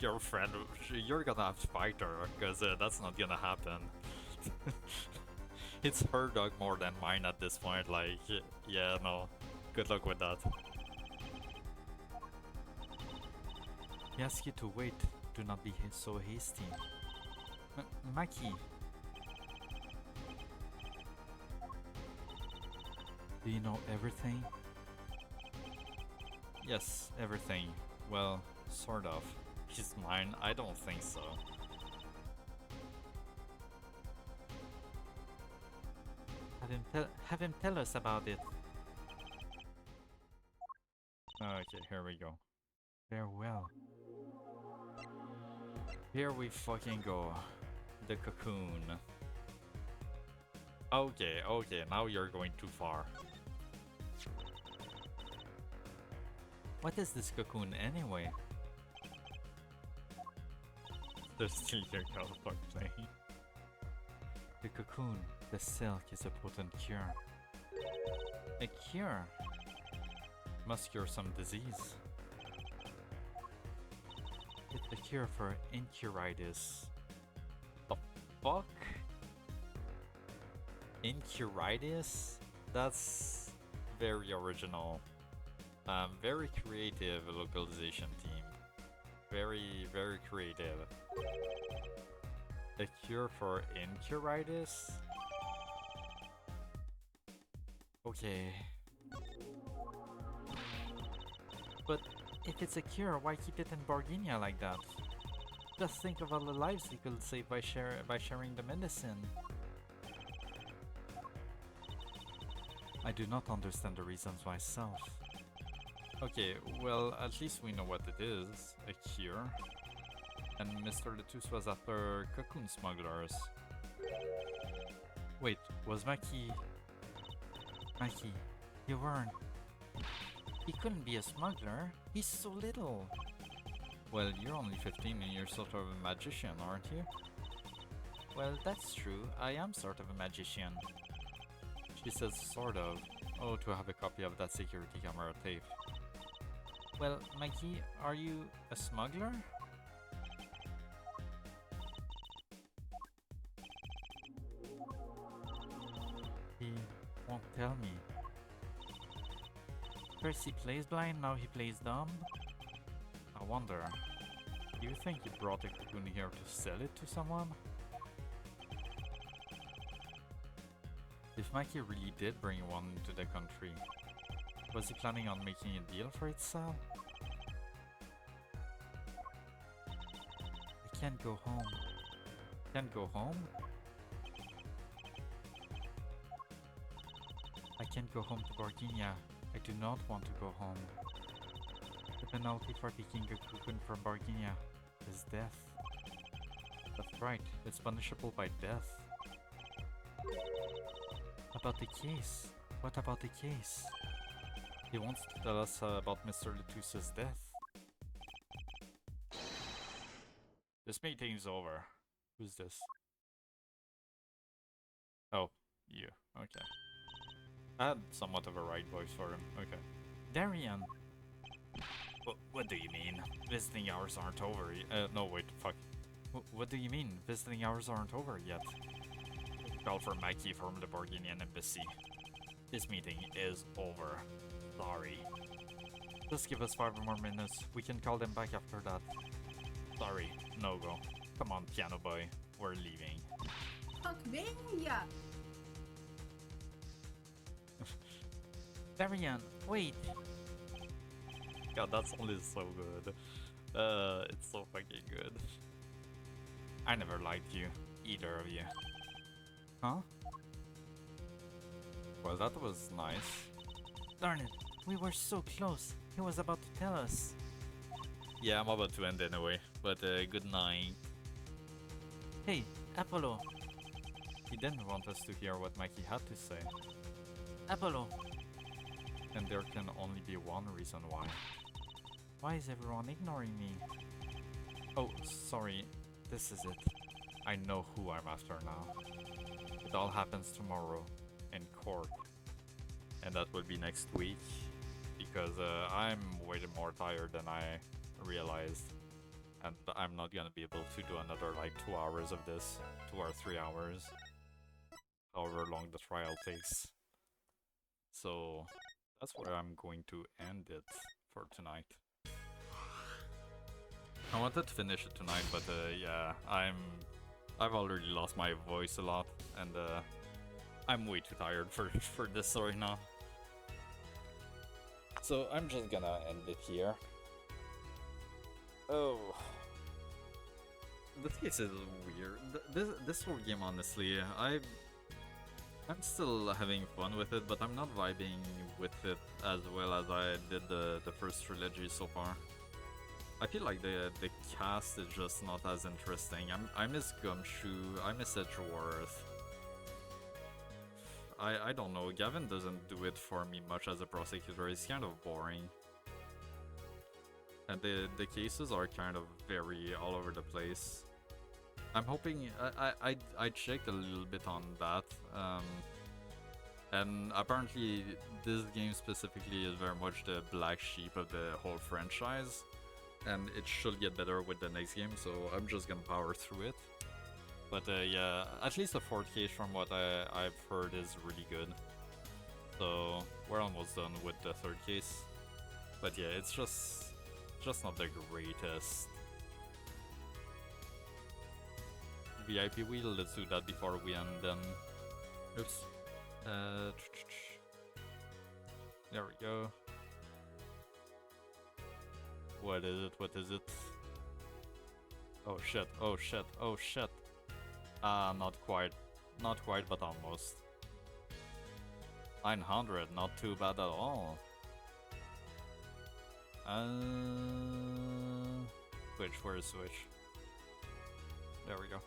girlfriend. You're gonna have to fight her, because that's not gonna happen. It's her dog more than mine at this point, like, yeah, no. Good luck with that. I ask you to wait. Do not be so hasty. Maki. Do you know everything? Yes, everything. Well, sort of. He's mine? I don't think so. Have him tell us about it. Okay, here we go. Farewell. Here we fucking go. The cocoon. Okay, now you're going too far. What is this cocoon anyway? There's still your counterpart playing. The cocoon, the silk is a potent cure. A cure? Must cure some disease. It's a cure for incuritis. The fuck? Incuritis? That's very original. Very creative localization team. Very, very creative. A cure for incuritis? Okay. But if it's a cure, why keep it in Barguinia like that? Just think of all the lives you could save by sharing the medicine. I do not understand the reasons myself. Okay, well, at least we know what it is. A cure. And Mr. Letus was after cocoon smugglers. Wait, was Maki... Maki, you weren't... He couldn't be a smuggler. He's so little. Well, you're only 15 and you're sort of a magician, aren't you? Well, that's true. I am sort of a magician. She says sort of. Oh, to have a copy of that security camera tape. Well, Mikey, are you a smuggler? He won't tell me. First he plays blind, now he plays dumb? I wonder, do you think you brought a cocoon here to sell it to someone? If Mikey really did bring one into the country, was he planning on making a deal for its sale? I can't go home. Can't go home? I can't go home to Barginia. I do not want to go home. The penalty for taking a cocoon from Barginia is death. That's right, it's punishable by death. About the case? What about the case? He wants to tell us about Mr. Letus's death. This meeting's over. Who's this? Oh, you. Okay. I had somewhat of a right voice for him. Okay. Darian! What do you mean? Visiting hours aren't over no, wait, fuck. What do you mean? Visiting hours aren't over yet? Call for Mikey from the Borginian embassy. This meeting is over. Sorry. Just give us 5 more minutes. We can call them back after that. Sorry, no go. Come on, piano boy. We're leaving. Yeah. Darian, wait! God, that song is so good. It's so fucking good. I never liked you, either of you. Huh? Well, that was nice. Darn it, we were so close. He was about to tell us. Yeah, I'm about to end anyway, but good night. Hey, Apollo! He didn't want us to hear what Mikey had to say. Apollo! And there can only be one reason why. Why is everyone ignoring me? Oh, sorry. This is it. I know who I'm after now. It all happens tomorrow in court. And that will be next week. Because I'm way more tired than I realized. And I'm not gonna be able to do another like 2 hours of this. 2 or 3 hours. However long the trial takes. So that's where I'm going to end it for tonight. I wanted to finish it tonight, but yeah, I've already lost my voice a lot, and I'm way too tired for this story now. So I'm just gonna end it here. Oh, this case is weird. This whole game, honestly, I'm still having fun with it, but I'm not vibing with it as well as I did the first trilogy so far. I feel like the cast is just not as interesting. I miss Gumshoe, I miss Edgeworth. I don't know, Gavin doesn't do it for me much as a prosecutor, it's kind of boring. And the cases are kind of very all over the place. I'm hoping, I checked a little bit on that, and apparently this game specifically is very much the black sheep of the whole franchise, and it should get better with the next game, so I'm just gonna power through it. But yeah, at least the fourth case from what I've heard is really good. So we're almost done with the third case. But yeah, it's just not the greatest. VIP wheel, let's do that before we end then. Oops. There we go. What is it? What is it? Oh shit, oh shit, oh shit. Not quite. Not quite, but almost. 900, not too bad at all. Switch, where's Switch? There we go.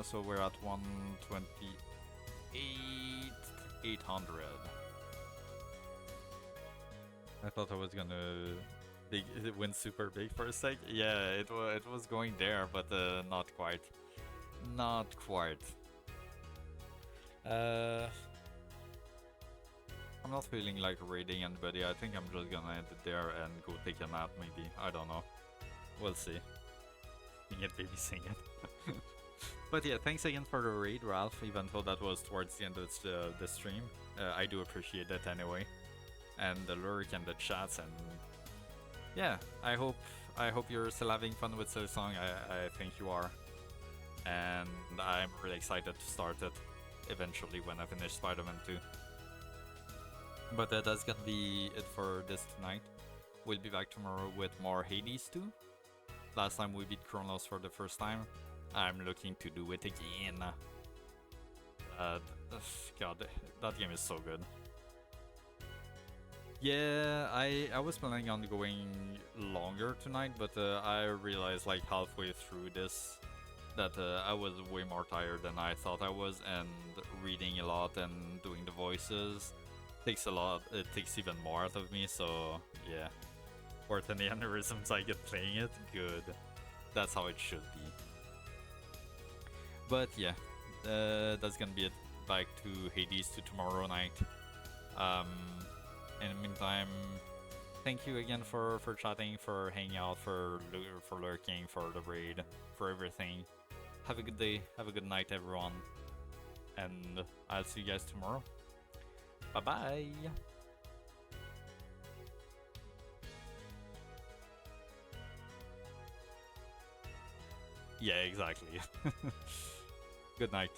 So we're at 128,800. I thought I was gonna win super big for a sec. Yeah, it was going there, but not quite. Not quite. I'm not feeling like raiding anybody. I think I'm just gonna end it there and go take a nap, maybe. I don't know. We'll see. Sing it, baby, sing it. But yeah, thanks again for the raid, Ralph, even though that was towards the end of the stream. I do appreciate that anyway. and the lurk and the chats, and yeah, I hope you're still having fun with the song. I think you are, and I'm really excited to start it eventually when I finish Spider-Man 2. But that's gonna be it for this tonight. We'll be back tomorrow with more Hades 2. Last time we beat Chronos for the first time. I'm looking to do it again. God, that game is so good. Yeah, I was planning on going longer tonight, but I realized like halfway through this that I was way more tired than I thought I was, and reading a lot and doing the voices takes a lot. It takes even more out of me. So yeah, worth any aneurysms I get playing it. Good, that's how it should be. But yeah, that's gonna be it. Back to Hades to tomorrow night. Um, in the meantime, thank you again for chatting, for hanging out, for lurking, for the raid, for everything. Have a good day, have a good night, everyone, and I'll see you guys tomorrow. Bye bye. Yeah, exactly. Good night.